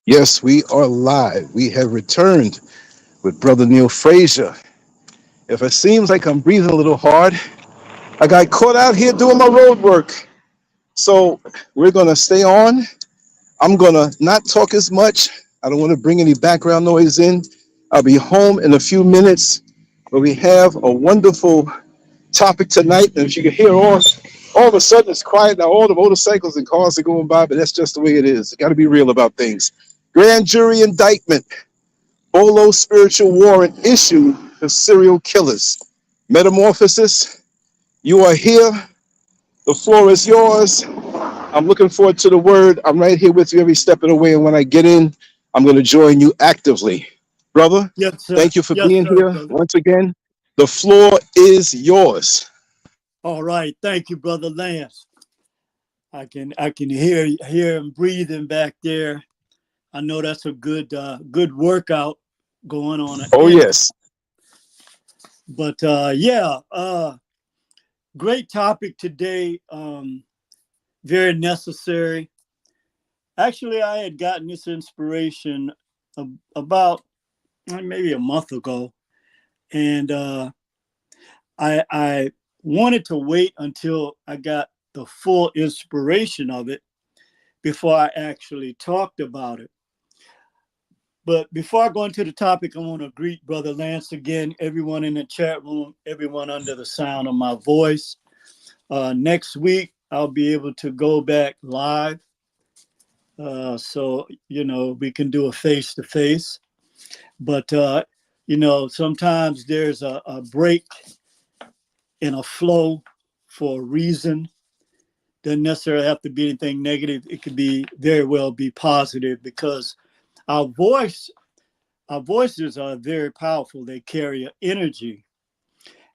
Yes, we are live. We have returned with Brother Neil Frazier. If it seems like I'm breathing a little hard, I got caught out here doing my road work. So we're going to stay on. I'm going to not talk as much. I don't want to bring any background noise in. I'll be home in a few minutes. But we have a wonderful topic tonight. And if you can hear all of a sudden it's quiet now, all the motorcycles and cars are going by, but that's just the way it is. You got to be real about things. Grand jury indictment. Bolo spiritual warrant issued to serial killers. Metamorphosis, you are here. The floor is yours. I'm looking forward to the word. I'm right here with you every step of the way. And when I get in, I'm going to join you actively. Brother, Yes, sir. thank you for Yes, being sir, here brother. once again. The floor is yours. All right. Thank you, brother Lance. I can hear him breathing back there. I know that's a good workout going on an Oh, end. yes. But yeah, great topic today. Very necessary. Actually, I had gotten this inspiration about maybe a month ago, and I wanted to wait until I got the full inspiration of it before I actually talked about it. But before I go into the topic, I want to greet Brother Lance again, everyone in the chat room, everyone under the sound of my voice. Next week, I'll be able to go back live. So, we can do a face to face. But, sometimes there's a break in a flow for a reason. Doesn't necessarily have to be anything negative. It could be very well be positive because our voices are very powerful. They carry an energy,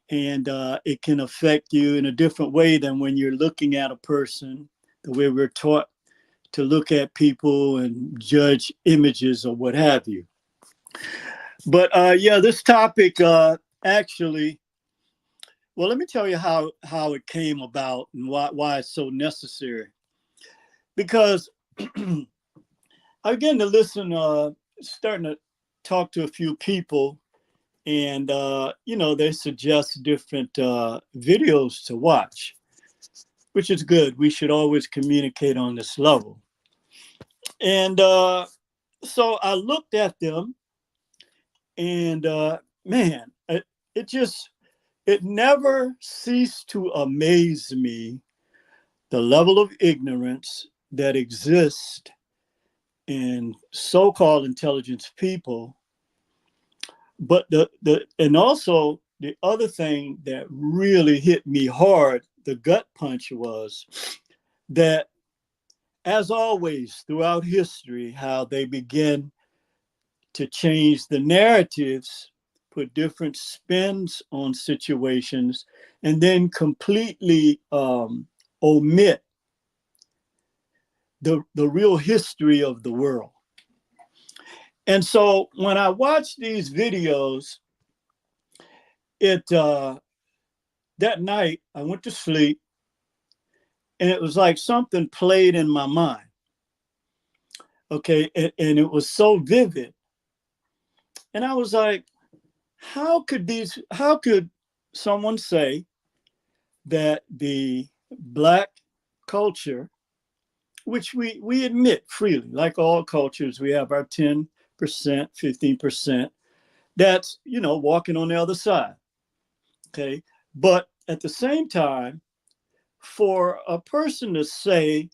and it can affect you in a different way than when you're looking at a person, the way we're taught to look at people and judge images or what have you. But yeah, this topic actually, well, let me tell you how it came about and why it's so necessary. Because I began to listen, starting to talk to a few people, and they suggest different videos to watch, which is good. We should always communicate on this level. And so I looked at them, and man, it never ceased to amaze me the level of ignorance that exists in so-called intelligence people. But and also the other thing that really hit me hard, the gut punch, was that, as always throughout history, how they begin to change the narratives, put different spins on situations, and then completely omit the real history of the world. And so when I watch these videos, that night I went to sleep, and it was like something played in my mind. Okay, and it was so vivid. And I was like, how could someone say that the Black culture, which we admit freely, like all cultures, we have our 10%, 15%, that's, walking on the other side. Okay. But at the same time, for a person to say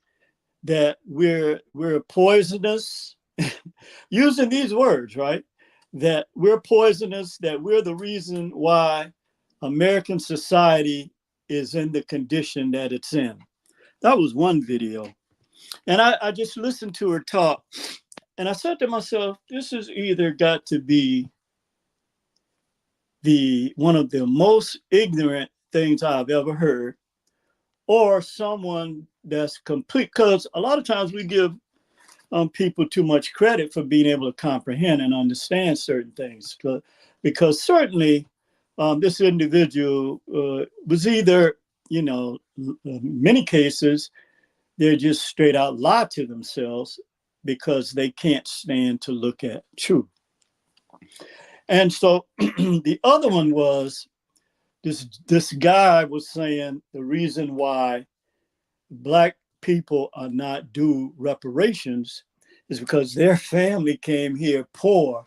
that we're poisonous, using these words, right? That we're poisonous, that we're the reason why American society is in the condition that it's in. That was one video. And I just listened to her talk, and I said to myself, this has either got to be one of the most ignorant things I've ever heard, or someone that's complete, because a lot of times we give people too much credit for being able to comprehend and understand certain things. Because certainly this individual was either, in many cases, they're just straight out lie to themselves. because they can't stand to look at truth. And so the other one was this guy was saying the reason why Black people are not due reparations is because their family came here poor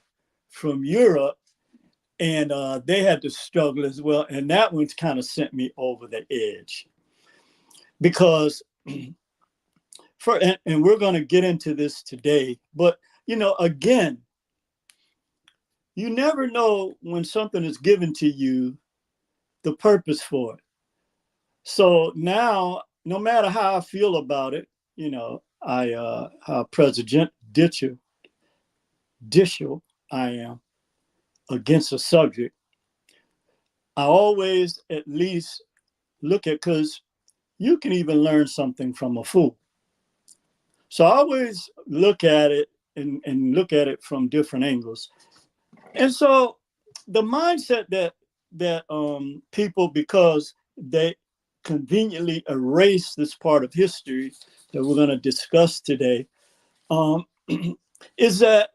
from Europe, and they had to struggle as well. And that one's kind of sent me over the edge, because and we're going to get into this today, but again, you never know when something is given to you, the purpose for it. So now, no matter how I feel about it, how presidential I am against a subject, I always at least look at, because you can even learn something from a fool. So I always look at it and look at it from different angles. And so the mindset that people, because they conveniently erase this part of history that we're going to discuss today, is that,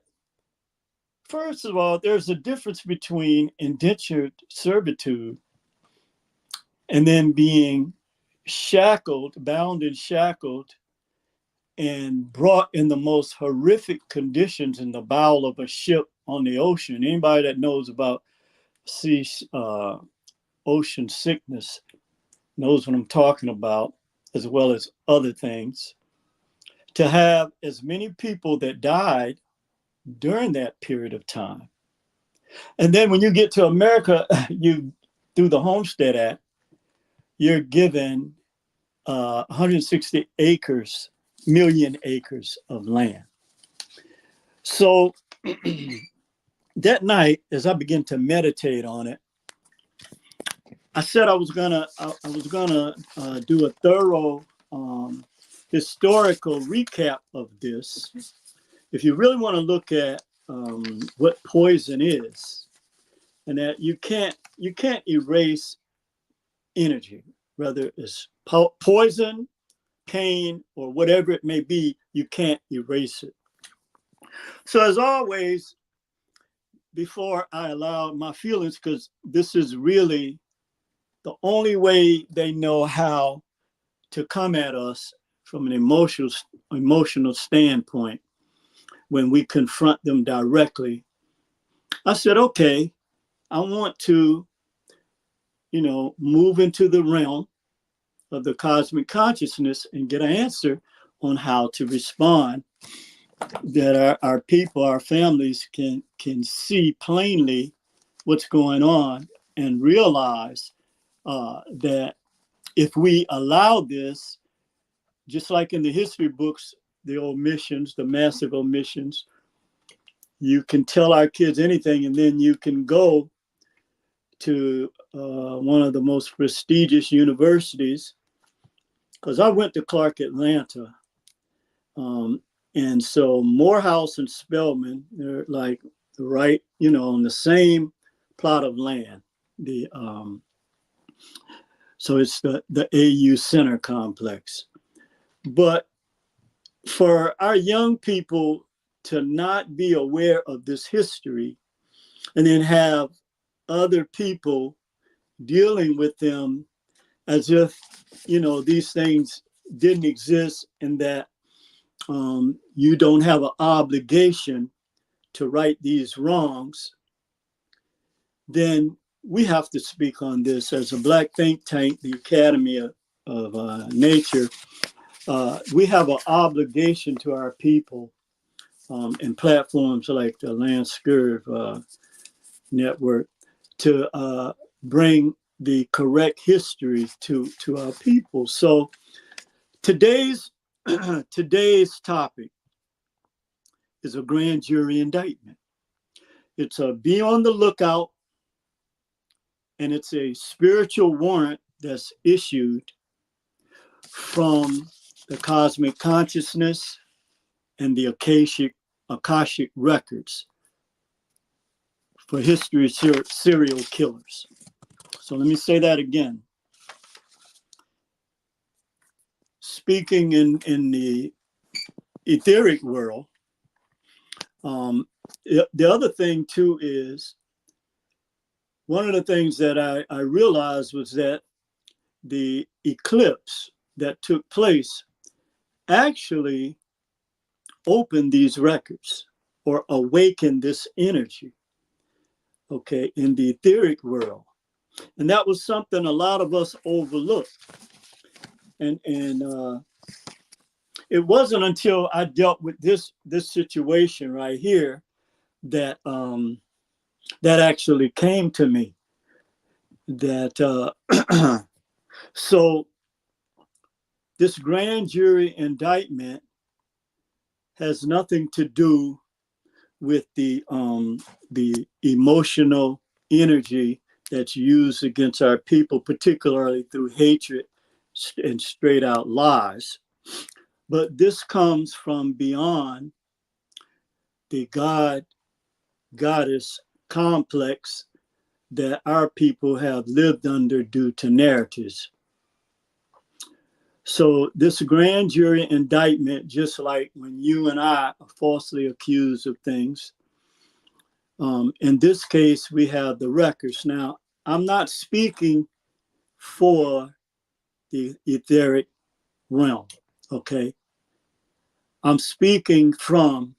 first of all, there's a difference between indentured servitude and then being shackled, bound and shackled, and brought in the most horrific conditions in the bowel of a ship on the ocean. Anybody that knows about ocean sickness knows what I'm talking about, as well as other things. To have as many people that died during that period of time. And then when you get to America, through the Homestead Act, you're given 160 million acres of land. So that night, as I began to meditate on it, I said I was gonna do a thorough historical recap of this. If you really want to look at what poison is, and that you can't erase energy, whether it's poison, pain, or whatever it may be, you can't erase it. So as always, before I allow my feelings, because this is really the only way they know how to come at us from an emotional standpoint when we confront them directly. I said, okay, I want to, move into the realm of the cosmic consciousness and get an answer on how to respond, that our people, our families can see plainly what's going on and realize that if we allow this, just like in the history books, the omissions, the massive omissions, you can tell our kids anything, and then you can go to one of the most prestigious universities, because I went to Clark Atlanta. And so Morehouse and Spelman, they're like right, on the same plot of land. So it's the AU Center complex. But for our young people to not be aware of this history and then have other people dealing with them as if, these things didn't exist, and that you don't have an obligation to right these wrongs, then we have to speak on this. As a Black think tank, the Academy of Nature, we have an obligation to our people, and platforms like the LANCESCURV network, to bring the correct history to our people. So today's topic is a grand jury indictment. It's a be on the lookout, and it's a spiritual warrant that's issued from the cosmic consciousness and the Akashic records for history serial killers. So let me say that again. Speaking in the etheric world, The other thing too is, one of the things that I realized was that the eclipse that took place actually opened these records or awakened this energy, okay, in the etheric world. And that was something a lot of us overlooked. And it wasn't until I dealt with this situation right here that that actually came to me. That so this grand jury indictment has nothing to do with the emotional energy that's used against our people, particularly through hatred and straight out lies. But this comes from beyond the goddess complex that our people have lived under due to narratives. So this grand jury indictment, just like when you and I are falsely accused of things, in this case, we have the records. Now, I'm not speaking for the etheric realm, okay? I'm speaking from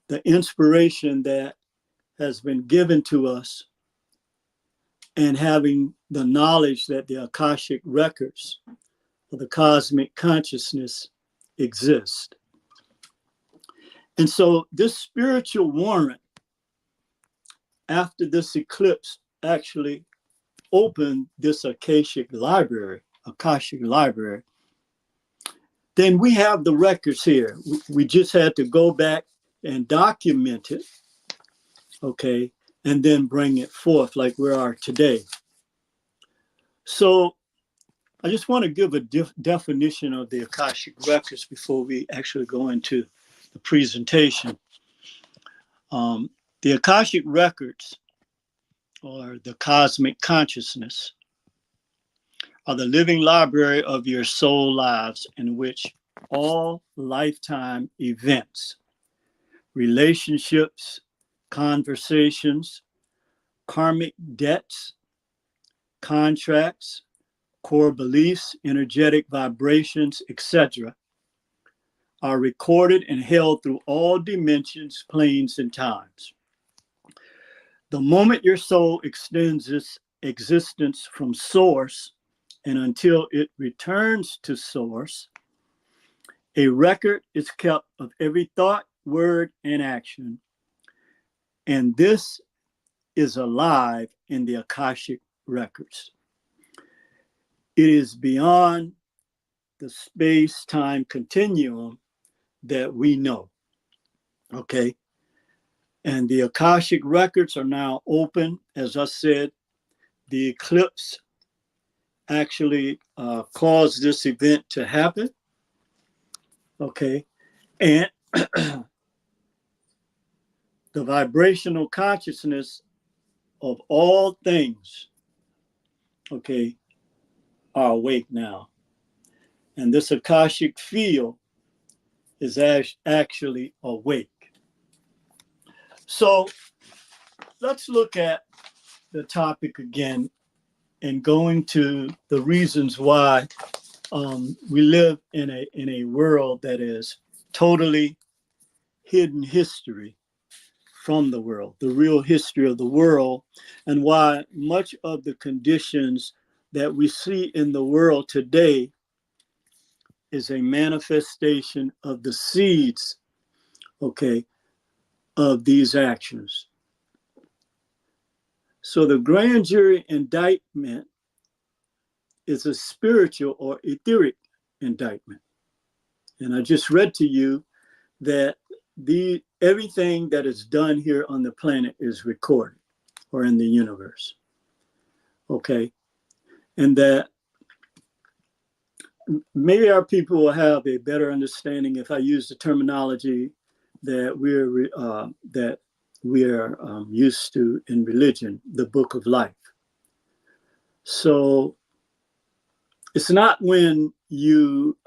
the inspiration that has been given to us and having the knowledge that the Akashic records of the cosmic consciousness exist. And so this spiritual warrant, after this eclipse actually opened this Akashic library, then we have the records here. We just had to go back and document it, okay, and then bring it forth like we are today. So I just want to give a definition of the Akashic records before we actually go into the presentation. The Akashic records, or the cosmic consciousness, are the living library of your soul lives in which all lifetime events, relationships, conversations, karmic debts, contracts, core beliefs, energetic vibrations, etc., are recorded and held through all dimensions, planes, and times. The moment your soul extends its existence from source and until it returns to source, a record is kept of every thought, word, and action. And this is alive in the Akashic records. It is beyond the space-time continuum that we know, okay? And the Akashic records are now open. As I said, the eclipse actually caused this event to happen, okay? And the vibrational consciousness of all things, okay, are awake now. And this Akashic field is actually awake. So let's look at the topic again and going to the reasons why we live in a world that is totally hidden history from the world, the real history of the world, and why much of the conditions that we see in the world today is a manifestation of the seeds, okay, of these actions. So the grand jury indictment is a spiritual or etheric indictment. And I just read to you that everything that is done here on the planet is recorded or in the universe, okay? And that maybe our people will have a better understanding if I use the terminology that we're used to in religion, the book of life. So it's not when you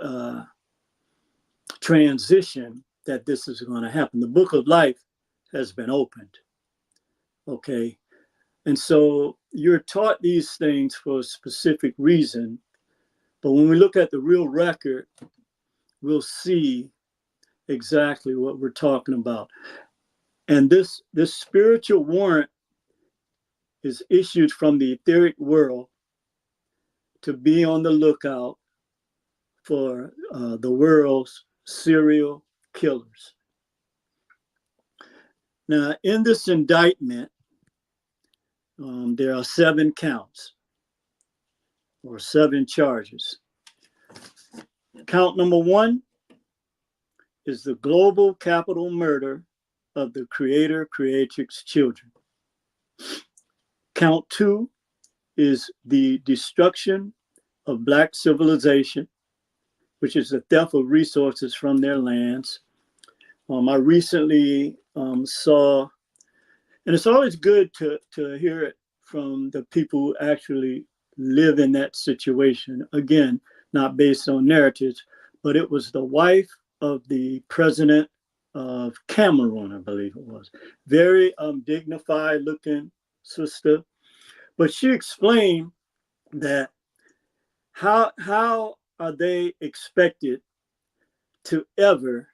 transition that this is going to happen. The book of life has been opened. Okay. And so you're taught these things for a specific reason. But when we look at the real record, we'll see exactly what we're talking about. And this spiritual warrant is issued from the etheric world to be on the lookout for the world's serial killers. Now, in this indictment, there are 7 counts or 7 charges. Count number 1 is the global capital murder of the creator, creatrix children. Count 2 is the destruction of Black civilization, which is the theft of resources from their lands. I recently saw, and it's always good to hear it from the people who actually live in that situation. Again, not based on narratives, but it was the wife of the president of Cameroon, I believe it was. Very dignified looking sister. But she explained that how are they expected to ever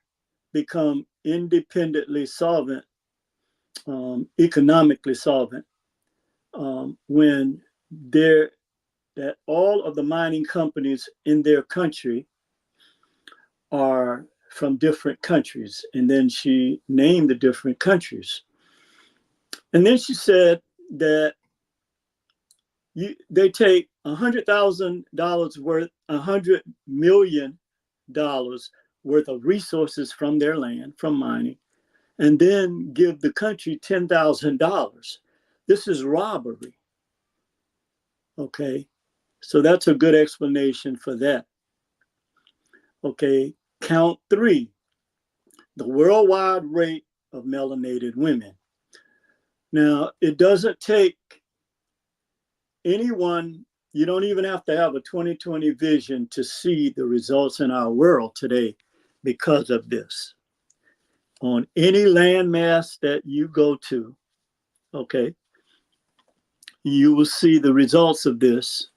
become independently solvent, economically solvent, when that all of the mining companies in their country are from different countries. And then she named the different countries. And then she said that they take $100,000 worth, $100 million worth of resources from their land, from mining, and then give the country $10,000. This is robbery. Okay, so that's a good explanation for that. Okay, count 3, the worldwide rate of melanated women. Now, it doesn't take anyone, you don't even have to have a 20/20 vision to see the results in our world today because of this. On any landmass that you go to, okay, you will see the results of this,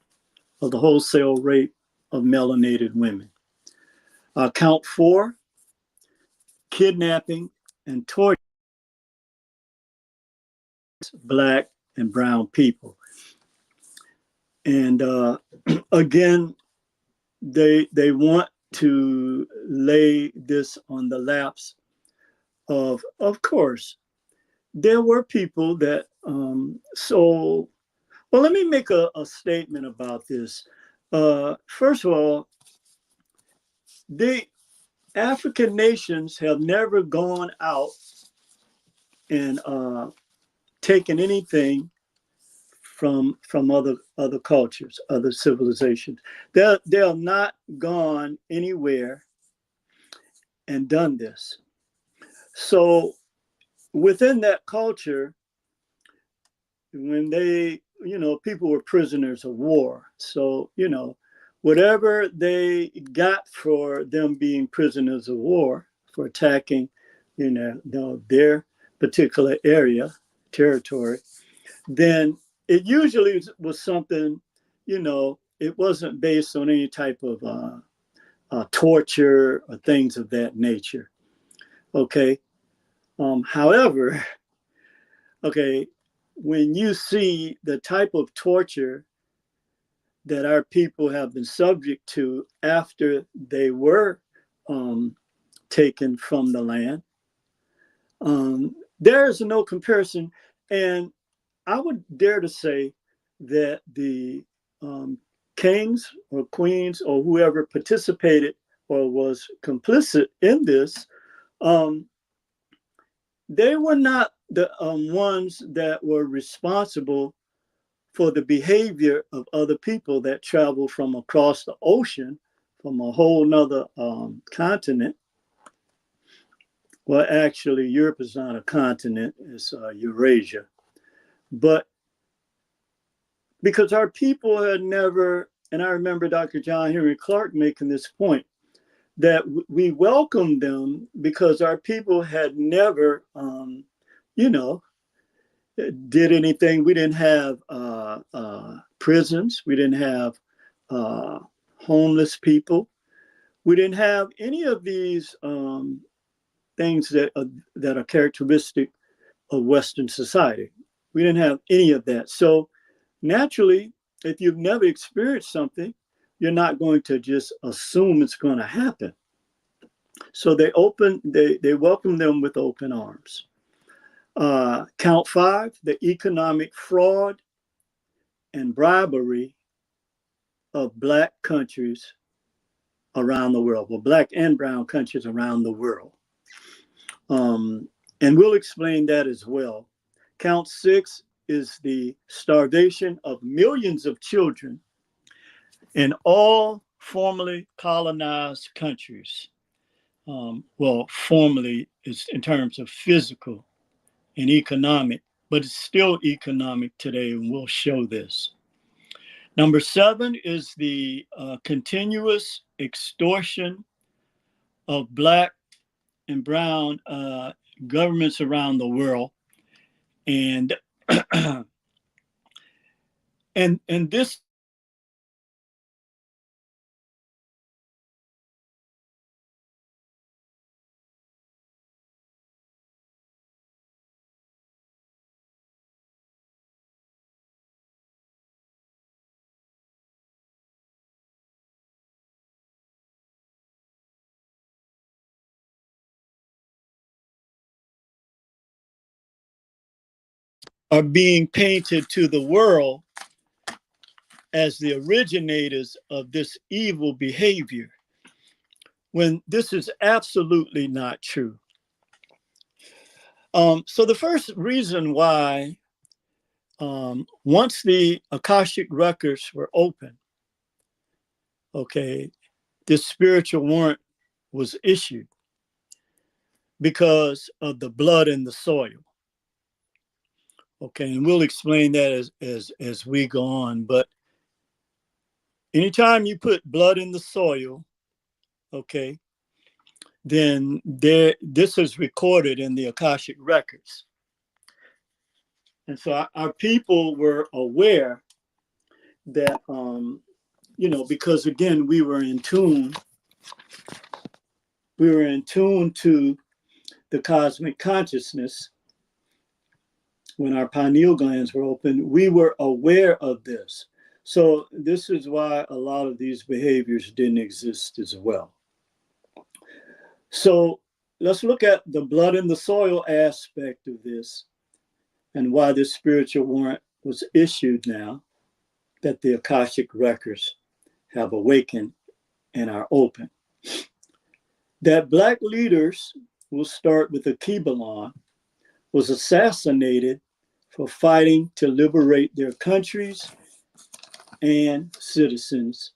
of the wholesale rape of melanated women. Count 4, kidnapping and torture Black and brown people. And again, they want to lay this on the laps of course, there were people that, well, let me make a statement about this. First of all, the African nations have never gone out and taken anything from other cultures, other civilizations. They have not gone anywhere and done this. So within that culture, when they, people were prisoners of war. So, whatever they got for them being prisoners of war, for attacking, their particular area, territory, then it usually was something, it wasn't based on any type of torture or things of that nature. Okay. However, okay, when you see the type of torture that our people have been subject to after they were taken from the land, there is no comparison. And I would dare to say that the kings or queens or whoever participated or was complicit in this, they were not the ones that were responsible for the behavior of other people that travel from across the ocean, from a whole nother continent. Well, actually, Europe is not a continent, it's Eurasia. But because our people had never, and I remember Dr. John Henry Clark making this point, that we welcomed them because our people had never, you know, did anything. We didn't have prisons. We didn't have homeless people. We didn't have any of these things that are characteristic of Western society. We didn't have any of that. So naturally, if you've never experienced something, you're not going to just assume it's going to happen. So they welcome them with open arms. Count 5, the economic fraud and bribery of Black countries around the world, well, Black and brown countries around the world. And we'll explain that as well. Count 6 is the starvation of millions of children in all formerly colonized countries. Well, formerly is in terms of physical and economic, but it's still economic today, and we'll show this. Number 7 is the continuous extortion of Black and brown governments around the world, and and this are being painted to the world as the originators of this evil behavior, when this is absolutely not true. So the first reason why, once the Akashic records were open, okay, this spiritual warrant was issued because of the blood in the soil. Okay, and we'll explain that as we go on. But anytime you put blood in the soil, okay, then this is recorded in the Akashic records. And so our people were aware that, you know, because again, we were in tune to the cosmic consciousness. When our pineal glands were open, we were aware of this. So this is why a lot of these behaviors didn't exist as well. So let's look at the blood in the soil aspect of this and why this spiritual warrant was issued now that the Akashic records have awakened and are open. That Black leaders, we'll start with Akibalon, was assassinated for fighting to liberate their countries and citizens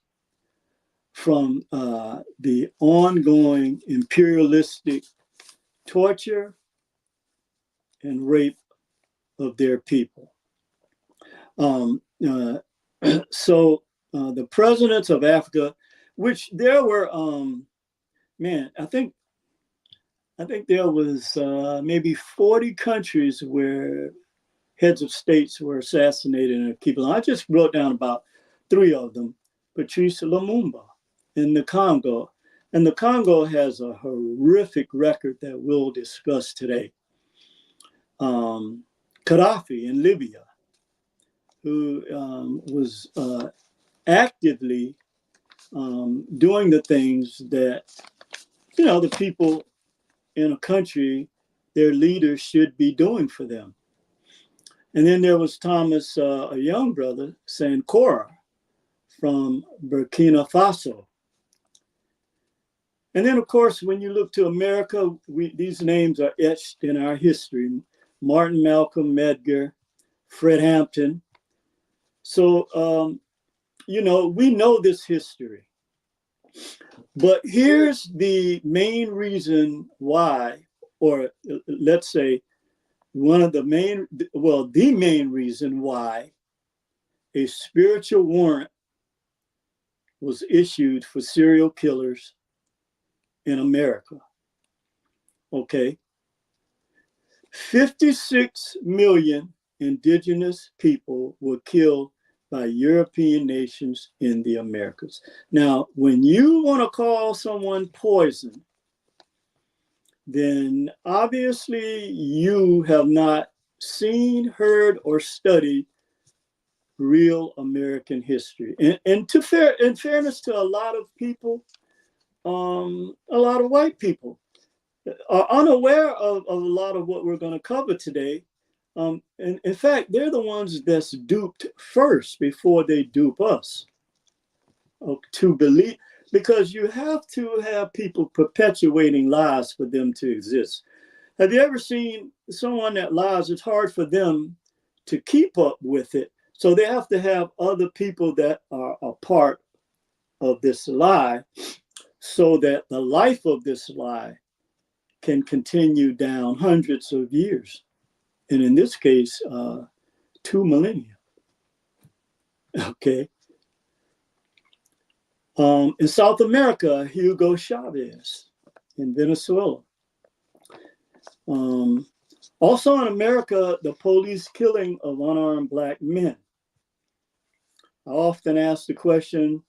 from the ongoing imperialistic torture and rape of their people. So the presidents of Africa, which there were, I think there was maybe 40 countries where heads of states were assassinated in Akibalon. I just wrote down about 3 of them. Patrice Lumumba in the Congo. And the Congo has a horrific record that we'll discuss today. Gaddafi in Libya, who was actively doing the things that, you know, the people in a country, their leaders should be doing for them. And then there was Thomas, a young brother, Sankara from Burkina Faso. And then, of course, when you look to America, these names are etched in our history. Martin, Malcolm, Medgar, Fred Hampton. So, you know, we know this history. But here's the main reason why, or let's say the main reason why a spiritual warrant was issued for serial killers in America. Okay. 56 million indigenous people were killed by European nations in the Americas. Now, when you want to call someone poison, then obviously you have not seen, heard, or studied real American history. And in fairness to a lot of people, a lot of white people are unaware of a lot of what we're going to cover today. And in fact, they're the ones that's duped first before they dupe us to believe, because you have to have people perpetuating lies for them to exist. Have you ever seen someone that lies? It's hard for them to keep up with it. So they have to have other people that are a part of this lie so that the life of this lie can continue down hundreds of years. And in this case, 2 millennia. Okay. In South America, Hugo Chavez in Venezuela. Also in America, the police killing of unarmed Black men. I often ask the question,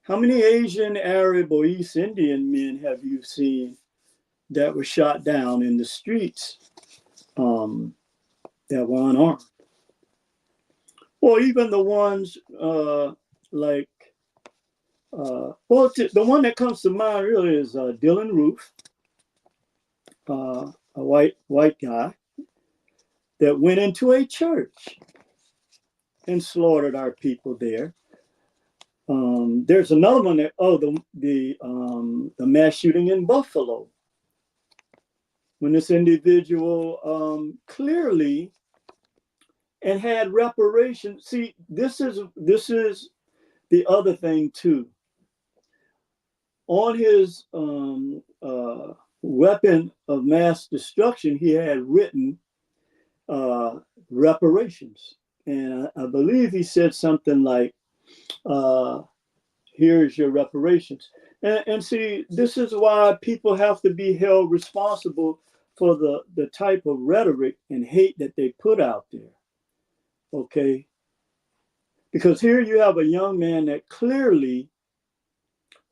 how many Asian, Arab, or East Indian men have you seen that were shot down in the streets that were unarmed? Or even the ones the one that comes to mind really is Dylan Roof, a white guy that went into a church and slaughtered our people there. There's another one that the mass shooting in Buffalo, when this individual clearly and had reparations. See, this is the other thing too. On his weapon of mass destruction, he had written reparations. And I believe he said something like, here's your reparations. And see, this is why people have to be held responsible for the type of rhetoric and hate that they put out there. Okay? Because here you have a young man that clearly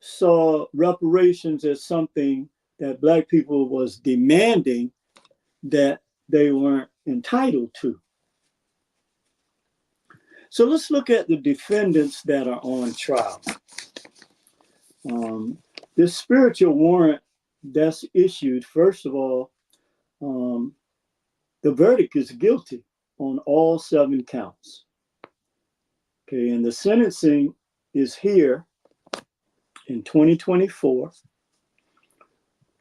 saw reparations as something that Black people was demanding that they weren't entitled to. So let's look at the defendants that are on trial. This spiritual warrant that's issued, first of all, the verdict is guilty on all 7 counts. Okay, and the sentencing is here in 2024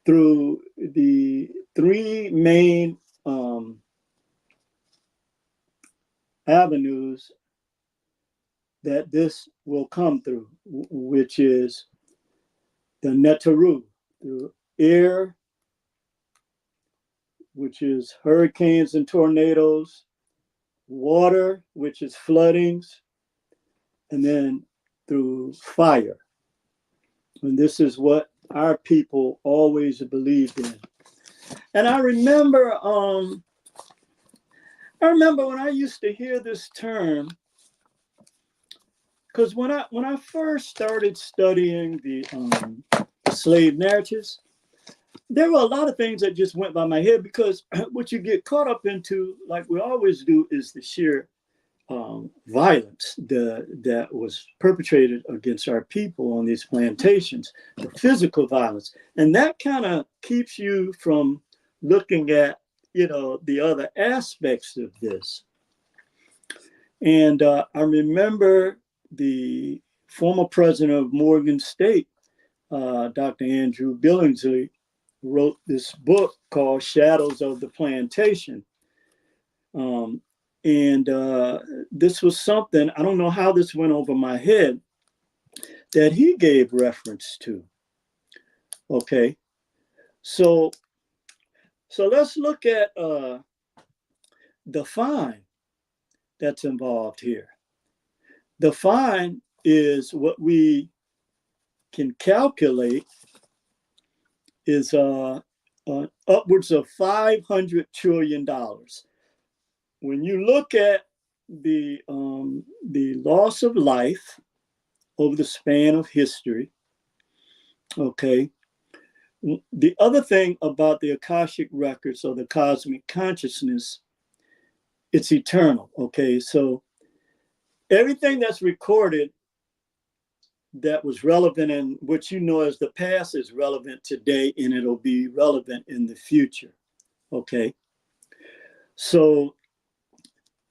through the 3 main avenues that this will come through, which is the Netaru, through air, which is hurricanes and tornadoes, water, which is floodings, and then through fire. And this is what our people always believed in. And I remember when I used to hear this term, because when I first started studying the slave narratives, there were a lot of things that just went by my head, because what you get caught up into, like we always do, is the sheer violence that was perpetrated against our people on these plantations, the physical violence. And that kind of keeps you from looking at, the other aspects of this. And I remember the former president of Morgan State, Dr. Andrew Billingsley, wrote this book called Shadows of the Plantation. This was something, I don't know how this went over my head, that he gave reference to. Okay, so let's look at the fine that's involved here. The fine is what we can calculate is upwards of $500 trillion. When you look at the loss of life over the span of history, okay, the other thing about the Akashic records or the cosmic consciousness, it's eternal, okay? So everything that's recorded that was relevant in what you know as the past is relevant today, and it'll be relevant in the future, okay? So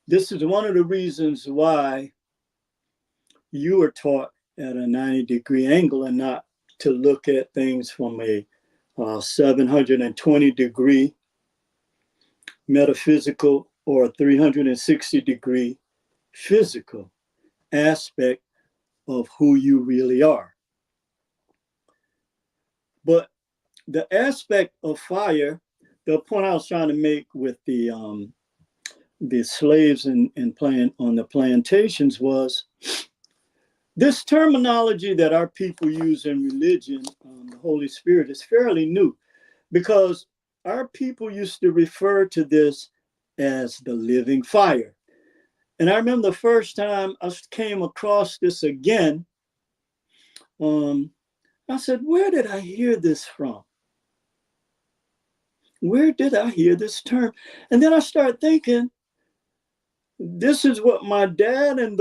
this is one of the reasons why you are taught at a 90-degree angle and not to look at things from a 720-degree metaphysical or 360-degree physical aspect of who you really are. But the aspect of fire, the point I was trying to make with the slaves and on the plantations was this terminology that our people use in religion, the Holy Spirit, is fairly new, because our people used to refer to this as the living fire. And I remember the first time I came across this again, I said, where did I hear this from? Where did I hear this term? And then I started thinking, this is what my dad and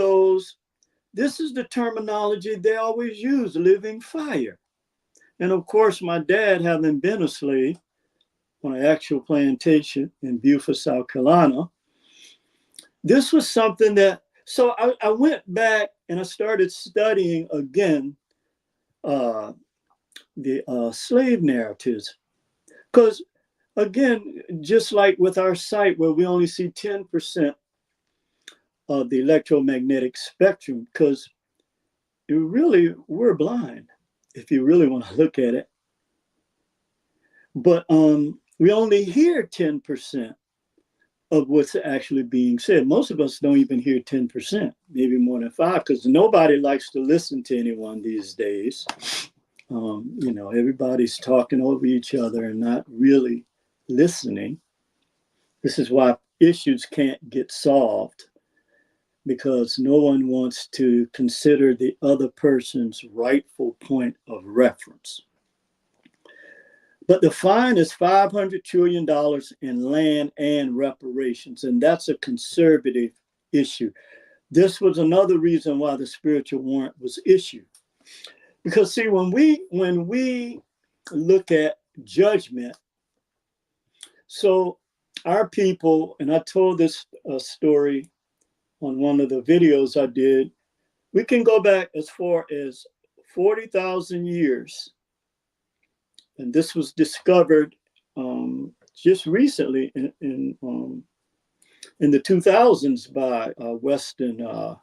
this is the terminology they always use, living fire. And of course, my dad, having been a slave on an actual plantation in Beaufort, South Carolina, this was something that, so I went back and I started studying again the slave narratives. Because again, just like with our sight, where we only see 10% of the electromagnetic spectrum, because we're blind if you really want to look at it. But we only hear 10% of what's actually being said. Most of us don't even hear 10%, maybe more than 5%, because nobody likes to listen to anyone these days. You know, everybody's talking over each other and not really listening. This is why issues can't get solved, because no one wants to consider the other person's rightful point of reference. But the fine is $500 trillion in land and reparations, and that's a conservative issue. This was another reason why the spiritual warrant was issued. Because see, when we look at judgment, so our people, and I told this story on one of the videos I did, we can go back as far as 40,000 years. And this was discovered just recently in the 2000s by Western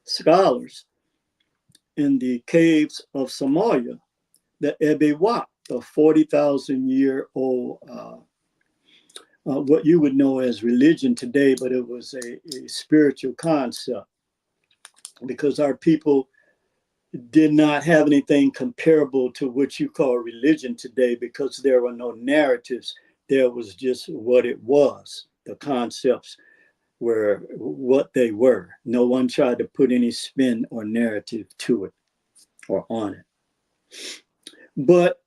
scholars in the caves of Somalia, the Ebewat, the 40,000-year-old, what you would know as religion today, but it was a spiritual concept, because our people did not have anything comparable to what you call religion today, because there were no narratives. There was just what it was. The concepts were what they were. No one tried to put any spin or narrative to it or on it. But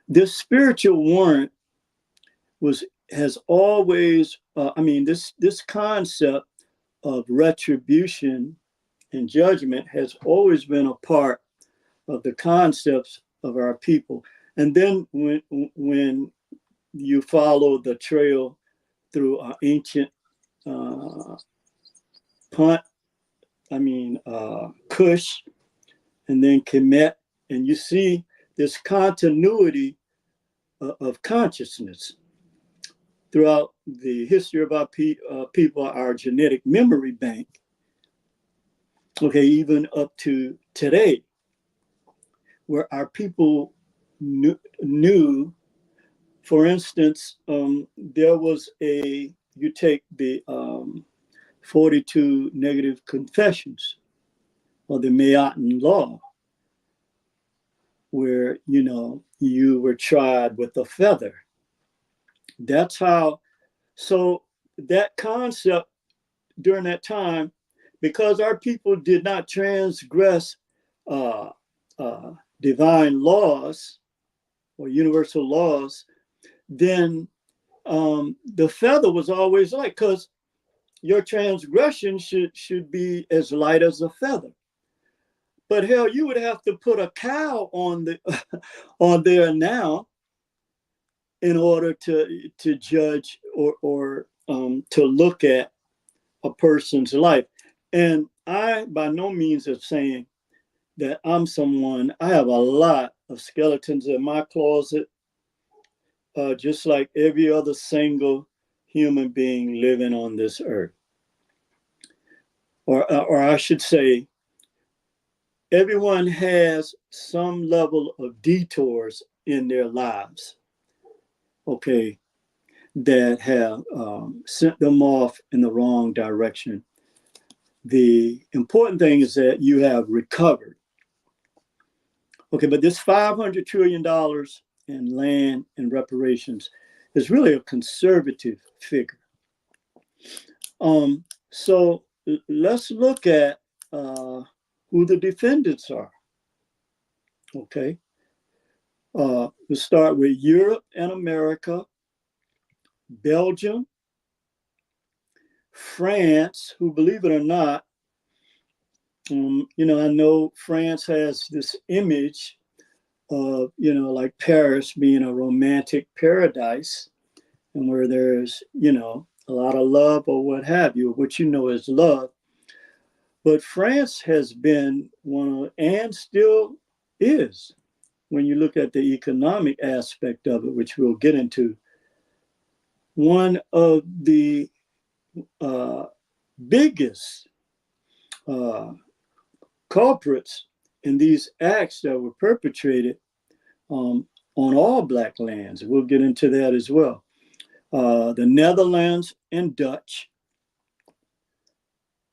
this spiritual warrant has always, this concept of retribution and judgment has always been a part of the concepts of our people. And then when you follow the trail through ancient Kush, and then Kemet, and you see this continuity of consciousness throughout the history of our people, our genetic memory bank. Okay, even up to today, where our people knew, for instance, there was you take the 42 negative confessions or the Mayatan law, where, you you were tried with a feather. That's how, so that concept during that time, because our people did not transgress uh, divine laws or universal laws, then the feather was always light, because your transgression should be as light as a feather. But hell, you would have to put a cow on the on there now in order to judge or to look at a person's life. And I, by no means, of saying that I'm someone. I have a lot of skeletons in my closet, just like every other single human being living on this earth. Or I should say, everyone has some level of detours in their lives, okay, that have sent them off in the wrong direction. The important thing is that you have recovered. Okay, but this $500 trillion in land and reparations is really a conservative figure. So let's look at who the defendants are. Okay, we'll start with Europe and America, Belgium, France, who, believe it or not, you know, I know France has this image of, you know, like Paris being a romantic paradise and where there's, you know, a lot of love or what have you, which you know is love. But France has been one of, and still is, when you look at the economic aspect of it, which we'll get into, one of the biggest culprits in these acts that were perpetrated on all Black lands. We'll get into that as well. The Netherlands and Dutch,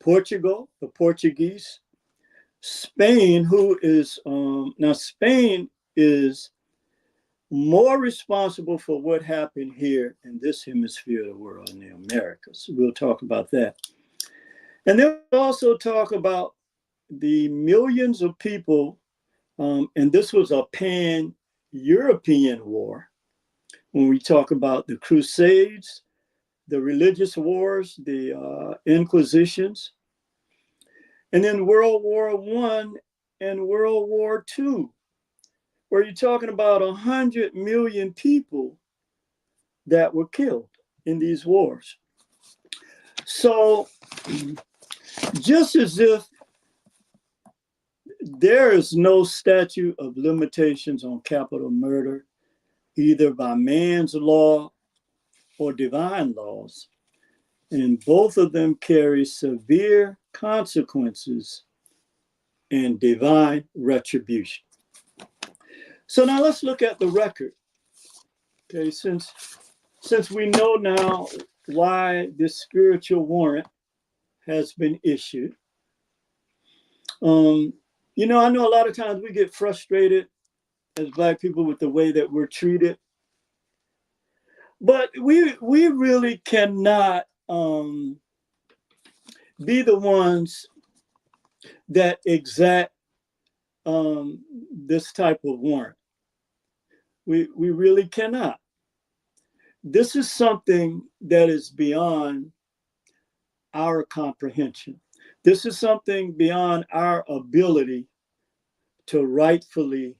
Portugal, the Portuguese, Spain, who is, now Spain is more responsible for what happened here in this hemisphere of the world, in the Americas. We'll talk about that. And then we'll also talk about the millions of people, and this was a pan-European war. When we talk about the Crusades, the religious wars, the Inquisitions, and then World War I and World War II, where you're talking about 100 million people that were killed in these wars. So just as if there is no statute of limitations on capital murder, either by man's law or divine laws, and both of them carry severe consequences and divine retribution. So now let's look at the record. Okay, since we know now why this spiritual warrant has been issued. You know, I know a lot of times we get frustrated as Black people with the way that we're treated, but we really cannot be the ones that exact this type of warrant. We really cannot. This is something that is beyond our comprehension. This is something beyond our ability to rightfully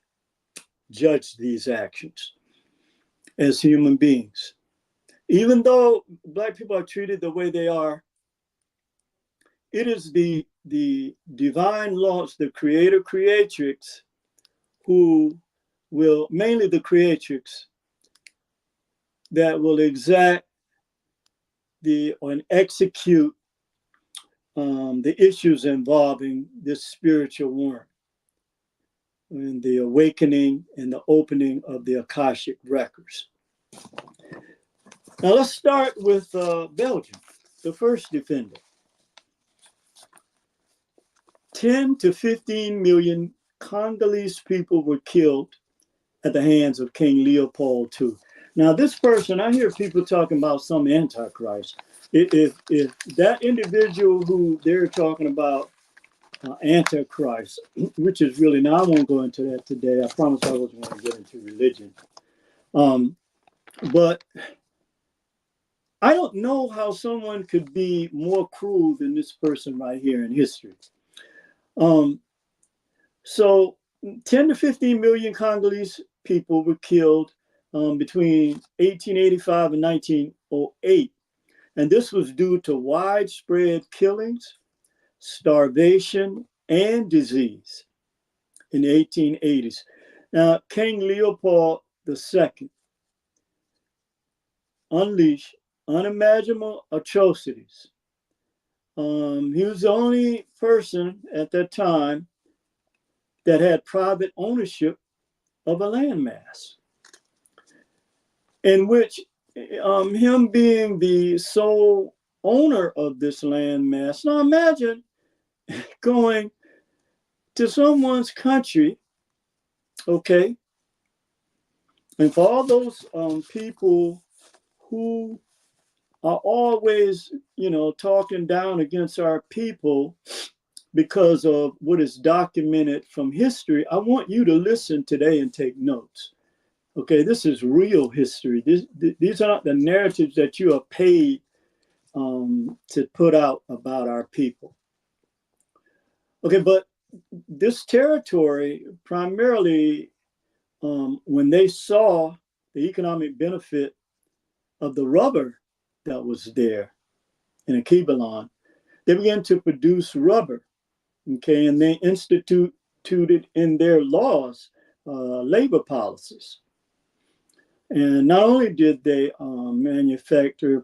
judge these actions as human beings. Even though Black people are treated the way they are, it is the divine laws, the creator creatrix, who will, mainly the creatrix, that will exact and execute the issues involving this spiritual warrant and the awakening and the opening of the Akashic records. Now let's start with Belgium, the first defendant. 10 to 15 million Congolese people were killed at the hands of King Leopold II. Now, this person, I hear people talking about some antichrist. If that individual who they're talking about, antichrist, which is really, now I won't go into that today. I promise I wasn't going to get into religion. But I don't know how someone could be more cruel than this person right here in history. So 10 to 15 million Congolese people were killed between 1885 and 1908. And this was due to widespread killings, starvation, and disease in the 1880s. Now, King Leopold II unleashed unimaginable atrocities. He was the only person at that time that had private ownership of a landmass, in which him being the sole owner of this landmass. Now imagine going to someone's country, okay, and for all those people who are always, talking down against our people because of what is documented from history, I want you to listen today and take notes. Okay, this is real history. These are not the narratives that you are paid to put out about our people. Okay, but this territory, primarily when they saw the economic benefit of the rubber that was there in Akibalon, they began to produce rubber, okay, and they instituted in their laws labor policies. And not only did they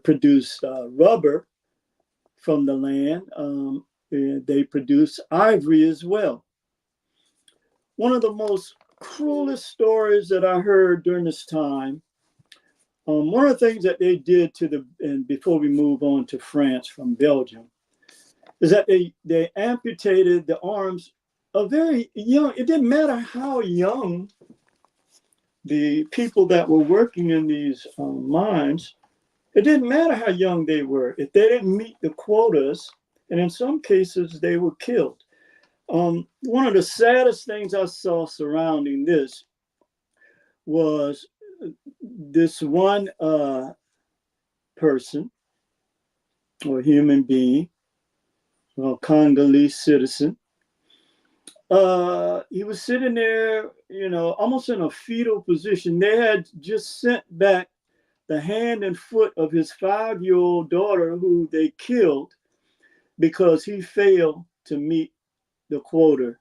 produce rubber from the land, they produced ivory as well. One of the most cruelest stories that I heard during this time, one of the things that they did and before we move on to France from Belgium, is that they amputated the arms of very young, it didn't matter how young the people that were working in these mines, it didn't matter how young they were. If they didn't meet the quotas, and in some cases they were killed. One of the saddest things I saw surrounding this was this one person or human being, a Congolese citizen. He was sitting there, almost in a fetal position. They had just sent back the hand and foot of his 5-year-old daughter, who they killed because he failed to meet the quota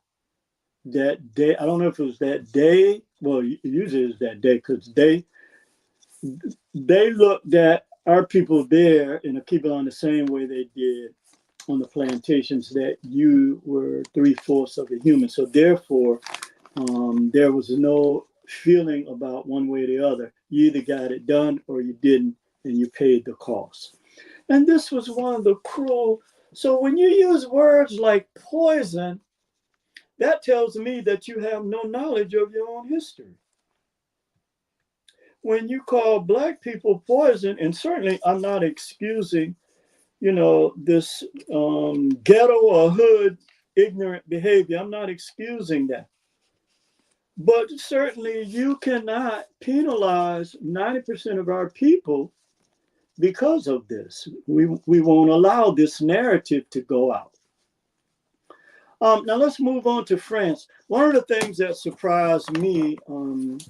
that day. I don't know if it was that day. Well, usually it's that day, because they looked at our people there in Akibalon the same way they did on the plantations, that you were 3/4 of a human. So therefore, there was no feeling about one way or the other. You either got it done or you didn't, and you paid the cost. And this was one of the cruel. So when you use words like poison, that tells me that you have no knowledge of your own history. When you call Black people poison, and certainly I'm not excusing, this ghetto or hood ignorant behavior. I'm not excusing that. But certainly you cannot penalize 90% of our people because of this. We won't allow this narrative to go out. Now let's move on to France. One of the things that surprised me, when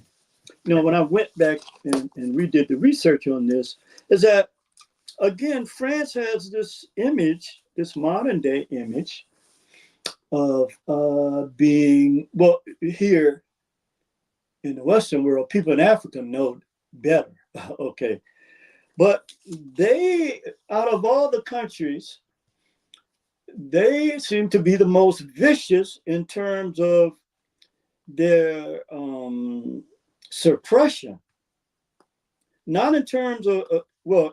I went back and redid the research on this, is that, again, France has this image, this modern day image of being, well, here in the Western world, people in Africa know better, okay. But they, out of all the countries, they seem to be the most vicious in terms of their suppression. Not in terms of,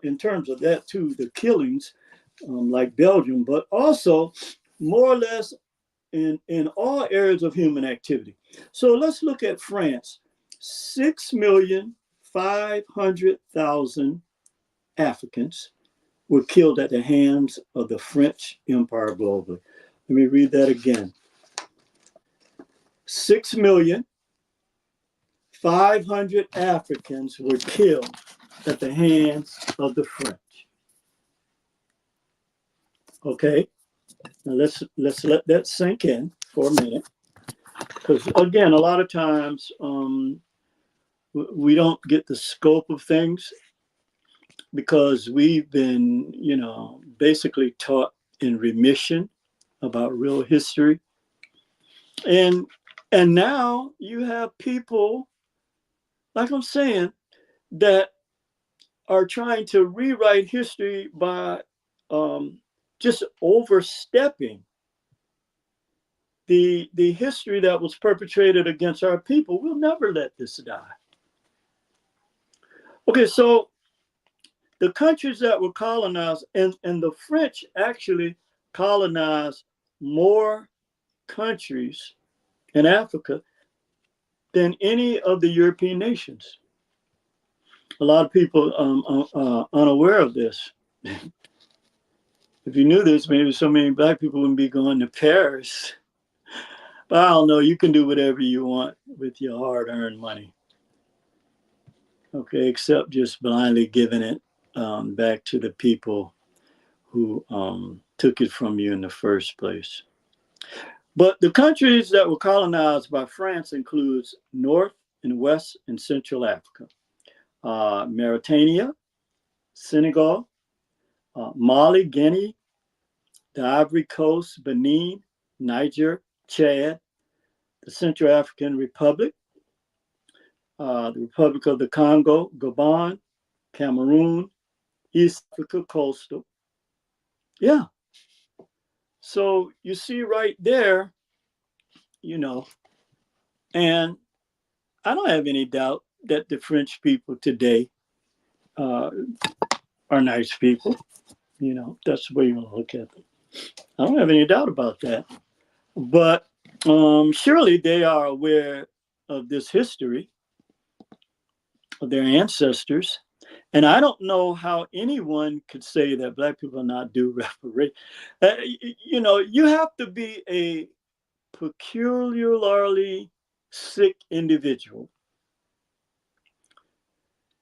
in terms of that too, the killings, like Belgium, but also more or less in all areas of human activity. So let's look at France. 6,500,000 Africans were killed at the hands of the French Empire globally. Let me read that again. 6,500,000 Africans were killed at the hands of the French. Okay, now let's let that sink in for a minute, because again, a lot of times we don't get the scope of things because we've been, basically taught in remission about real history, and now you have people, like I'm saying, that are trying to rewrite history by just overstepping the history that was perpetrated against our people. We'll never let this die. Okay, so the countries that were colonized, and the French actually colonized more countries in Africa than any of the European nations. A lot of people are unaware of this. If you knew this, maybe so many Black people wouldn't be going to Paris. But I don't know, you can do whatever you want with your hard-earned money. Okay, except just blindly giving it back to the people who took it from you in the first place. But the countries that were colonized by France includes North and West and Central Africa, Mauritania, Senegal, Mali, Guinea, the Ivory Coast, Benin, Niger, Chad, the Central African Republic, the Republic of the Congo, Gabon, Cameroon, East Africa Coastal. Yeah. So you see right there, and I don't have any doubt that the French people today are nice people. That's the way you want to look at them. I don't have any doubt about that. But surely they are aware of this history of their ancestors. And I don't know how anyone could say that Black people are not due reparations. You have to be a peculiarly sick individual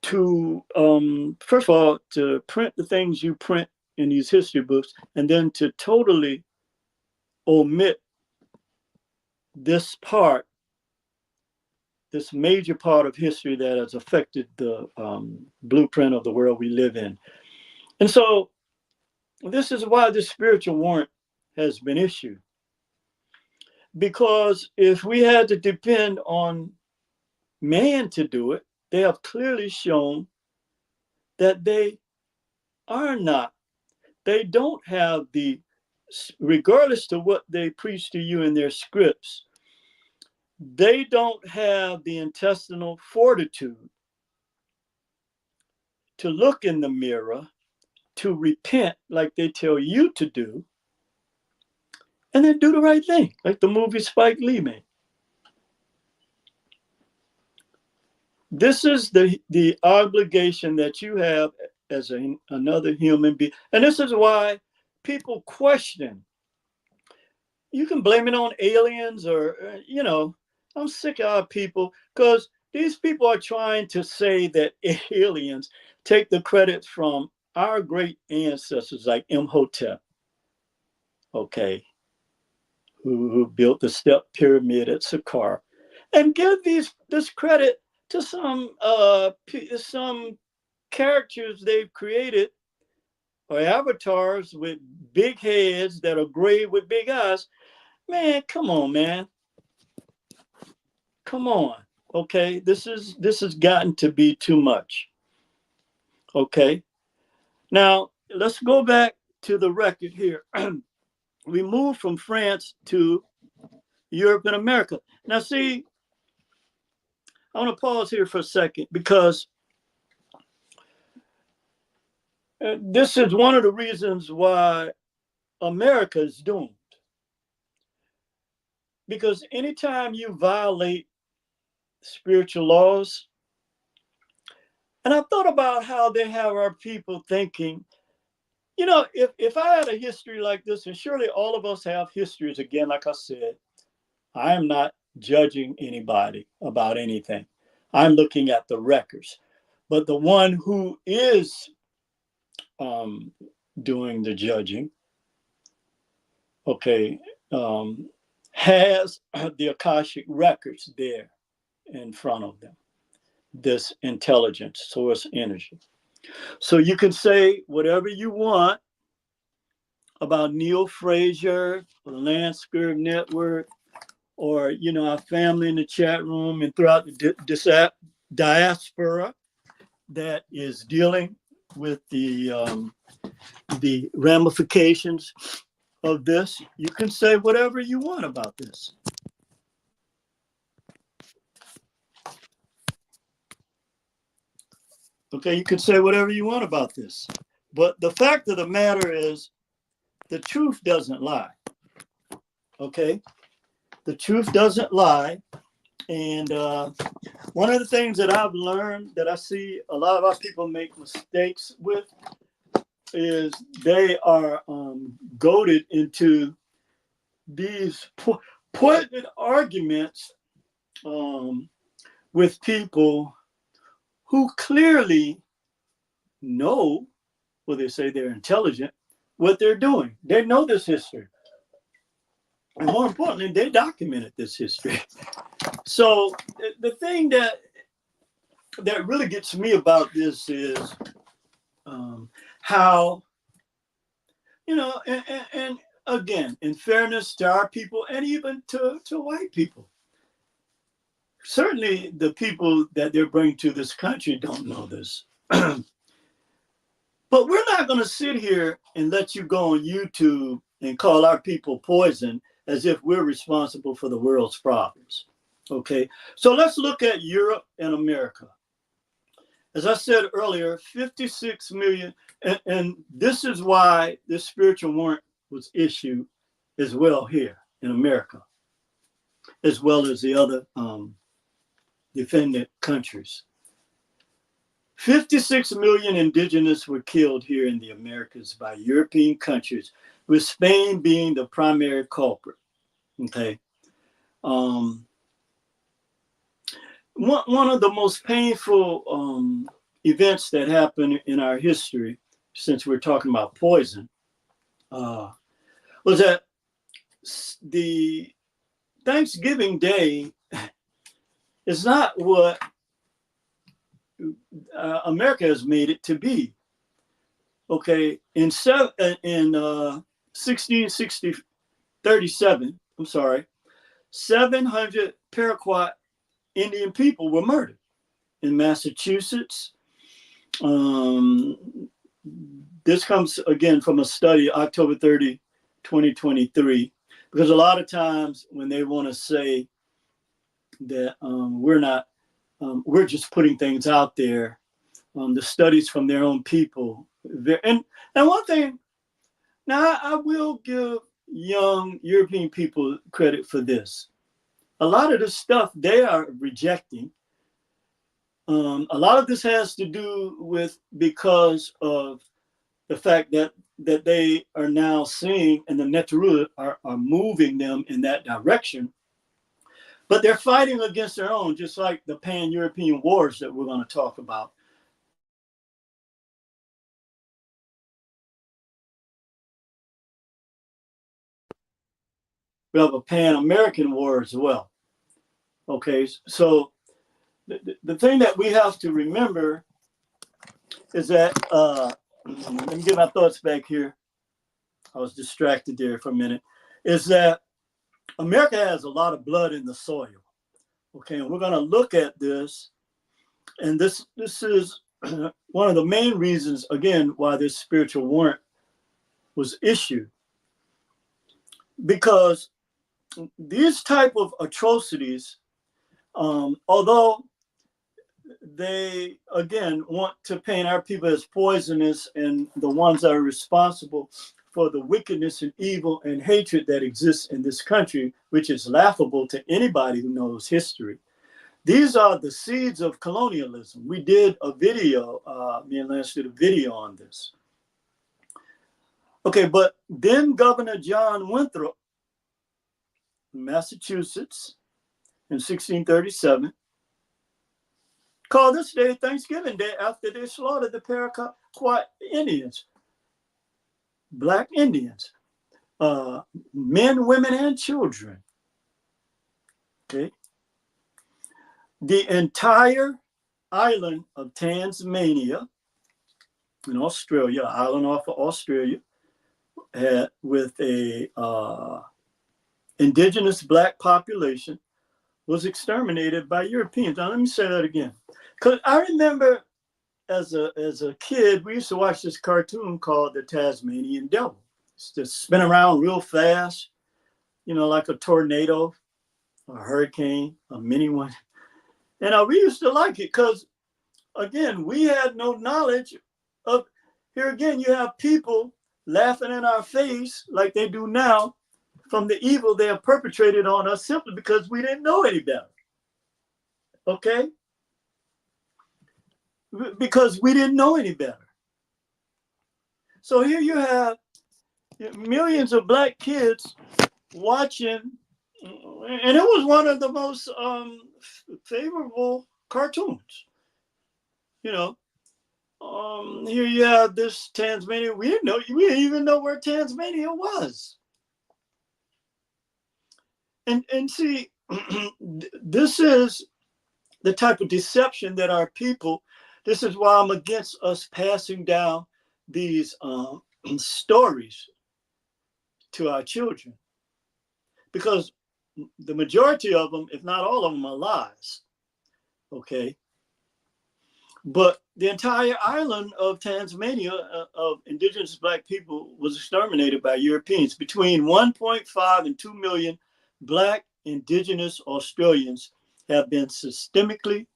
to, first of all, to print the things you print in these history books, and then to totally omit this major part of history that has affected the blueprint of the world we live in. And so this is why this spiritual warrant has been issued. Because if we had to depend on man to do it, they have clearly shown that they are not. They don't have regardless to what they preach to you in their scripts, they don't have the intestinal fortitude to look in the mirror, to repent like they tell you to do, and then do the right thing, like the movie Spike Lee made. This is the obligation that you have as another human being. And this is why people question. You can blame it on aliens or, I'm sick of our people, because these people are trying to say that aliens take the credit from our great ancestors like Imhotep, okay, who built the step pyramid at Saqqara, and give this credit to some characters they've created, or avatars with big heads that are gray with big eyes. Man, come on, man. Come on. Okay, this has gotten to be too much. Okay. Now, let's go back to the record here. We moved from France to Europe and America. Now, see, I want to pause here for a second, because this is one of the reasons why America is doomed. Because anytime you violate spiritual laws. And I thought about how they have our people thinking, you know, if I had a history like this, and surely all of us have histories, again, like I said, I am not judging anybody about anything. I'm looking at the records. But the one who is doing the judging, okay, has the Akashic records there in front of them, this intelligence, source energy. So you can say whatever you want about Neil Frazier, the LANCESCURV network, or, you know, our family in the chat room and throughout the diaspora that is dealing with the ramifications of this. You can say whatever you want about this. Okay, you can say whatever you want about this. But the fact of the matter is, the truth doesn't lie. Okay? The truth doesn't lie. And one of the things that I've learned that I see a lot of our people make mistakes with is they are goaded into these pointed arguments with people who clearly know, well, they say they're intelligent, what they're doing. They know this history. And more importantly, they documented this history. So the thing that really gets me about this is how, you know, and again, in fairness to our people and even to white people, certainly the people that they're bringing to this country don't know this. But we're not going to sit here and let you go on YouTube and call our people poison as if we're responsible for the world's problems. Okay, so let's look at Europe and America. As I said earlier, 56 million, and this is why this spiritual warrant was issued as well here in America, as well as the other defendant countries. 56 million indigenous were killed here in the Americas by European countries, with Spain being the primary culprit. Okay. One of the most painful events that happened in our history, since we're talking about poison, was that the Thanksgiving Day is not what America has made it to be. Okay, in 1637, I'm sorry, 700 Paraquat Indian people were murdered in Massachusetts. This comes again from a study, October 30, 2023, because a lot of times when they want to say that we're just putting things out there, the studies from their own people. And one thing, now I will give young European people credit for this. A lot of the stuff they are rejecting, a lot of this has to do with because of the fact that they are now seeing, and the Neteru are moving them in that direction. But they're fighting against their own, just like the pan-European wars that we're going to talk about. We have a pan-American war as well. Okay, so the thing that we have to remember is that, let me get my thoughts back here. I was distracted there for a minute. Is that America has a lot of blood in the soil. Okay, and we're going to look at this. And this is one of the main reasons, again, why this spiritual warrant was issued. Because these type of atrocities, although they, again, want to paint our people as poisonous and the ones that are responsible for the wickedness and evil and hatred that exists in this country, which is laughable to anybody who knows history. These are the seeds of colonialism. We did a video, me and Lance did a video on this. Okay, but then Governor John Winthrop, Massachusetts, in 1637, called this day Thanksgiving Day after they slaughtered the Paraquat Indians, Black Indians, men, women, and children. Okay. The entire island of Tasmania in Australia, island off of Australia, had with a indigenous Black population, was exterminated by Europeans. Now let me say that again, because I remember as a kid we used to watch this cartoon called The Tasmanian Devil. It's just spin around real fast, you know, like a tornado, a hurricane, a mini one. And we used to like it because, again, we had no knowledge of, here again, you have people laughing in our face like they do now from the evil they have perpetrated on us simply because we didn't know any better. Okay? Because we didn't know any better. So here you have millions of Black kids watching, and it was one of the most favorable cartoons. You know, here you have this Tasmania. We didn't even know where Tasmania was. And see, this is the type of deception that our people. This is why I'm against us passing down these stories to our children, because the majority of them, if not all of them, are lies. Okay. But the entire island of Tasmania of indigenous Black people was exterminated by Europeans. Between 1.5 and 2 million Black indigenous Australians have been systematically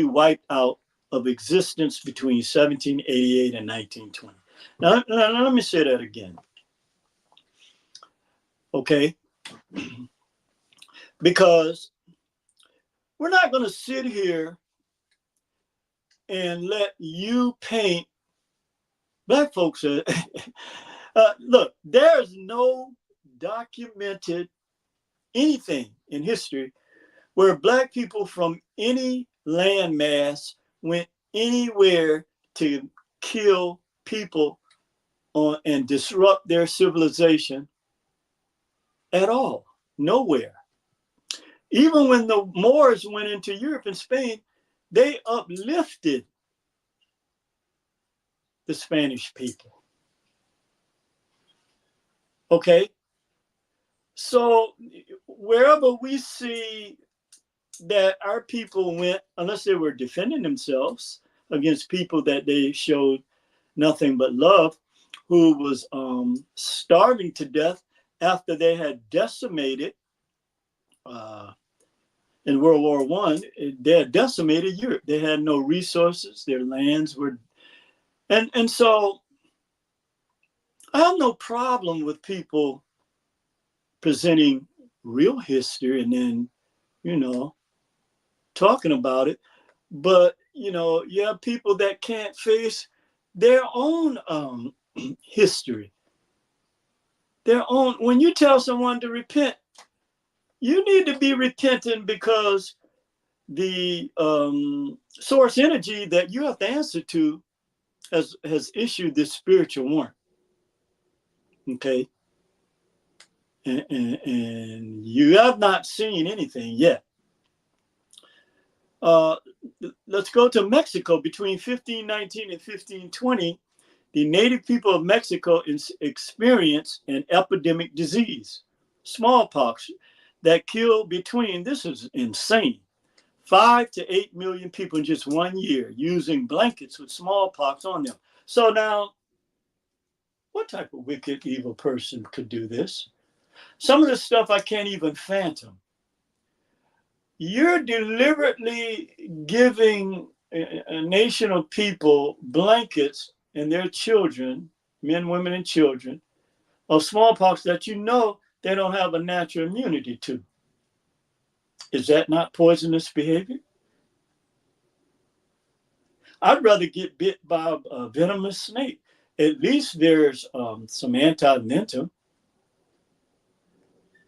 wiped out of existence between 1788 and 1920. Now let me say that again. Okay? Because we're not going to sit here and let you paint Black folks. Look, there's no documented anything in history where Black people from any landmass went anywhere to kill people and disrupt their civilization at all. Nowhere. Even when the Moors went into Europe and Spain, they uplifted the Spanish people. Okay? So wherever we see that our people went, unless they were defending themselves against people that they showed nothing but love, who was starving to death after they had decimated in World War I, they had decimated Europe. They had no resources. Their lands were, and so I have no problem with people presenting real history and then, you know, talking about it. But, you know, you have people that can't face their own history. Their own, when you tell someone to repent, you need to be repentant because the source energy that you have to answer to has issued this spiritual warrant. Okay. And you have not seen anything yet. Let's go to Mexico. Between 1519 and 1520, the native people of Mexico experienced an epidemic disease, smallpox, that killed between, this is insane, 5 to 8 million people in just 1 year, using blankets with smallpox on them. So now, what type of wicked, evil person could do this? Some of this stuff I can't even fathom. You're deliberately giving a nation of people blankets and their children, men, women, and children, of smallpox that you know they don't have a natural immunity to. Is that not poisonous behavior? I'd rather get bit by a venomous snake. At least there's some anti-venom.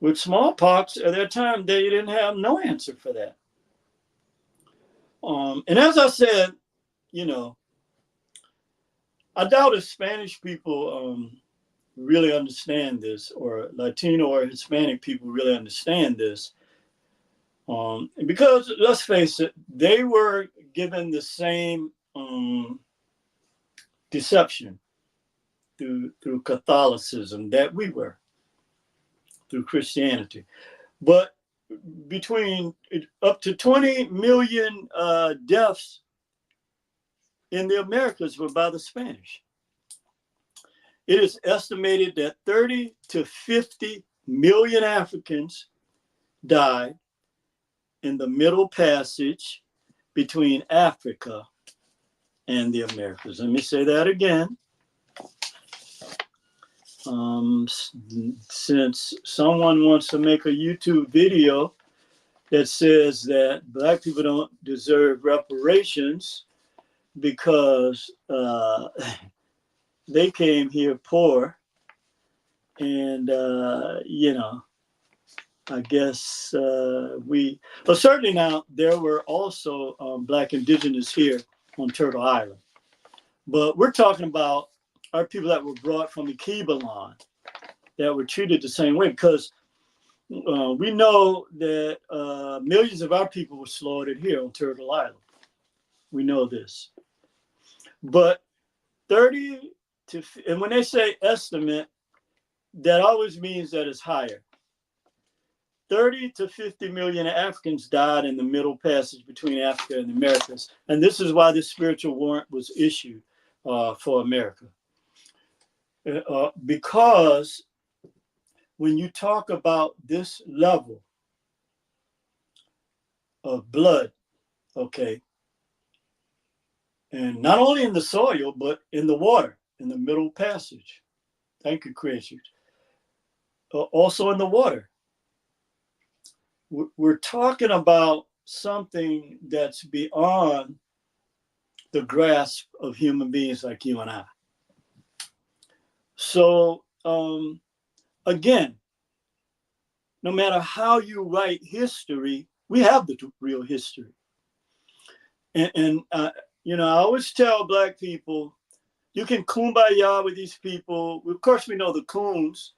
With smallpox, at that time, they didn't have no answer for that. And as I said, you know, I doubt if Spanish people really understand this, or Latino or Hispanic people really understand this. Because let's face it, they were given the same deception through Catholicism that we were, through Christianity. But between up to 20 million deaths in the Americas were by the Spanish. It is estimated that 30 to 50 million Africans died in the Middle Passage between Africa and the Americas. Let me say that again. Since someone wants to make a YouTube video that says that Black people don't deserve reparations because they came here poor, and you know, I guess but certainly now there were also Black indigenous here on Turtle Island. But we're talking about our people that were brought from the Kibalan that were treated the same way, because we know that millions of our people were slaughtered here on Turtle Island. We know this. But 30 to, and when they say estimate, that always means that it's higher. 30 to 50 million Africans died in the Middle Passage between Africa and the Americas. And this is why this spiritual warrant was issued for America. Because when you talk about this level of blood, okay, and not only in the soil, but in the water, in the Middle Passage. Thank you, creators. Also in the water. We're talking about something that's beyond the grasp of human beings like you and I. So, again, no matter how you write history, we have the real history. And you know, I always tell Black people, you can kumbaya with these people. Of course, we know the coons,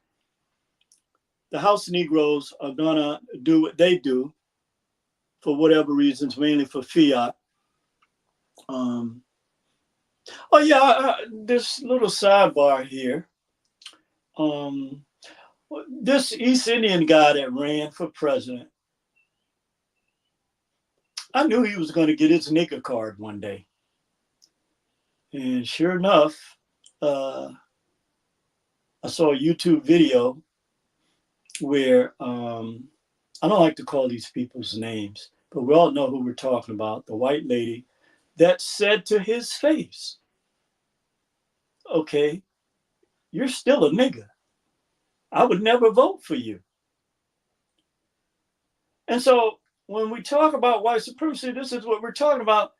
the house Negroes, are gonna do what they do for whatever reasons, mainly for fiat. Oh yeah, this little sidebar here. This East Indian guy that ran for president, I knew he was going to get his nigger card one day. And sure enough, I saw a YouTube video where, I don't like to call these people's names, but we all know who we're talking about, the white lady that said to his face, okay, you're still a nigger. I would never vote for you. And so when we talk about white supremacy, this is what we're talking about.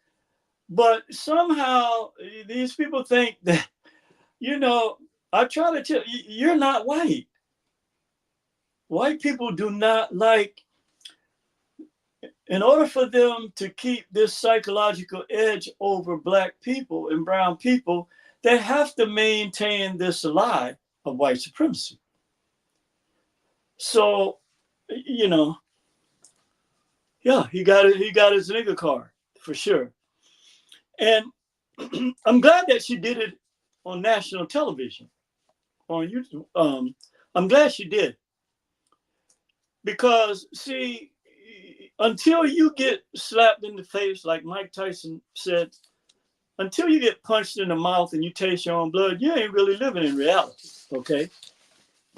But somehow these people think that, you know, I try to tell you, you're not white. White people do not like, in order for them to keep this psychological edge over Black people and brown people, they have to maintain this lie of white supremacy. So, you know, yeah, he got his nigger card for sure. And I'm glad that she did it on national television, on YouTube. I'm glad she did. Because, see, until you get slapped in the face, like Mike Tyson said, until you get punched in the mouth and you taste your own blood, you ain't really living in reality, okay?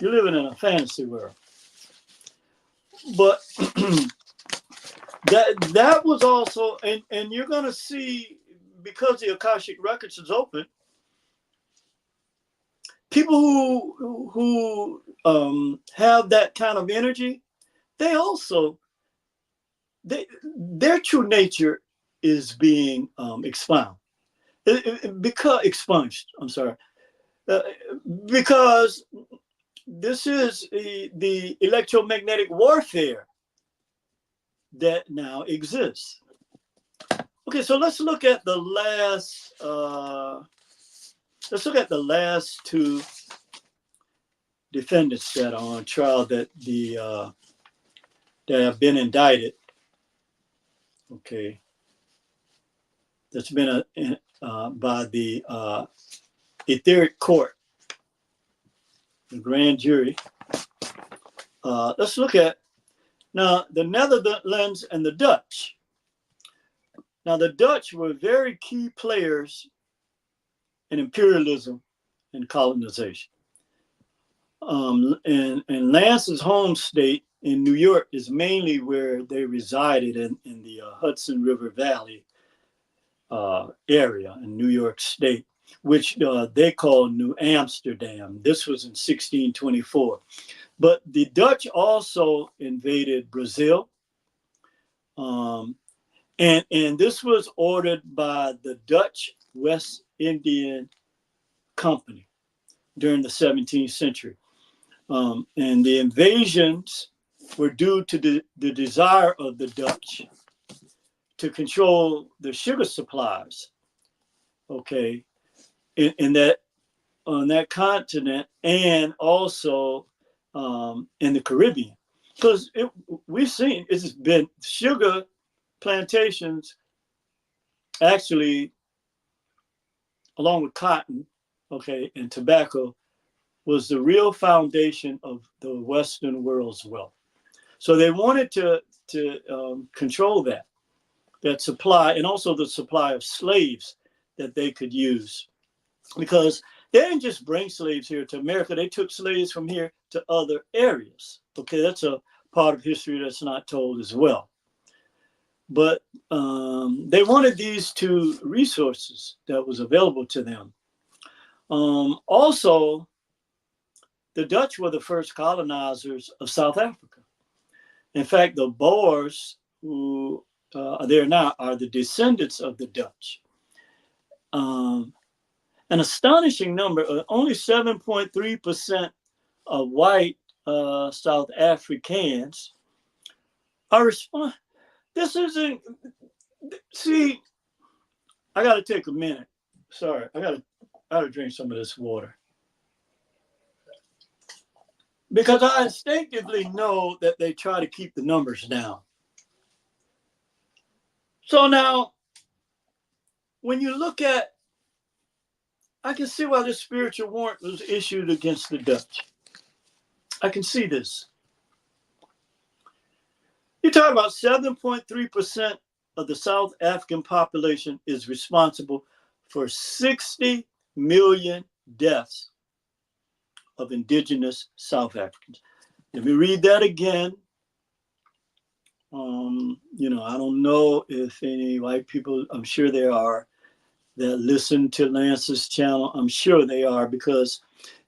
You're living in a fantasy world. But that was also, and you're going to see, because the Akashic Records is open, people who have that kind of energy, they also their true nature is being expunged. I'm sorry, because this is the electromagnetic warfare that now exists. Okay, so let's look at the last. Let's look at the last two defendants that are on trial that have been indicted. Okay, that's been by the etheric court, the grand jury. Let's look at now the Netherlands and the Dutch. Now the Dutch were very key players in imperialism and colonization. And Lance's home state in New York is mainly where they resided in the Hudson River Valley area in New York State, which they call New Amsterdam. This was in 1624. But the Dutch also invaded Brazil. And this was ordered by the Dutch West Indian Company during the 17th century. And the invasions were due to the desire of the Dutch to control the sugar supplies, okay, in that on that continent, and also in the Caribbean, because we've seen it's been sugar plantations, actually, along with cotton, okay, and tobacco, was the real foundation of the Western world's wealth. So they wanted to control that supply, and also the supply of slaves that they could use, because they didn't just bring slaves here to America. They took slaves from here to other areas. Okay, that's a part of history that's not told as well. But they wanted these two resources that was available to them. Also, the Dutch were the first colonizers of South Africa. In fact, the Boers who are there now are the descendants of the Dutch. An astonishing number, only 7.3% of white South Africans are responsible. This isn't, see, I got to take a minute. Sorry, I got to drink some of this water. Because I instinctively know that they try to keep the numbers down. So now, when you look at, I can see why this spiritual warrant was issued against the Dutch. I can see this. You're talking about 7.3% of the South African population is responsible for 60 million deaths of indigenous South Africans. Let me read that again. You know, I don't know if any white people, I'm sure there are, that listen to Lance's channel. I'm sure they are, because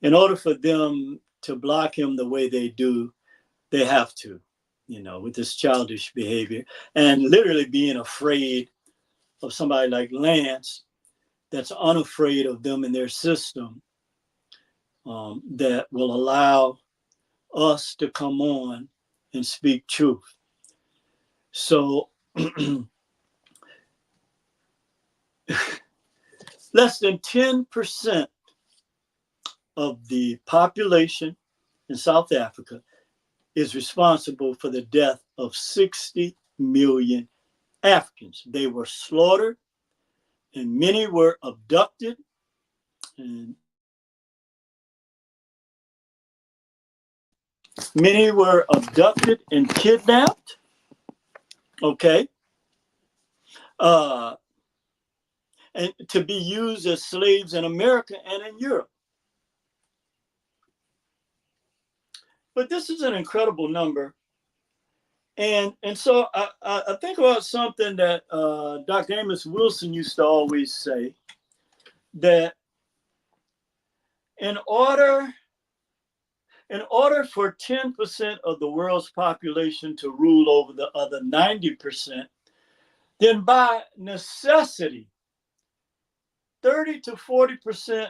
in order for them to block him the way they do, they have to, you know, with this childish behavior, and literally being afraid of somebody like Lance that's unafraid of them and their system, that will allow us to come on and speak truth. So less than 10% of the population in South Africa is responsible for the death of 60 million Africans. They were slaughtered, and many were abducted, and many were abducted and kidnapped. Okay. And to be used as slaves in America and in Europe. But this is an incredible number. And so I think about something that Dr. Amos Wilson used to always say, that in order In order for 10% of the world's population to rule over the other 90%, then by necessity, 30 to 40%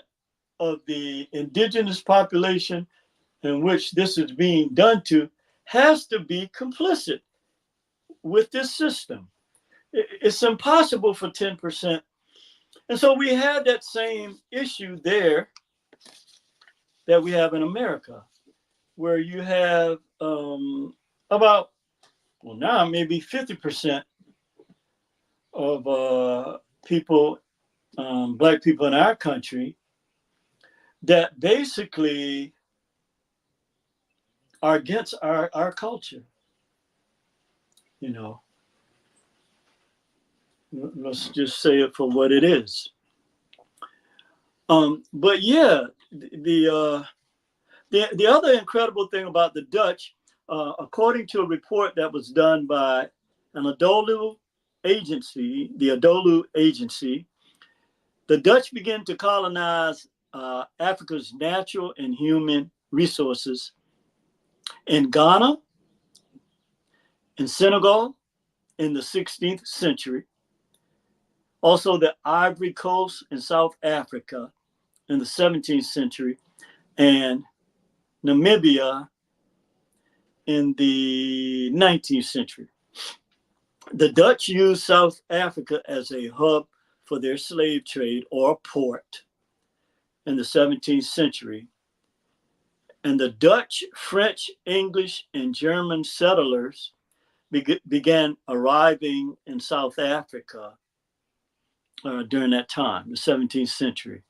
of the indigenous population in which this is being done to has to be complicit with this system. It's impossible for 10%. And so we had that same issue there that we have in America, where you have about, well, now maybe 50% of people, Black people in our country, that basically are against our culture. You know, let's just say it for what it is. But yeah, the other incredible thing about the Dutch, according to a report that was done by an Adolu agency, the Adolu Agency, the Dutch began to colonize Africa's natural and human resources in Ghana, in Senegal in the 16th century, also the Ivory Coast in South Africa in the 17th century, and Namibia in the 19th century. The Dutch used South Africa as a hub for their slave trade, or port, in the 17th century. And the Dutch, French, English, and German settlers began arriving in South Africa during that time, the 17th century.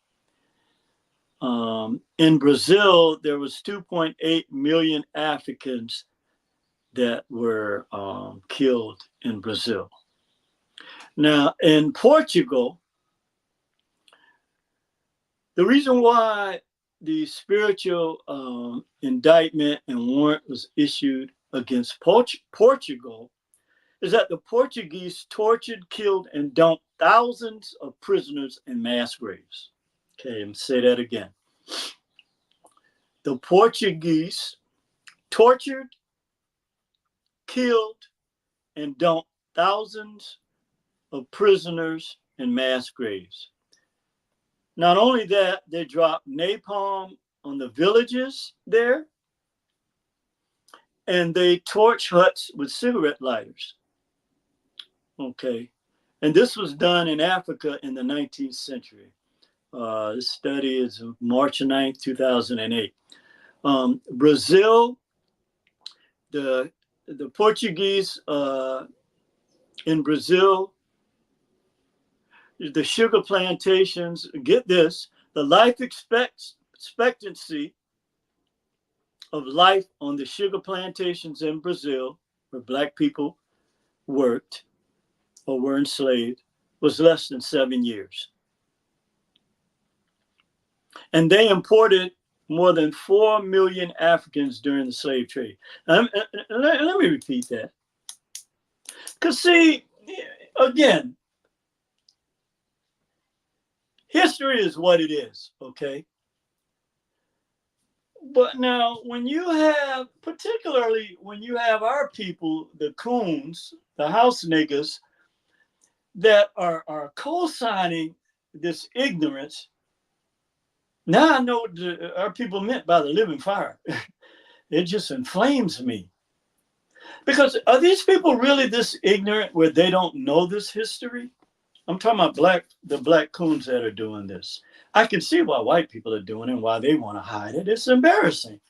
In Brazil, there was 2.8 million Africans that were killed in Brazil. Now, in Portugal, the reason why the spiritual indictment and warrant was issued against Portugal is that the Portuguese tortured, killed, and dumped thousands of prisoners in mass graves. Okay, let me say that again. The Portuguese tortured, killed, and dumped thousands of prisoners in mass graves. Not only that, they dropped napalm on the villages there, and they torched huts with cigarette lighters. Okay, and this was done in Africa in the 19th century. This study is March 9th, 2008. Brazil, the Portuguese in Brazil, the sugar plantations, get this, the life expectancy of life on the sugar plantations in Brazil, where Black people worked or were enslaved, was less than 7 years. And they imported more than 4 million Africans during the slave trade. Let me repeat that. Because see, again, history is what it is, okay? But now, when you have, particularly when you have our people, the coons, the house niggas, that are co-signing this ignorance, now I know what our people meant by the living fire. It just inflames me. Because are these people really this ignorant where they don't know this history? I'm talking about the black coons that are doing this. I can see why white people are doing it and why they want to hide it. It's embarrassing.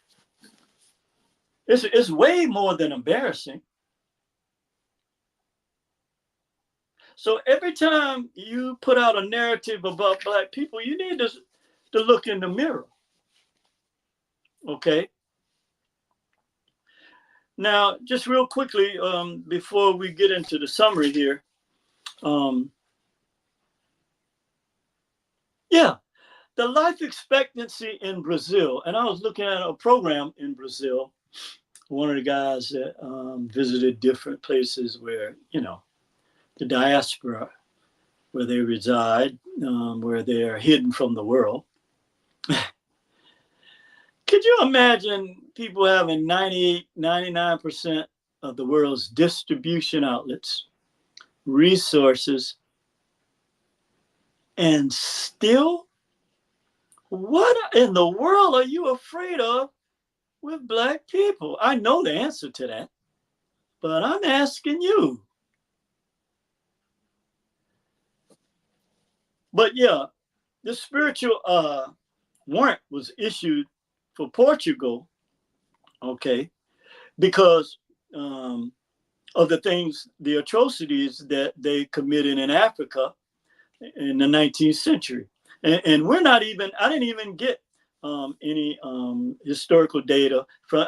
It's way more than embarrassing. So every time you put out a narrative about Black people, you need to look in the mirror. Okay? Now, just real quickly, before we get into the summary here, yeah, the life expectancy in Brazil, and I was looking at a program in Brazil, one of the guys that visited different places where, you know, the diaspora, where they reside, where they are hidden from the world. Could you imagine people having 98, 99% of the world's distribution outlets, resources, and still, what in the world are you afraid of with Black people? I know the answer to that, but I'm asking you. But yeah, the spiritual warrant was issued for Portugal, okay, because of the things, the atrocities that they committed in Africa in the 19th century. And we're not even, I didn't even get any historical data from,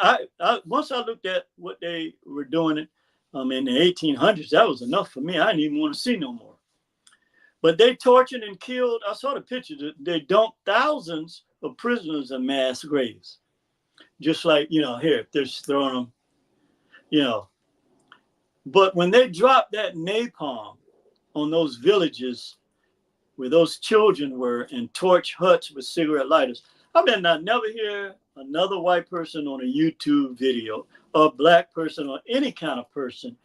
once I looked at what they were doing in the 1800s, that was enough for me. I didn't even want to see no more. But they tortured and killed, I saw the pictures, they dumped thousands of prisoners in mass graves. Just like, here, they're just throwing them, But when they dropped that napalm on those villages where those children were in torch huts with cigarette lighters, I bet not never hear another white person on a YouTube video or a Black person or any kind of person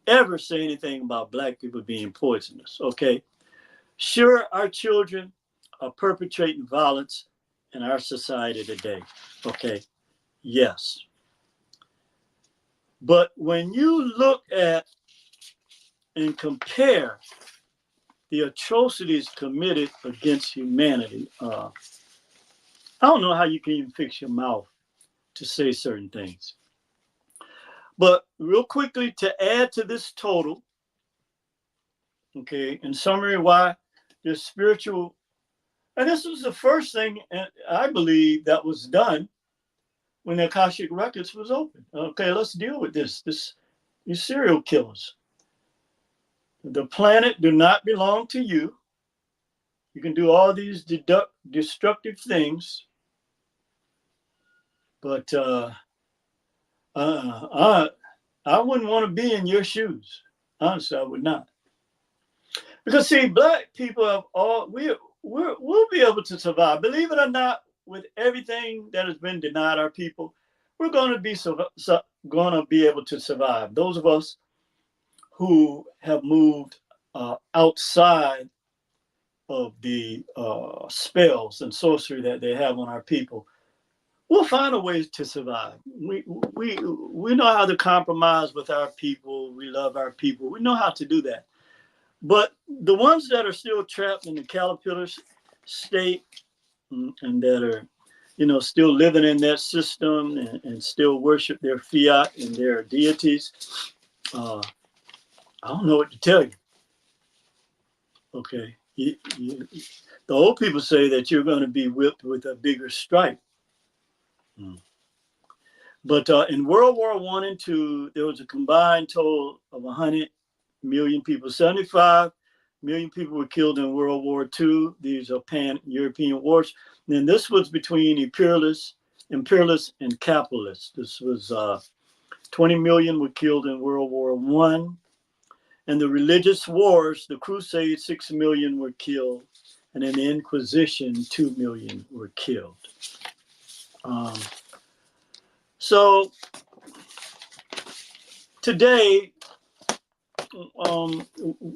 ever say anything about Black people being poisonous, okay? Sure, our children are perpetrating violence in our society today, okay? Yes. But when you look at and compare the atrocities committed against humanity, I don't know how you can even fix your mouth to say certain things. But real quickly, to add to this total, okay, in summary, why the spiritual, and this was the first thing I believe that was done when the Akashic Records was open. Okay, let's deal with this. These serial killers. The planet do not belong to you. You can do all these destructive things, but I wouldn't want to be in your shoes. Honestly, I would not. Because see, Black people have we'll be able to survive. Believe it or not, with everything that has been denied our people, we're going to be able to survive. Those of us who have moved outside of the spells and sorcery that they have on our people, we'll find a way to survive. We know how to compromise with our people. We love our people. We know how to do that. But the ones that are still trapped in the caterpillar state and that are, still living in that system and still worship their fiat and their deities, I don't know what to tell you. Okay. The old people say that you're going to be whipped with a bigger stripe. But in World War I and II, there was a combined total of 100 million people. 75 million people were killed in World War II. These are pan-European wars. And this was between imperialists and capitalists. This was 20 million were killed in World War I. And the religious wars, the Crusades, 6 million were killed. And in the Inquisition, 2 million were killed. So today,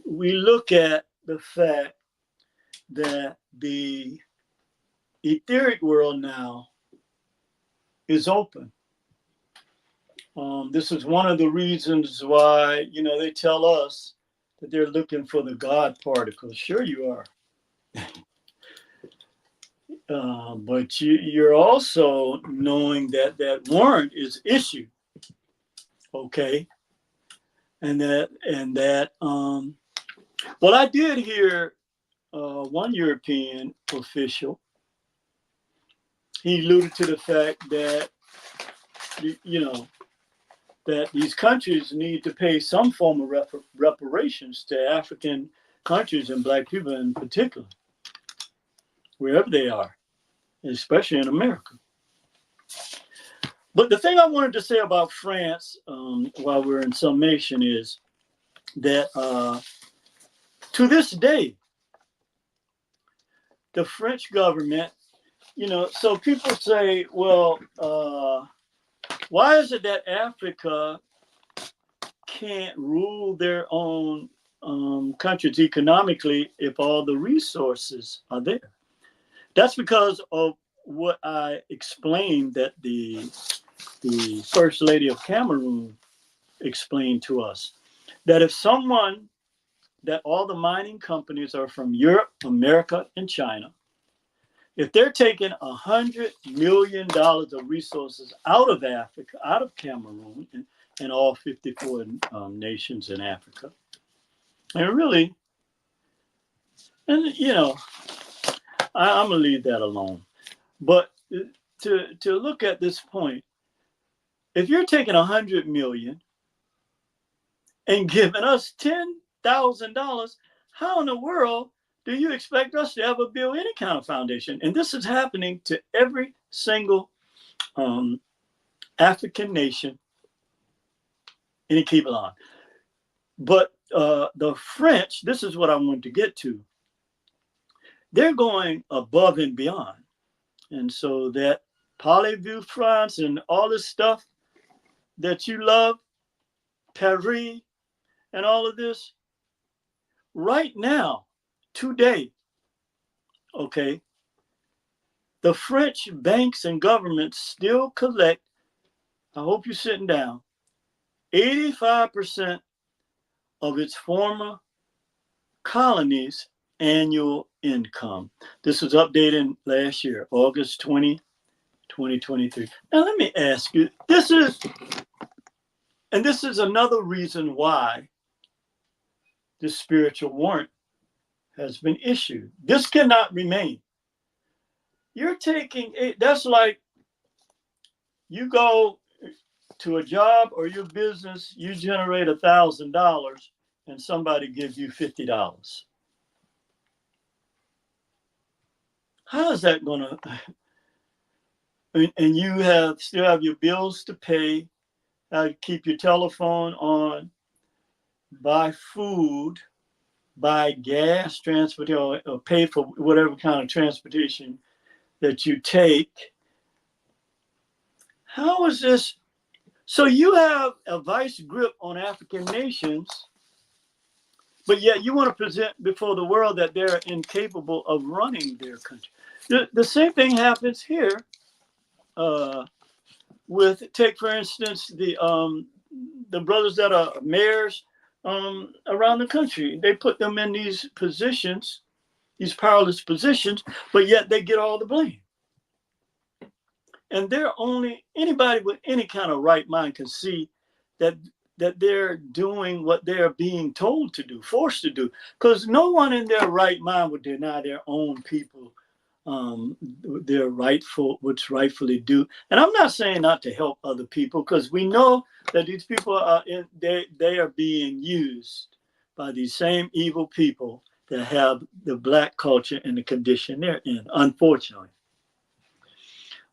we look at the fact that the etheric world now is open. This is one of the reasons why, they tell us that they're looking for the God particles. Sure you are. But you're also knowing that warrant is issued. Okay. And that well, I did hear one European official, he alluded to the fact that, that these countries need to pay some form of reparations to African countries and Black people in particular, wherever they are, especially in America. But the thing I wanted to say about France while we're in summation is that to this day, the French government you know, so people say, well, why is it that Africa can't rule their own countries economically if all the resources are there? That's because of what I explained that the First Lady of Cameroon explained to us. That if someone, that all the mining companies are from Europe, America, and China, if they're taking $100 million of resources out of Africa, out of Cameroon, and all 54 nations in Africa, and really, and you know, I'm gonna leave that alone. But to look at this point, if you're taking $100 million and giving us $10,000, how in the world do you expect us to ever build any kind of foundation? And this is happening to every single African nation. And you keep it on. But the French, this is what I wanted to get to. They're going above and beyond. And so that Parlez-vous France and all this stuff that you love, Paris and all of this, right now, today, okay, the French banks and governments still collect, I hope you're sitting down, 85% of its former colonies' annual income. This was updated last year, August 20, 2023. Now let me ask you, this is another reason why the spiritual warrant has been issued. This cannot remain. You're taking it, that's like you go to a job or your business, you generate $1,000 and somebody gives you $50. How is that gonna, and you still have your bills to pay, keep your telephone on, buy food, buy gas, transportation, or pay for whatever kind of transportation that you take. How is this? So you have a vice grip on African nations, but yet you want to present before the world that they're incapable of running their country. The same thing happens here with, take for instance, the brothers that are mayors around the country. They put them in these positions, these powerless positions, but yet they get all the blame. And they're only, anybody with any kind of right mind can see that they're doing what they're being told to do, forced to do. Because no one in their right mind would deny their own people their what's rightfully due. And I'm not saying not to help other people, because we know that these people are they are being used by these same evil people that have the black culture and the condition they're in, unfortunately.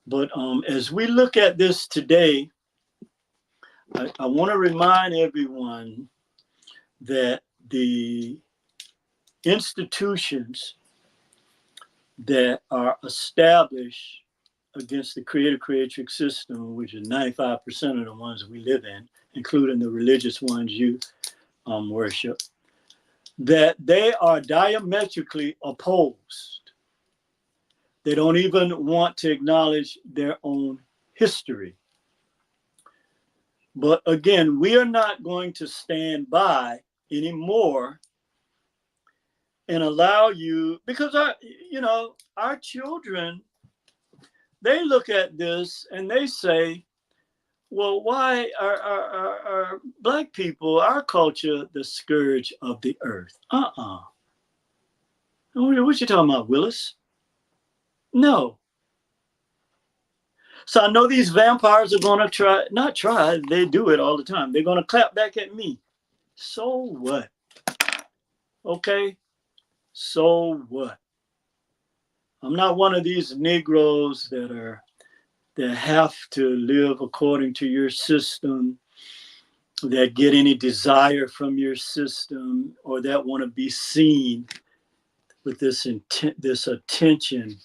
But as we look at this today, I want to remind everyone that the institutions that are established against the creator-creatrix system, which is 95% of the ones we live in, including the religious ones you worship, that they are diametrically opposed. They don't even want to acknowledge their own history. But again, we are not going to stand by anymore and allow you, because our children, they look at this and they say, well, why are black people, our culture, the scourge of the earth? What you talking about, Willis? No. So I know these vampires are going to not try, they do it all the time. They're going to clap back at me. So what? Okay? So what? I'm not one of these Negroes that have to live according to your system, that get any desire from your system, or that want to be seen with this attention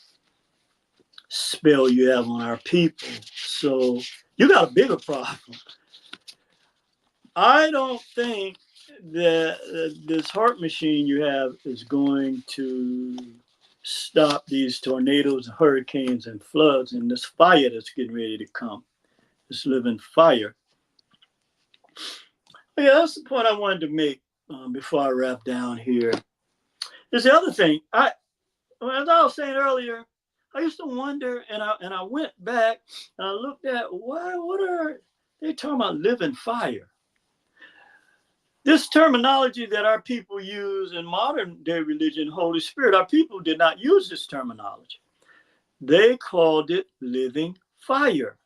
spell you have on our people. So you got a bigger problem. I don't think that this heart machine you have is going to stop these tornadoes, hurricanes, and floods, and this fire that's getting ready to come, this living fire. But yeah, that's the point I wanted to make before I wrap down here. There's the other thing. As I was saying earlier, I used to wonder, and I went back and I looked at what are they talking about living fire? This terminology that our people use in modern day religion, Holy Spirit, our people did not use this terminology. They called it living fire.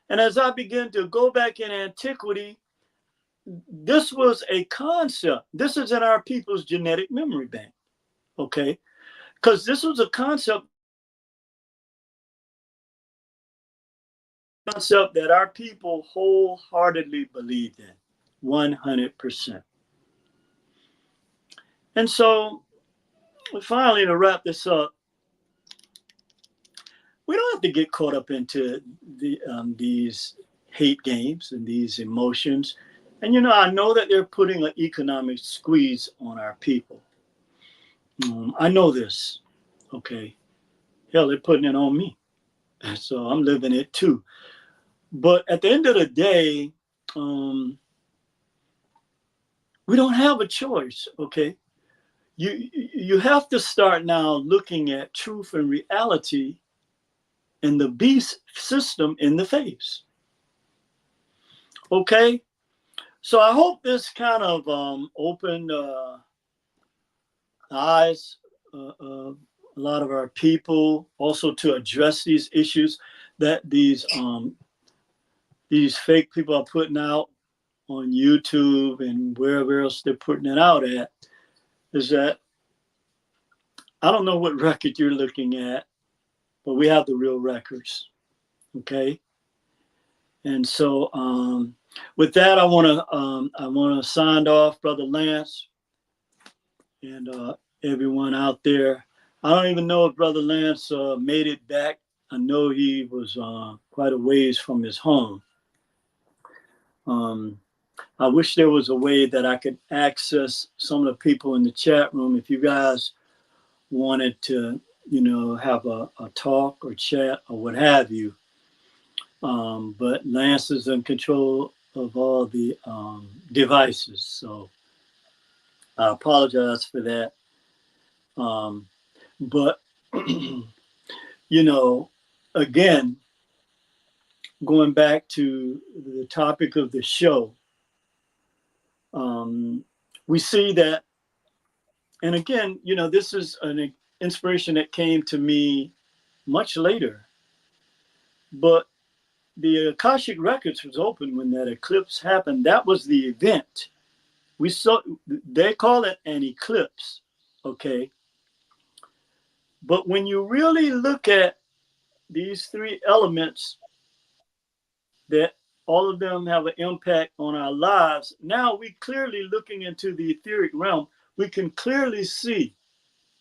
And as I began to go back in antiquity, this was a concept. This is in our people's genetic memory bank, okay? Because this was a concept that our people wholeheartedly believed in, 100%. And so, finally, to wrap this up, we don't have to get caught up into these hate games and these emotions. And, I know that they're putting an economic squeeze on our people. I know this, okay? Hell, they're putting it on me. So I'm living it too. But at the end of the day, we don't have a choice, okay? You have to start now looking at truth and reality and the beast system in the face. Okay? So I hope this kind of opened eyes a lot of our people also to address these issues that these fake people are putting out on YouTube and wherever else they're putting it out at. Is that I don't know what record you're looking at, but we have the real records. Okay. And so with that, I want to sign off, Brother Lance, and everyone out there. I don't even know if Brother Lance made it back. I know he was quite a ways from his home. I wish there was a way that I could access some of the people in the chat room. If you guys wanted to, have a talk or chat or what have you. But Lance is in control of all the devices. So I apologize for that. But, again, going back to the topic of the show, we see that, and again, this is an inspiration that came to me much later, but the Akashic Records was open when that eclipse happened. That was the event. They call it an eclipse, okay? But when you really look at these three elements, that all of them have an impact on our lives, now we clearly looking into the etheric realm, we can clearly see,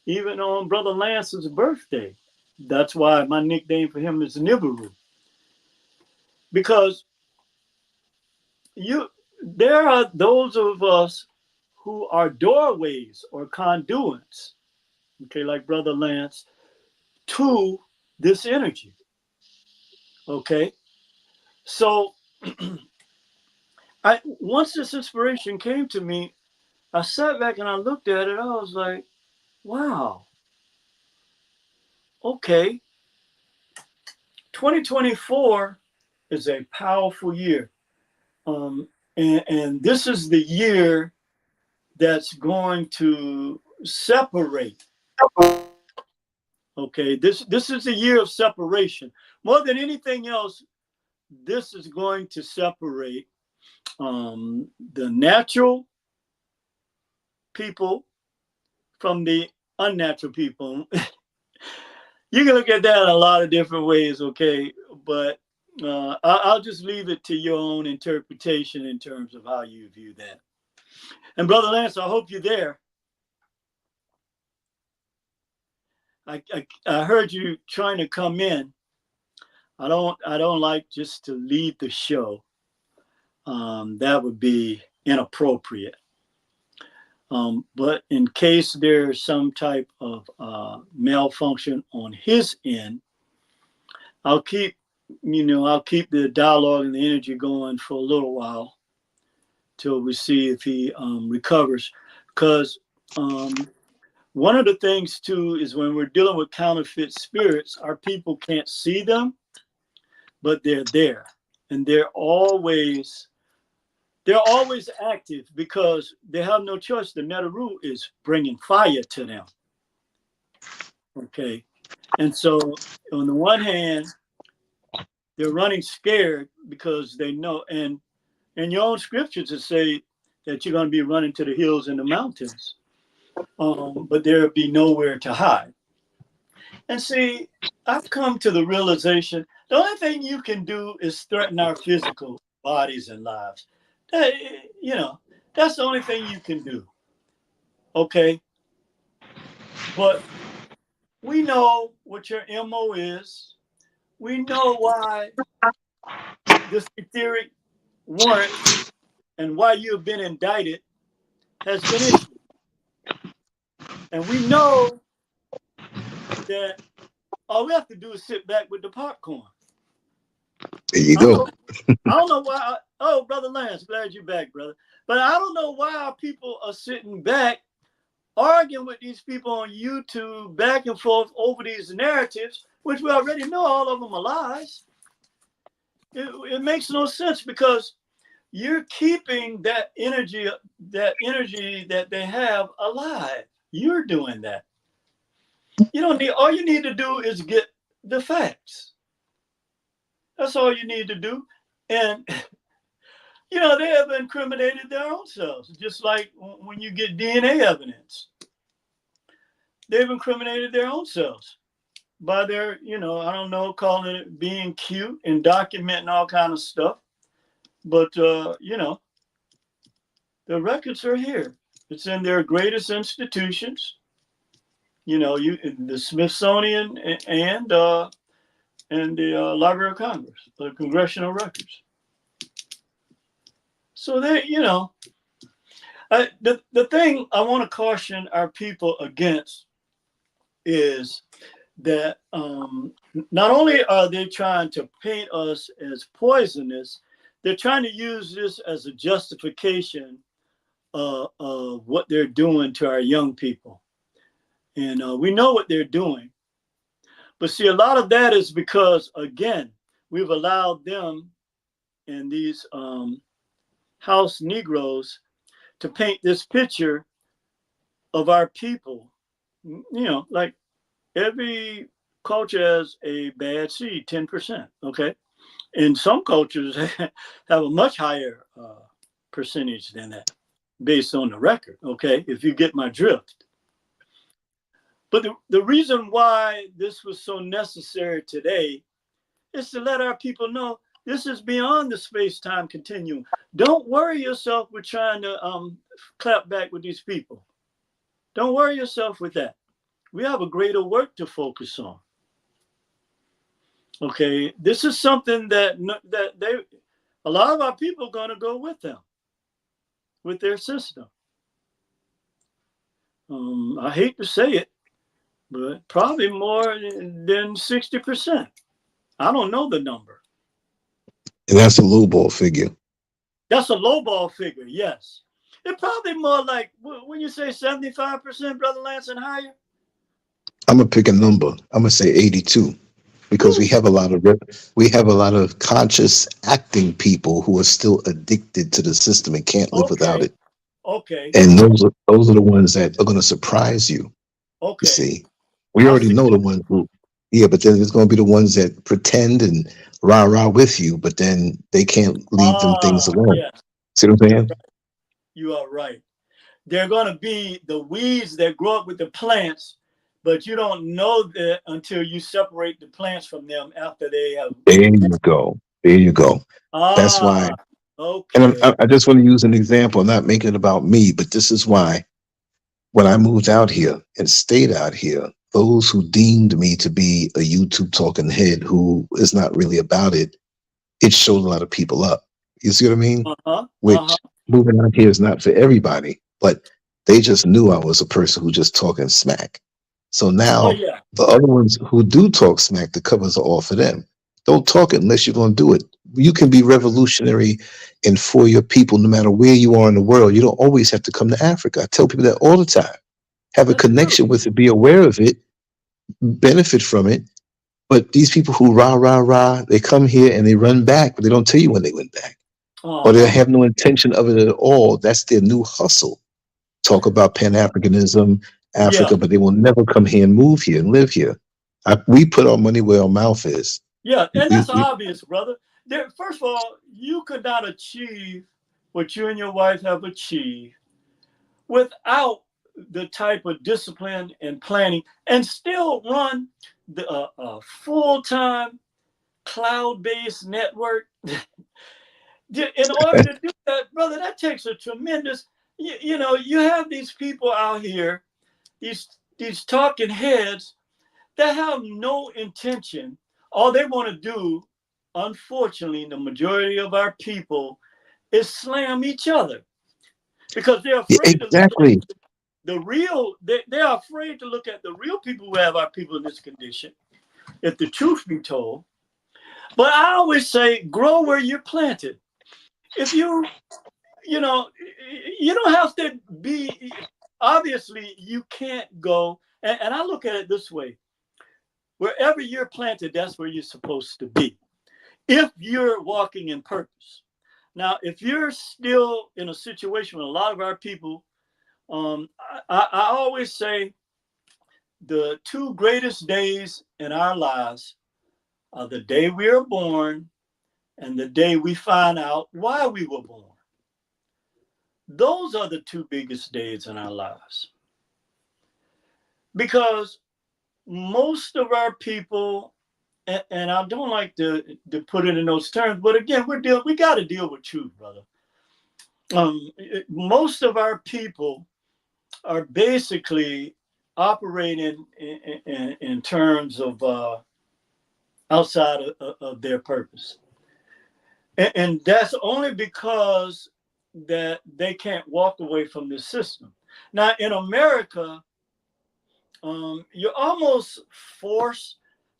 even on Brother Lance's birthday. That's why my nickname for him is Nibiru. Because there are those of us who are doorways or conduits, okay, like Brother Lance, to this energy, okay? So once this inspiration came to me, I sat back and I looked at it. I was like, wow, okay. 2024 is a powerful year. And this is the year that's going to separate. Okay, this is a year of separation. More than anything else, this is going to separate the natural people from the unnatural people. You can look at that a lot of different ways, okay? But I'll just leave it to your own interpretation in terms of how you view that. And Brother Lance, I hope you're there. I heard you trying to come in. I don't like just to lead the show. That would be inappropriate. But in case there's some type of malfunction on his end, I'll keep, I'll keep the dialogue and the energy going for a little while till we see if he recovers. Because one of the things too is when we're dealing with counterfeit spirits, our people can't see them, but they're there, and they're always active because they have no choice. The Netaru is bringing fire to them. Okay, and so on the one hand, they're running scared because they know, and your own scriptures to say that you're going to be running to the hills and the mountains, but there'll be nowhere to hide. And see, I've come to the realization the only thing you can do is threaten our physical bodies and lives. That, that's the only thing you can do. Okay? But we know what your MO is. We know why this etheric warrant and why you have been indicted has been issued. And we know that all we have to do is sit back with the popcorn. There you go. I don't know why. Oh, Brother Lance, glad you're back, brother. But I don't know why our people are sitting back arguing with these people on YouTube back and forth over these narratives, which we already know all of them are lies. It makes no sense because you're keeping that energy that they have alive. You're doing that. You don't need, all you need to do is get the facts. That's all you need to do. And, they have incriminated their own selves, just like when you get DNA evidence. They've incriminated their own selves by their, I don't know, calling it being cute and documenting all kind of stuff. But, the records are here. It's in their greatest institutions. The Smithsonian and the Library of Congress, the congressional records. So they, the thing I want to caution our people against is that not only are they trying to paint us as poisonous, they're trying to use this as a justification of what they're doing to our young people. And we know what they're doing. But see, a lot of that is because, again, we've allowed them and these house Negroes to paint this picture of our people. Like every culture has a bad seed, 10%. Okay. And some cultures have a much higher percentage than that based on the record. Okay. If you get my drift. But the reason why this was so necessary today is to let our people know this is beyond the space-time continuum. Don't worry yourself with trying to clap back with these people. Don't worry yourself with that. We have a greater work to focus on. Okay, this is something that a lot of our people are going to go with them, with their system. I hate to say it, but probably more than 60%. I don't know the number. And that's a lowball figure. That's a lowball figure, yes. It's probably more like, when you say 75%, Brother Lance, and higher? I'm gonna pick a number. I'm gonna say 82, because we have a lot of conscious acting people who are still addicted to the system and can't live without it. Okay. And those are the ones that are gonna surprise you. Okay. You see, we already know the ones who, but then there's gonna be the ones that pretend and rah with you, but then they can't leave them things alone. Yes. See what I'm saying? You are right. They're going to be the weeds that grow up with the plants, but you don't know that until you separate the plants from them after they have. There you go. That's why. Okay. And I just want to use an example. I'm not making it about me, but this is why when I moved out here and stayed out here, those who deemed me to be a YouTube talking head who is not really about it, it showed a lot of people up. You see what I mean? Which moving out here is not for everybody, but they just knew I was a person who just talking smack. So now the other ones who do talk smack, the covers are off for them. Don't talk it unless you're going to do it. You can be revolutionary and for your people, no matter where you are in the world. You don't always have to come to Africa. I tell people that all the time. Have a connection with it, be aware of it, benefit from it. But these people who rah, rah, rah, they come here and they run back, but they don't tell you when they went back. Or they have no intention of it at all. That's their new hustle. Talk about Pan-Africanism, Africa, but they will never come here and move here and live here. We put our money where our mouth is. Yeah, and that's obvious, brother. First of all, you could not achieve what you and your wife have achieved without the type of discipline and planning, and still run the full-time cloud-based network. In order to do that, brother, that takes a tremendous, you know, you have these people out here, these talking heads that have no intention. All they want to do, unfortunately, the majority of our people, is slam each other because they're afraid to look at the real. They are afraid to look at the real people who have our people in this condition, if the truth be told. But I always say, grow where you're planted. If you know, you don't have to be, obviously you can't go, and I look at it this way, wherever you're planted, that's where you're supposed to be, if you're walking in purpose. Now, if you're still in a situation with a lot of our people, I always say the two greatest days in our lives are the day we are born and the day we find out why we were born. Those are the two biggest days in our lives. Because most of our people, and I don't like to put it in those terms, but again, we got to deal with truth, brother. Most of our people are basically operating in terms of outside of their purpose. And that's only because that they can't walk away from this system. Now, in America, you're almost forced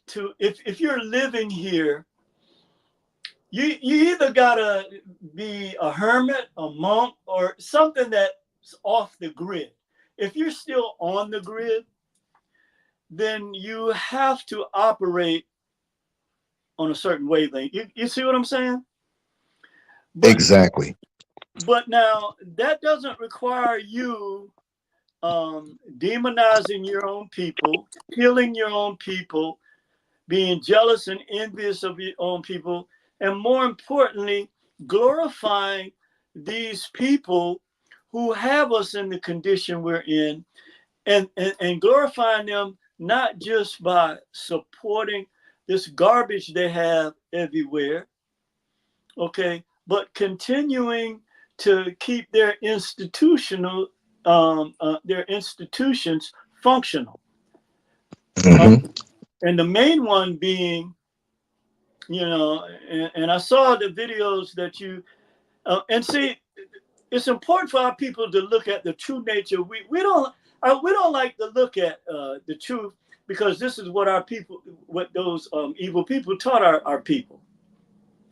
to, if you're living here, you either gotta be a hermit, a monk, or something that's off the grid. If you're still on the grid, then you have to operate on a certain wavelength. You see what I'm saying? But, exactly. But now that doesn't require you demonizing your own people, killing your own people, being jealous and envious of your own people, and more importantly, glorifying these people who have us in the condition we're in, and glorifying them not just by supporting this garbage they have everywhere, okay, but continuing to keep their institutions functional. And the main one being, you know, and I saw the videos that you, and see, it's important for our people to look at the true nature. We don't like to look at the truth, because this is what our people, what those evil people taught our people.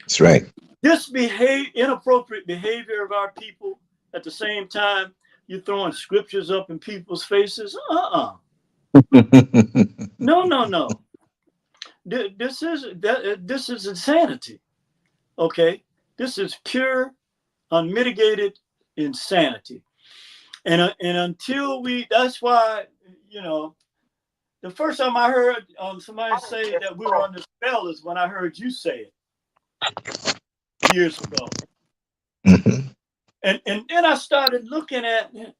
That's right. This inappropriate behavior of our people, at the same time, you're throwing scriptures up in people's faces. No. This is insanity. Okay, this is pure, unmitigated insanity. And until that's why, you know, the first time I heard somebody say that we were on the spell is when I heard you say it years ago. And then I started looking at it.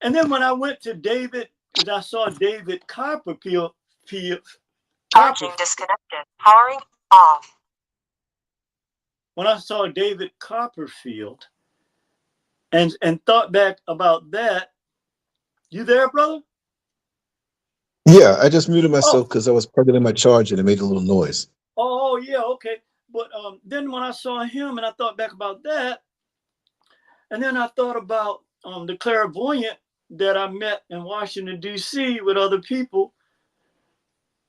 And then when I went to David, and I saw David Copperfield. Charging disconnected. Powering off. When I saw David Copperfield and thought back about that, you there, brother? Yeah, I just muted Oh, myself because I was plugging in my charger and it made a little noise. oh yeah, okay. But then when I saw him and I thought back about that, and then I thought about the clairvoyant that I met in Washington, D.C. with other people,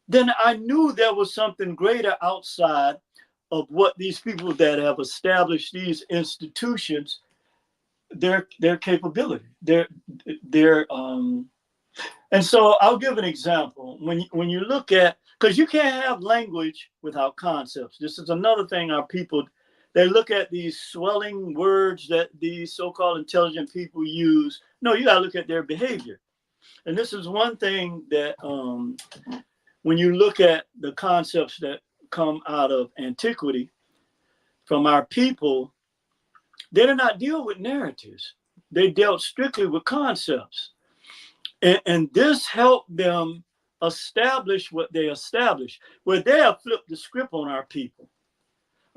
then I knew there was something greater outside of what these people that have established these institutions, their capability, their and so I'll give an example. When you look at, because you can't have language without concepts. This is another thing our people, they look at these swelling words that these so-called intelligent people use. No, you gotta look at their behavior. And this is one thing that when you look at the concepts that come out of antiquity from our people, they did not deal with narratives. They dealt strictly with concepts. And this helped them establish what they established, where they have flipped the script on our people.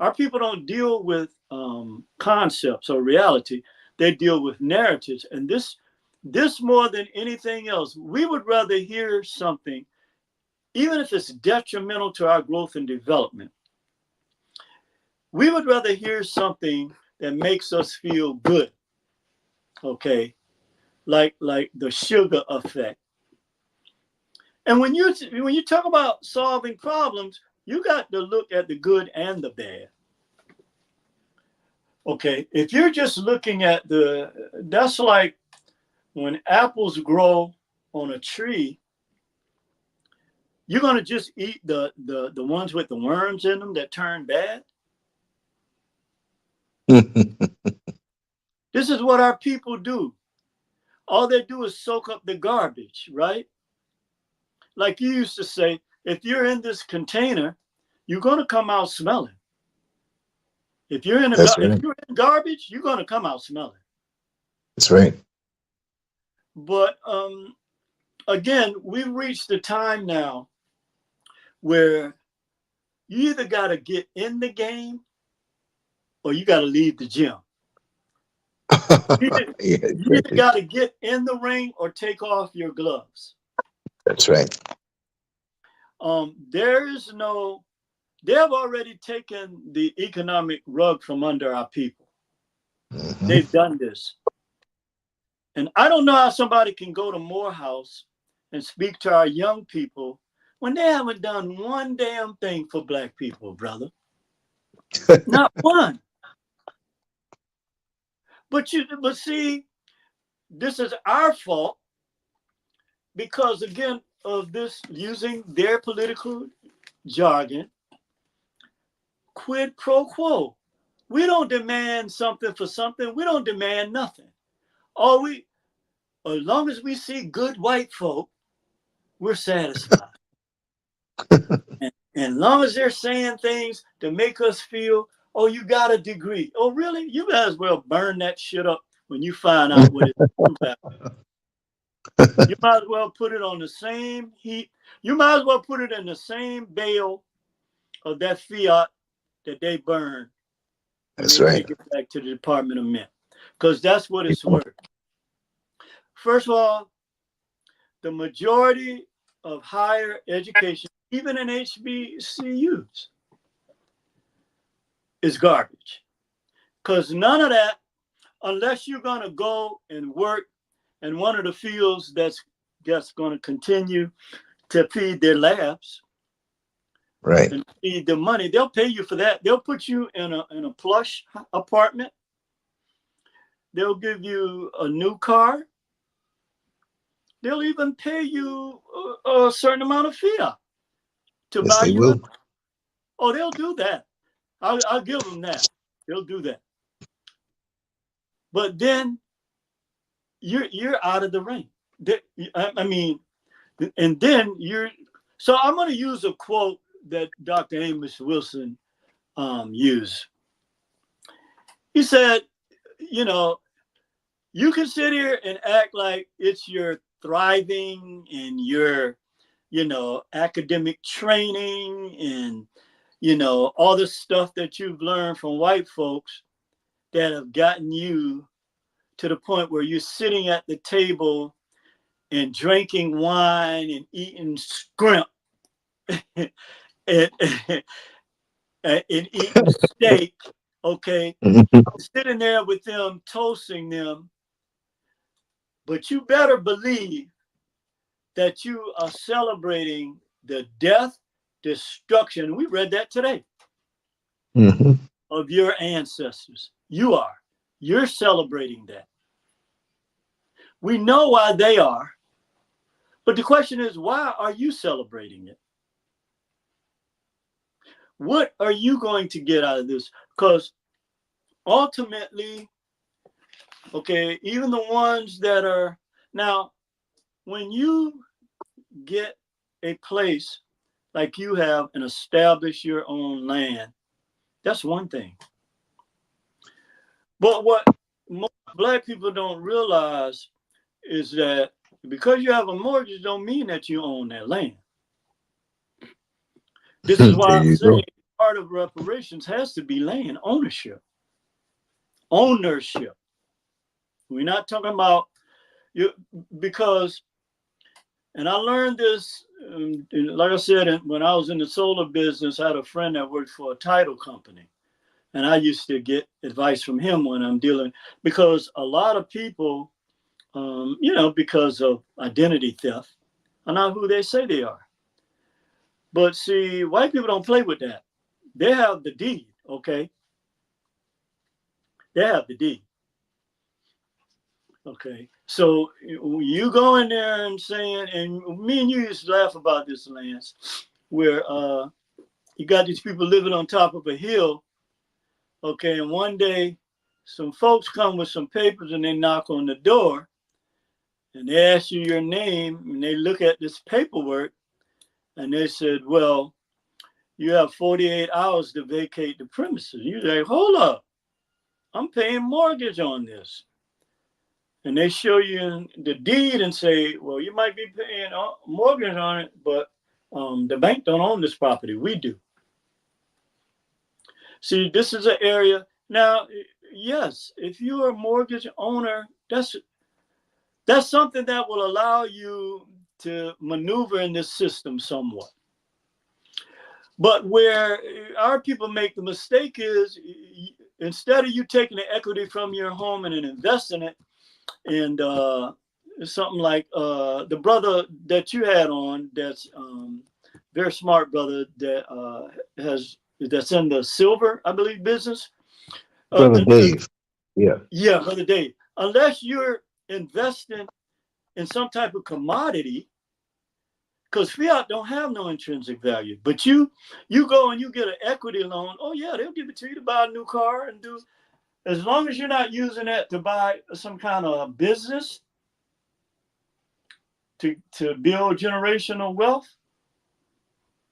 Our people don't deal with concepts or reality. They deal with narratives. And this more than anything else, we would rather hear something, even if it's detrimental to our growth and development. We would rather hear something that makes us feel good, okay? Like the sugar effect. And when you talk about solving problems, you got to look at the good and the bad. Okay, if you're just looking at that's like when apples grow on a tree, you're gonna just eat the ones with the worms in them that turn bad. This is what our people do. All they do is soak up the garbage, right? Like you used to say, if you're in this container, you're gonna come out smelling. If you're in That's if right. you're in garbage, you're gonna come out smelling. That's right. But again, we've reached the time now where you either got to get in the game or you got to leave the gym. You either Yeah, got to get in the ring or take off your gloves. that's right. There is no, they have already taken the economic rug from under our people. Hmm. They've done this. And I don't know how somebody can go to Morehouse and speak to our young people when they haven't done one damn thing for Black people, brother. Not one. But see, this is our fault because again of this using their political jargon, quid pro quo. We don't demand something for something. We don't demand nothing. As long as we see good white folk, we're satisfied. And as long as they're saying things to make us feel, oh, you got a degree. Oh, really? You might as well burn that shit up when you find out what it's about. You might as well put it on the same heat. You might as well put it in the same bale of that fiat that they burn when That's they right. take it back to the Department of Mint, because that's what it's worth. First of all, the majority of higher education, even in HBCUs, is garbage. Because none of that, unless you're going to go and work in one of the fields that's going to continue to feed their labs, Right. and feed the money, they'll pay you for that. They'll put you in a plush apartment. They'll give you a new car. They'll even pay you a certain amount of fiat to Yes, buy they you. will. Oh, they'll do that. I'll give them that. They'll do that. But then you're out of the ring. I mean, and then you're. So I'm going to use a quote that Dr. Amos Wilson used. He said, you know, you can sit here and act like it's your thriving and your, academic training and, all this stuff that you've learned from white folks that have gotten you to the point where you're sitting at the table and drinking wine and eating scrimp and, and eating steak, okay, sitting there with them, toasting them. But you better believe that you are celebrating the death, destruction. We read that today. Of your ancestors. You are. You're celebrating that. We know why they are. But the question is, why are you celebrating it? What are you going to get out of this? Because ultimately, okay, even the ones that are now, when you get a place like you have and establish your own land, that's one thing. But what most Black people don't realize is that because you have a mortgage don't mean that you own that land. This is why I'm saying part of reparations has to be land ownership. Ownership. We're not talking about you, because, and I learned this, like I said, when I was in the solar business, I had a friend that worked for a title company. And I used to get advice from him when I'm dealing, because a lot of people, you know, because of identity theft, are not who they say they are. But see, white people don't play with that. They have the deed, okay? They have the deed. Okay, so you go in there and saying, and me and you used to laugh about this, Lance, where you got these people living on top of a hill, okay, and one day some folks come with some papers and they knock on the door and they ask you your name and they look at this paperwork and they said, well, you have 48 hours to vacate the premises. You're like, hold up, I'm paying mortgage on this. And they show you the deed and say, well, you might be paying mortgage on it, but the bank don't own this property. We do. See, this is an area. Now, yes, if you're a mortgage owner, that's something that will allow you to maneuver in this system somewhat. But where our people make the mistake is, instead of you taking the equity from your home and investing it, and something like the brother that you had on, that's very smart brother that that's in the silver, I believe, business. Brother Dave. Yeah. Yeah, Brother Dave. Unless you're investing in some type of commodity, because fiat don't have no intrinsic value. But you go and you get an equity loan. Oh yeah, they'll give it to you to buy a new car and do. As long as you're not using that to buy some kind of business to build generational wealth,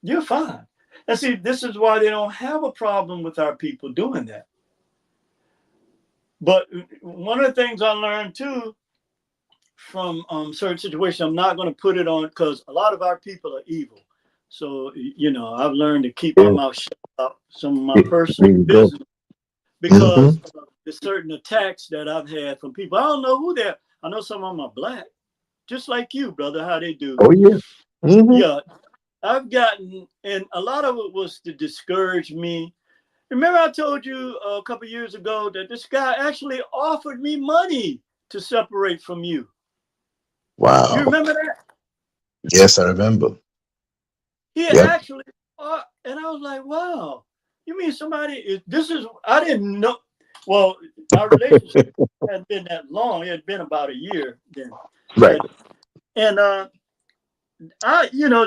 you're fine. And see, this is why they don't have a problem with our people doing that. But one of the things I learned too from certain situations, I'm not going to put it on because a lot of our people are evil. So, you know, I've learned to keep my mouth shut about some of my personal business. Because of the certain attacks that I've had from people. I don't know who they're. I know some of them are Black, just like you, brother, how they do. Oh, yeah. Yeah, I've gotten, and a lot of it was to discourage me. Remember I told you a couple of years ago that this guy actually offered me money to separate from you. Wow. You remember that? Yes, I remember. He actually, and I was like, wow. You mean somebody, I didn't know. Well, our relationship hadn't been that long. It had been about a year then. Right. And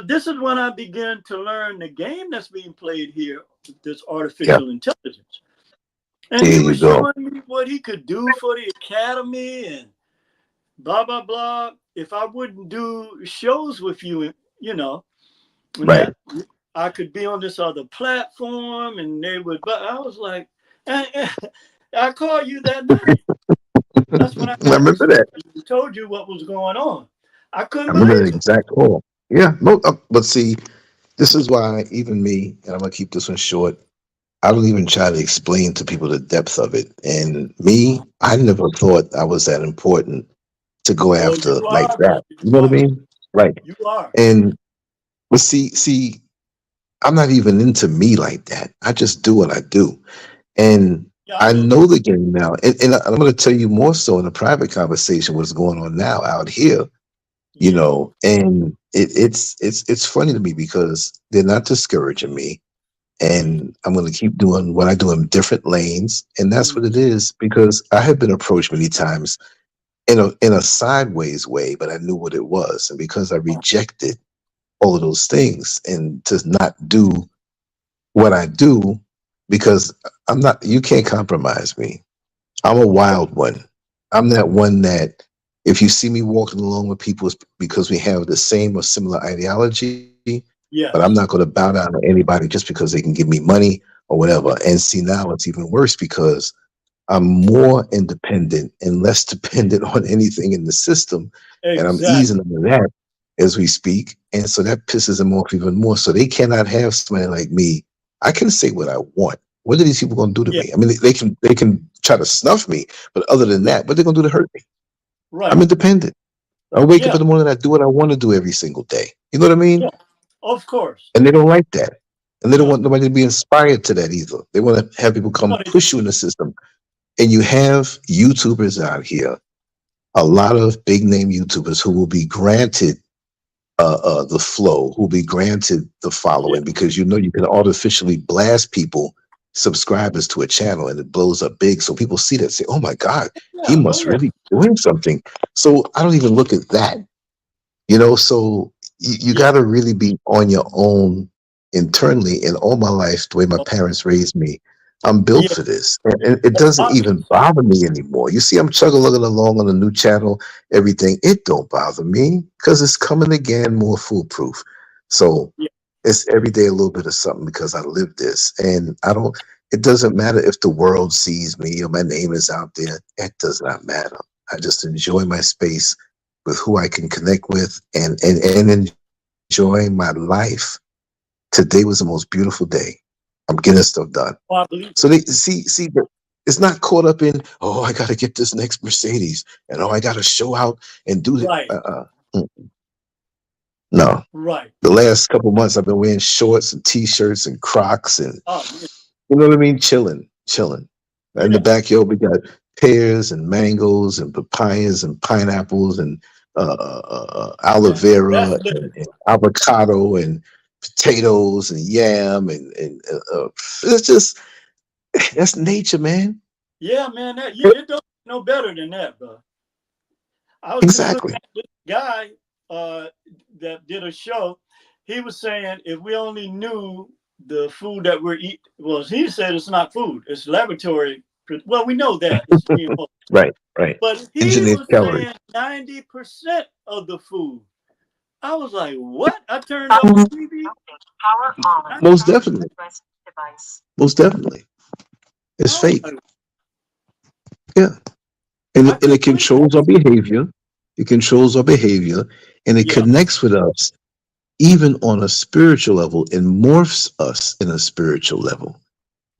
this is when I began to learn the game that's being played here, this artificial intelligence. And he was showing me what he could do for the academy and blah, blah, blah. If I wouldn't do shows with you, you know, right. I could be on this other platform and they would, but I was like, I called you that night. That's when I remember that. Told you what was going on. I couldn't remember the exact call. Yeah, no, but see, this is why even me, and I'm gonna keep this one short, I don't even try to explain to people the depth of it. And me, I never thought I was that important to go Oh, after you like are, that. brother. You You know what I are. mean? Right. You are. And but see, I'm not even into me like that. I just do what I do. And Yeah, I I know know that. the game now. And I'm going to tell you more so in a private conversation what's going on now out here, you Yeah. know, and it's funny to me because they're not discouraging me. And I'm going to keep doing what I do in different lanes. And that's what Mm. it is because I have been approached many times in a sideways way, but I knew what it was. And because I rejected all of those things and to not do what I do, because I'm not, you can't compromise me. I'm a Right. wild one. I'm that one that if you see me walking along with people, it's because we have the same or similar ideology, but I'm not going Yes. to bow down to anybody just because they can give me money or whatever. And see, now it's even worse because I'm more independent and less dependent on anything in the system. And I'm easing Exactly. into that as we speak. And so that pisses them off even more. So they cannot have somebody like me. I can say what I want. What are these people going to do to Yeah. me? I mean, they can try to snuff me, but other than Right. that, what they're going to do to hurt me? I'm Right. independent. I wake up Yeah. in the morning, I do what I want to do every single day. You know what I Yeah. mean? Of course. And they don't like that. And they don't No. want nobody to be inspired to that either. They want to have people No, come they push you in the system. And you have YouTubers out here, a lot of big name YouTubers who will be granted the flow, who will be granted the yeah. following, because you know you can artificially blast people subscribers to a channel and it blows up big. So people see that, say, "Oh my God, he Yeah. Oh must yeah. really be doing something." So I don't even look at that. So you got Yeah. to really be on your own internally. And all my life, the way my Oh, parents raised me, I'm built yeah. for this. And it Oh, doesn't even obviously. bother me anymore. You see, I'm chugging along on a new channel, everything. It don't bother me because it's coming again more foolproof. So Yeah. it's every day a little bit of something because I live this. And I don't, it doesn't matter if the world sees me or my name is out there. It does not matter. I just enjoy my space with who I can connect with and enjoy my life. Today was the most beautiful day. I'm getting stuff done. Oh, I believe So it. it's not caught up in, oh, I got to get this next Mercedes and oh, I got to show out and do it. Right. No. Right. The last couple months I've been wearing shorts and t-shirts and Crocs and Oh yeah. you know what I mean? Chilling. In the Yeah. backyard, we got pears and mangoes and papayas and pineapples and aloe Man, that's vera living. and avocado and potatoes and yam and it's just that's nature, man. Yeah, man. That you it don't get no better than that, bro. I was just looking Exactly. at this guy uh, that did a show. He was saying if we only knew the food that we're eating, well, he said it's not food, it's laboratory. Well, we know that it's GMO, Right. but he Engineered was calories. saying 90% of the food. I was like, what? I turned on the TV. Power on. Most definitely. Address device. Most definitely. It's I was fake. like, Yeah. And, I and it couldn't believe it. controls our behavior. It controls our behavior and it Yeah, connects with us even on a spiritual level and morphs us in a spiritual level.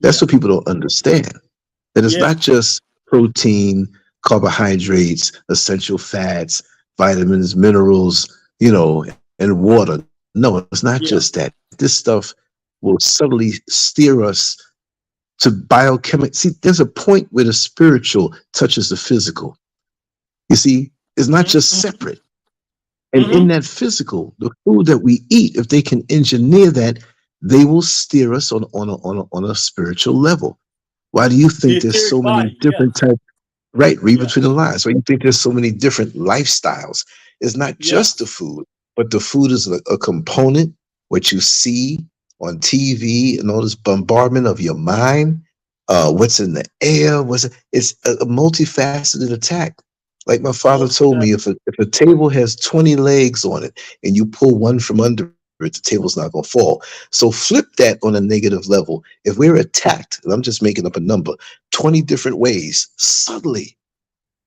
That's yeah, what people don't understand. That it's yeah, not just protein, carbohydrates, essential fats, vitamins, minerals, and water. No, it's not just that. yeah. This stuff will subtly steer us to biochemistry. See, there's a point where the spiritual touches the physical. You see, it's not just Mm-hmm, separate. And mm-hmm. in that physical, the food that we eat, if they can engineer that, they will steer us on a spiritual level. Why do you The think there's etheric so many body. different Yes, types? Right, read between the yes, lines. Why do you think there's so many different lifestyles? It's not just the yes, food, but the food is a component. What you see on TV and all this bombardment of your mind, what's in the air, it's a multifaceted attack. Like my father most told me, definitely. if a table has 20 legs on it and you pull one from under it, the table's not going to fall. So flip that on a negative level. If we're attacked, and I'm just making up a number, 20 different ways, subtly,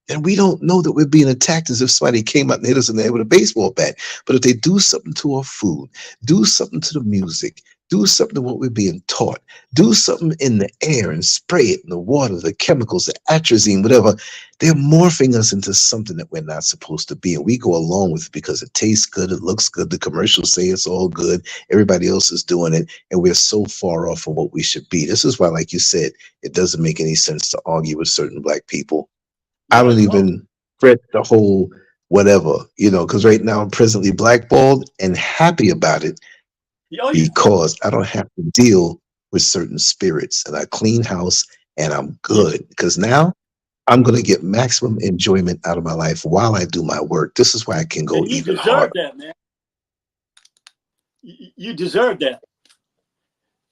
and we don't know that we're being attacked as if somebody came out and hit us in the head with a baseball bat. But if they do something to our food, do something to the music, Do something to what we're being taught. Do something in the air and spray it in the water, the chemicals, the atrazine, whatever. They're morphing us into something that we're not supposed to be. And we go along with it because it tastes good, it looks good, the commercials say it's all good, everybody else is doing it, and we're so far off from what we should be. This is why, like you said, it doesn't make any sense to argue with certain black people. I don't even fret the whole whatever, because right now I'm presently blackballed and happy about it because I don't have to deal with certain spirits, and I clean house and I'm good because now I'm going to get maximum enjoyment out of my life while I do my work. This is why I can go even harder. You deserve that, man. You deserve that.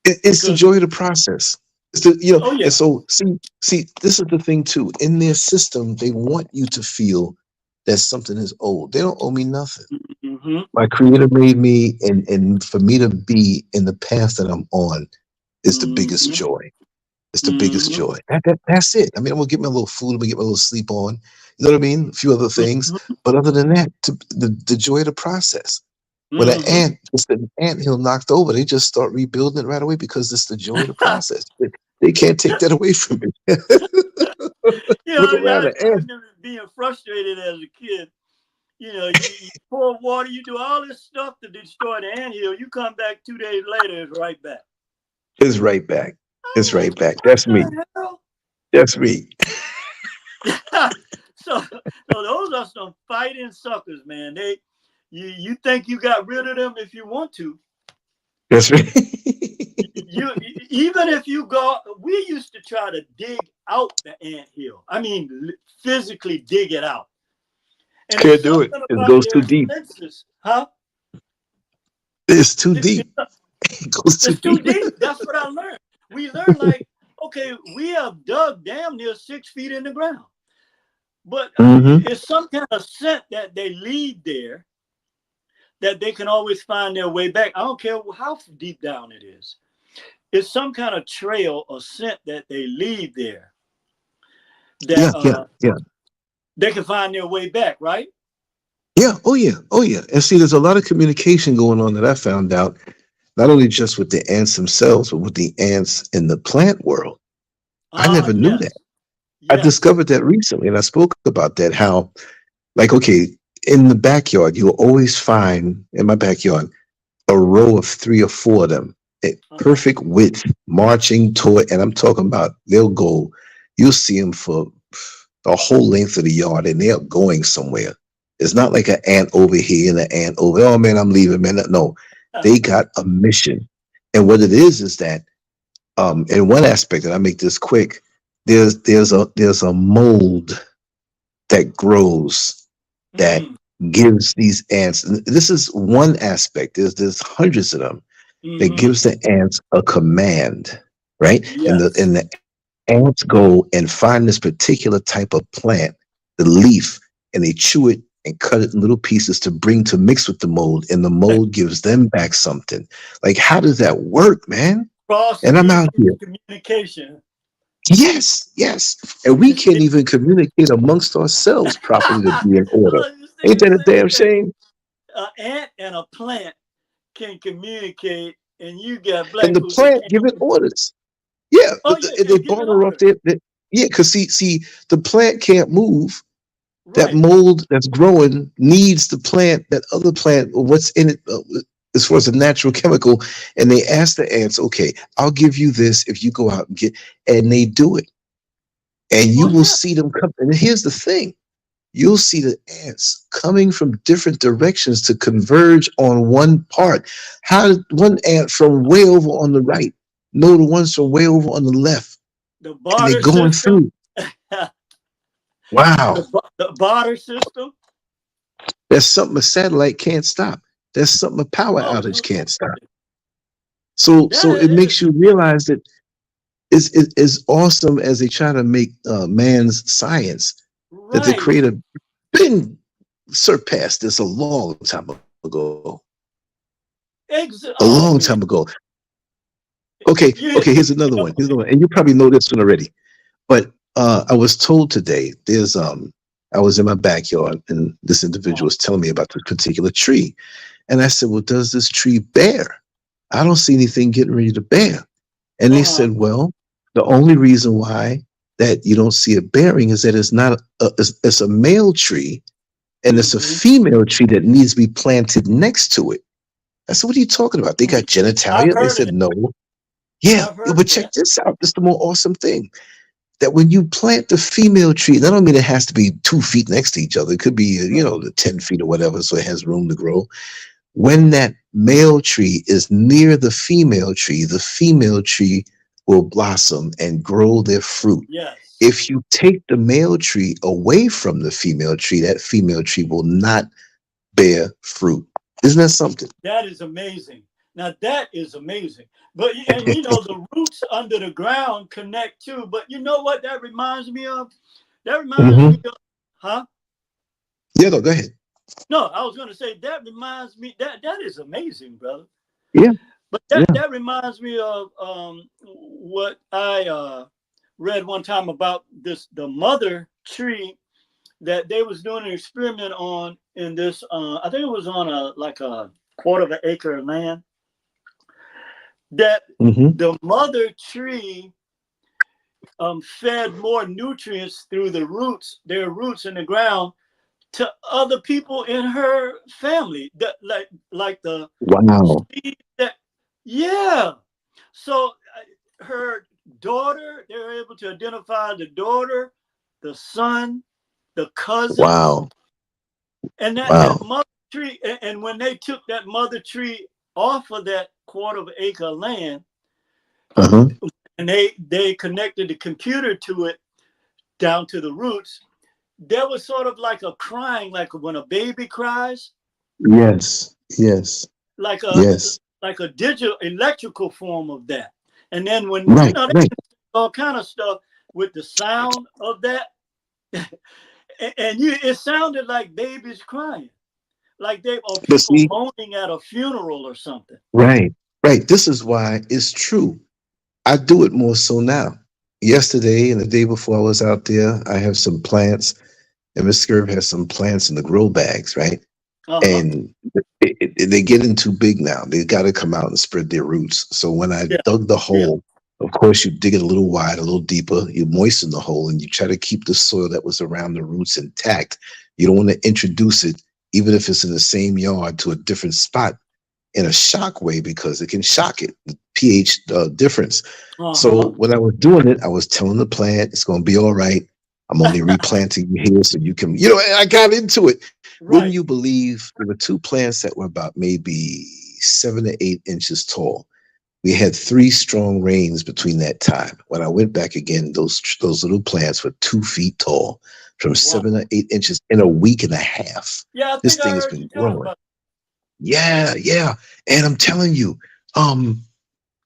It's the joy of the process. It's the, and so see, this is the thing too. In their system, they want you to feel that something is old. They don't owe me nothing. Mm-hmm. My creator made me, and for me to be in the path that I'm on is the biggest joy. It's the biggest joy. That's it. I mean, I'm gonna get my little food, I'm gonna get my little sleep on. You know what I mean? A few other things, but other than that, the joy of the process. When an anthill knocked over, they just start rebuilding it right away because it's the joy of the process. They can't take that away from me. Look around I remember being frustrated as a kid. You pour water, you do all this stuff to destroy the anthill. You come back 2 days later, it's right back. It's right back. It's right back. That's me. That's me. So those are some fighting suckers, man. You think you got rid of them if you want to. That's right. Even if you go, we used to try to dig out the anthill. I mean, physically dig it out. And can't do it. It goes too deep. Huh? It's too deep. It goes too deep. That's what I learned. We learned like, okay, we have dug damn near 6 feet in the ground. But it's some kind of scent that they leave there that they can always find their way back. I don't care how deep down it is. It's some kind of trail or scent that they leave there that they can find their way back, right? Yeah. Oh, yeah. Oh, yeah. And see, there's a lot of communication going on that I found out, not only just with the ants themselves, but with the ants in the plant world. I never knew that. I discovered that recently, and I spoke about that, how, like, okay, in the backyard, you'll always find, in my backyard, a row of 3 or 4 of them, at perfect width, marching toward, and I'm talking about, you'll see them for the whole length of the yard, and they're going somewhere. It's not like an ant over here and an ant over, oh man, I'm leaving, man. No, they got a mission. And what it is that, in one aspect, and I make this quick, there's a mold that grows that gives these ants, and this is one aspect, there's hundreds of them, that gives the ants a command, right? And the ants go and find this particular type of plant, the leaf, and they chew it and cut it in little pieces to mix with the mold, and the mold gives them back something. Like, how does that work, man? And I'm out here. Communication. Yes. And we can't even communicate amongst ourselves properly to be in order. Ain't that a damn shame? An ant and a plant can communicate, and you got black. And the plant giving orders. Yeah, they borrow up there. Because see, the plant can't move. That mold that's growing needs the plant, that other plant, or what's in it, as far as a natural chemical. And they ask the ants, okay, I'll give you this if you go out and get, and they do it. And you will see them come. And here's the thing. You'll see the ants coming from different directions to converge on one part. How did one ant from way over on the right know the ones from way over on the left? The barter and they're going system. through. Wow. The barter system. That's something a satellite can't stop. That's something a power outage can't stop. So it makes you realize that is awesome as they try to make man's science, that the creator been surpassed this a long time ago. A long time ago. Okay, here's another one. And you probably know this one already. But I was told today, I was in my backyard and this individual was telling me about this particular tree. And I said, well, does this tree bear? I don't see anything getting ready to bear. And they Uh-huh. said, well, the only reason why that you don't see it bearing is that it's not it's a male tree and it's a Mm-hmm. female tree that needs to be planted next to it. I said, what are you talking about? They got I've genitalia? They heard of said, that. no. Yeah, I've heard but of check that. this out. This is the more awesome thing. That when you plant the female tree, that don't mean it has to be 2 feet next to each other. It could be, Right. the 10 feet or whatever, so it has room to grow. When that male tree is near the female tree will blossom and grow their fruit. Yes. If you take the male tree away from the female tree, that female tree will not bear fruit. Isn't that something? That is amazing. Now that is amazing. But and the roots under the ground connect too. But you know what that reminds me of? That reminds me Mm-hmm. of, huh? Yeah, no, go ahead. No, I was gonna say that reminds me that is amazing, brother. Yeah, But yeah. that reminds me of what I read one time about the mother tree that they was doing an experiment on in this I think it was on a quarter of an acre of land, that Mm-hmm. the mother tree fed more nutrients through their roots in the ground, to other people in her family, that like the Wow. seed that, yeah. So her daughter, they were able to identify the daughter, the son, the cousins, Wow. and that Wow. mother tree. And when they took that mother tree off of that quarter of an acre land, Uh-huh. and they connected the computer to it down to the roots, there was sort of like a crying, like when a baby cries, Yes. Yes. like a Yes. like a digital electrical form of that. And then when Right. they Right. all kind of stuff with the sound of that, and it sounded like babies crying, like they or But people see, moaning at a funeral or something. right. Right. This is why it's true. I do it more so now. Yesterday and the day before I was out there, I have some plants, and Miss Scurv has some plants in the grow bags, right? Uh-huh. And they getting too big now. They got to come out and spread their roots. So when I Yeah. dug the Yeah. hole, of course, you dig it a little wide, a little deeper. You moisten the hole, and you try to keep the soil that was around the roots intact. You don't want to introduce it, even if it's in the same yard, to a different spot in a shock way, because it can shock it, the pH difference. So Uh-huh. when I was doing it, I was telling the plant, it's going to be all right. I'm only replanting you here so you can, and I got into it. Wouldn't Right. you believe there were two plants that were about maybe 7 to 8 inches tall. We had 3 strong rains between that time. When I went back again, those little plants were 2 feet tall, from Wow. 7 to 8 inches in a week and a half. Yeah, I This think I thing has heard been you talk growing. about. Yeah, yeah. And I'm telling you, um,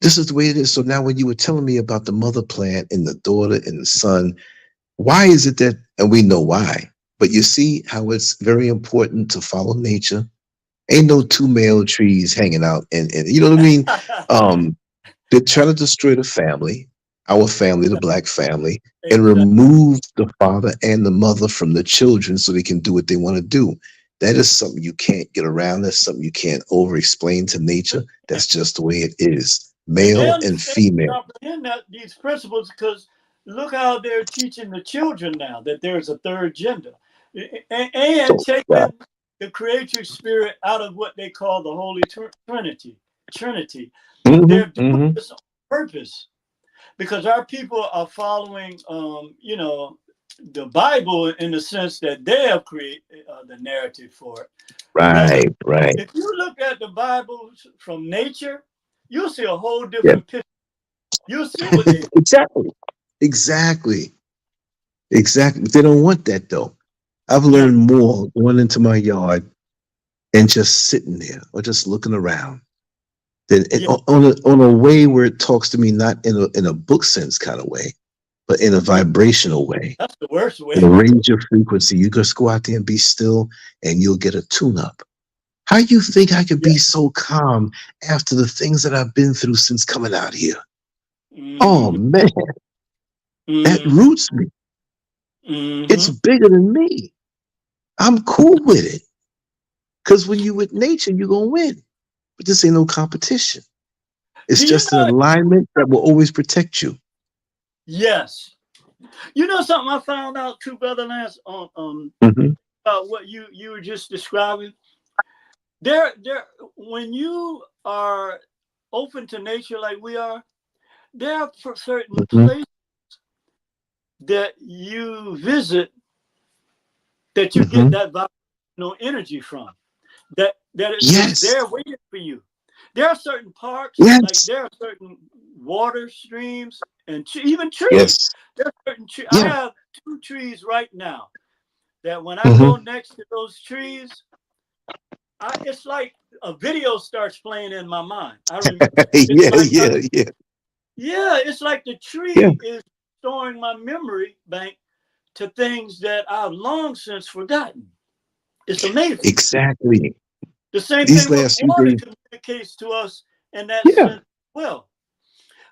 this is the way it is. So now when you were telling me about the mother plant and the daughter and the son, why is it that, and we know why, but you see how it's very important to follow nature. Ain't no two male trees hanging out, and you know what I mean? Um, they're trying to destroy the family, our family, the black family, and Exactly. remove the father and the mother from the children so they can do what they want to do. That is something you can't get around. That's something you can't over explain to nature. That's just the way it is. And they Male and understand and female. comprehend these principles, because look how they're teaching the children now that there's a third gender, and So yeah. taking the creative spirit out of what they call the Holy Trinity. Trinity. Hmm. They're doing Hmm. this on purpose, because our people are following, the Bible, in the sense that they have created the narrative for it. Whereas Right, right. if you look at the Bible from nature, you'll see a whole Yeah. different picture. You'll see what they. Exactly. Exactly. Exactly. But they don't want that though. I've No. learned more going into my yard and just sitting there or just looking around than Yeah. on a way where it talks to me, not in a book sense kind of way, but in a vibrational way. That's the worst In a way. range of frequency. You just go out there and be still and you'll get a tune up. How you think I could Yeah. be so calm after the things that I've been through since coming out here? Oh Mm-hmm. man, that Mm-hmm. roots me. It's Mm-hmm. bigger than me. I'm cool with it. Because when you with nature, you're gonna win. But this ain't no competition. It's Do you just an know? alignment that will always protect you. Yes. You know something I found out too, Brother Lance, on Mhm. about what you were just describing. There, when you are open to nature like we are, there are certain Mhm. places that you visit that you get Mhm. that vibrational energy from. That is just Yes. there waiting for you. There are certain parks, like Yes. there are certain water streams and even trees. Yes. There are certain trees. I Yeah. have 2 trees right now that when I go Mhm. next to those trees, it's like a video starts playing in my mind. I remember it's Yeah. like Yeah. Yeah. yeah, it's like the Yeah. tree is storing my memory bank to things that I've long since forgotten. It's amazing. Exactly. The same These thing with last few water days. communicates to us in that Yeah. sense. Well,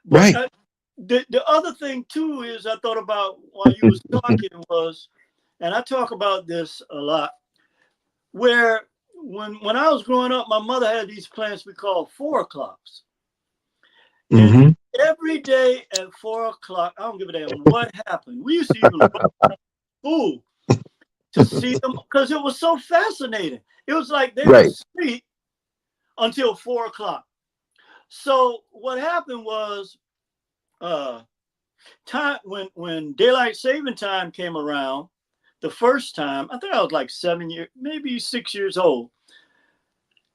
but Right. the other thing too is I thought about while you was talking was, and I talk about this a lot, where when I was growing up, my mother had these plants we call 4 o'clocks. And Mhm. every day at 4 o'clock, I don't give a damn what happened. We used to even run to school to see them because it was so fascinating. It was like they would Right. sleep until 4 o'clock. So what happened was time when daylight saving time came around the first time, I think I was like 7 years, maybe 6 years old,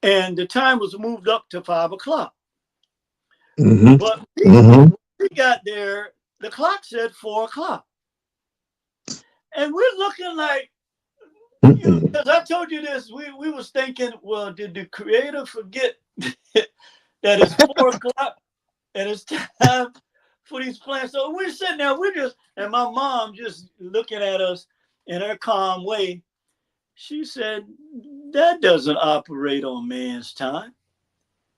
and the time was moved up to 5 o'clock. Mhm. But Mhm. we got there, the clock said 4 o'clock. And we're looking like, Mm-mm. because I told you this, we was thinking, well, did the creator forget that it's 4 o'clock and it's time for these plants? So we're sitting there, and my mom just looking at us in her calm way. She said, that doesn't operate on man's time.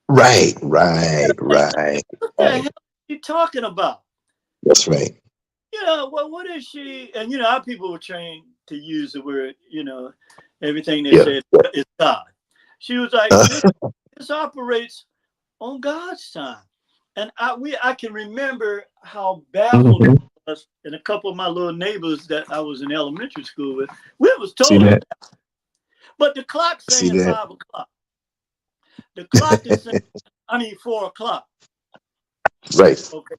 Right. Right. Right. What the hell Right. are you talking about? That's right. Well, what is she? And our people were trained to use the word, everything they Yeah. said is God. She was like, Uh, this operates on God's time. And I can remember how baffled it mhm. was, and a couple of my little neighbors that I was in elementary school with, we was See totally that? baffled. But the clock See saying that? 5 o'clock. The clock is saying, 4 o'clock. Right. Okay.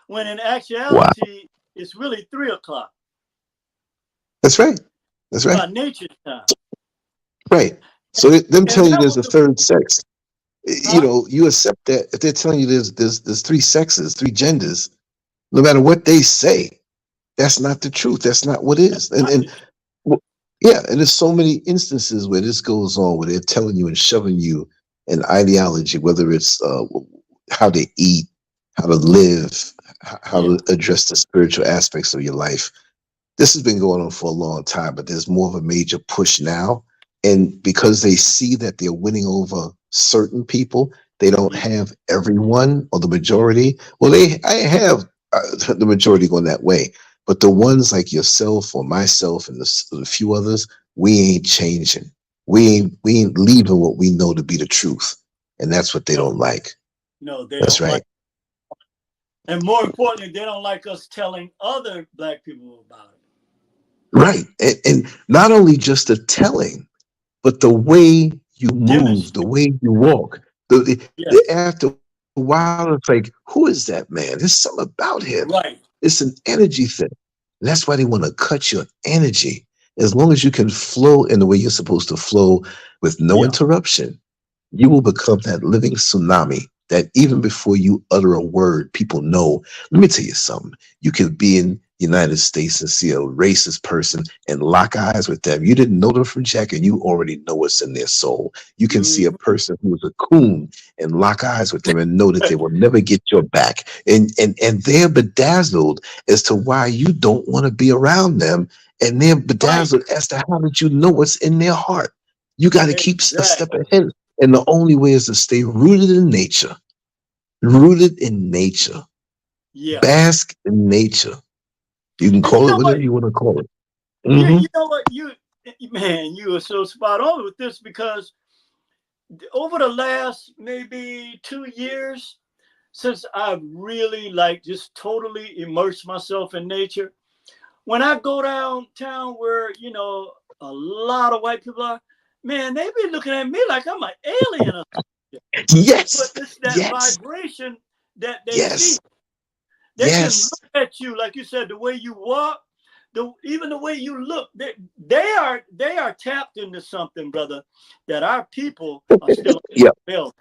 When in Wow. actuality, it's really 3 o'clock That's right. That's right. by nature's time. Right. So And, them and telling you that there's was a the, third sex, huh? you accept that if they're telling you there's 3 sexes, 3 genders, no matter what they say, that's not the truth. That's not what is. And Not and the truth. well, yeah, and there's so many instances where this goes on, where they're telling you and shoving you an ideology, whether it's how to eat, how to live, how Yeah. to address the spiritual aspects of your life. This has been going on for a long time, but there's more of a major push now. And because they see that they're winning over certain people, they don't Yeah. have everyone or the majority. Well, I have the majority going that way, but the ones like yourself or myself and a few others, we ain't changing. We ain't leaving what we know to be the truth, and that's what they No, don't like. no, they That's don't right. like. And more importantly, they don't like us telling other black people about it. Right. And not only just the telling, but the way you move, the Demonstrate. way you walk, Yes. after a while, it's like, who is that man? There's something about him. Right. It's an energy thing. And that's why they want to cut your energy. As long as you can flow in the way you're supposed to flow with no Yeah. interruption, you will become that living tsunami that even before you utter a word, people know. Let me tell you something. You could be in the United States and see a racist person and lock eyes with them. You didn't know them from Jack, and you already know what's in their soul. You can see a Mhm. person who is a coon and lock eyes with them and know that they will never get your back. And they're bedazzled as to why you don't want to be around them. And they're Right. bedazzled as to how did you know what's in their heart. You got to keep a step Exactly. ahead. And the only way is to stay rooted in nature, rooted in nature, Yeah. bask in nature. You can And you call it know whatever what? you want to call it. You Hmm. know what? Man, you are so spot on with this because over the last maybe 2 years, since I've really like just totally immersed myself in nature, when I go downtown where, you know, a lot of white people are, man, they be looking at me like I'm an alien or something. But Yes, it's that yes, vibration that they see. yes, They can yes. look at you, like you said, the way you walk, even the way you look. They are tapped into something, brother, that our people are still Yeah, built.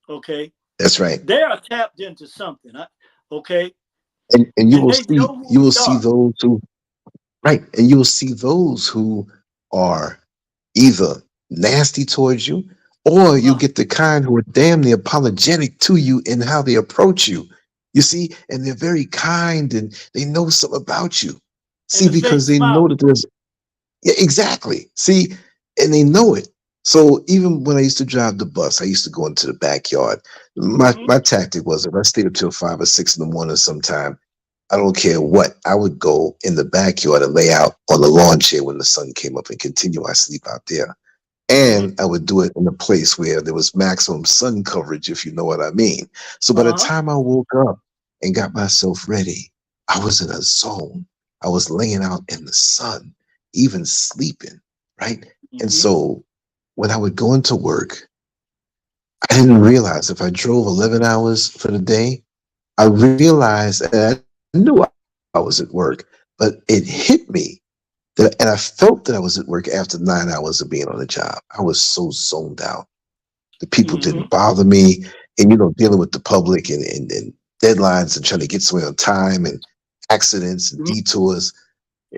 Okay, that's right. they are tapped into something. Okay, And and they know who you will we see are. those who right, and you will see those who are either nasty towards you, or you Uh, get the kind who are damn near apologetic to you in how they approach you. You see, and they're very kind and they know something about you. and See, the fake because they know smile. that there's yeah, exactly. See, and they know it. So even when I used to drive the bus, I used to go into the backyard. Hmm. My tactic was if I stayed up till 5 or 6 in the morning sometime, I don't care what, I would go in the backyard and lay out on the lawn chair when the sun came up and continue my sleep out there. Hmm. And I would do it in a place where there was maximum sun coverage, if you know what I mean. So by the Uh-huh. time I woke up and got myself ready, I was in a zone. I was laying out in the sun, even sleeping, right? And Hmm. so when I would go into work, I didn't realize if I drove 11 hours for the day, I realized, and I knew I was at work, but it hit me that, and I felt that I was at work after 9 hours of being on the job. I was so zoned out. The people didn't Hmm. bother me, and dealing with the public and deadlines and trying to get somewhere on time and accidents and detours.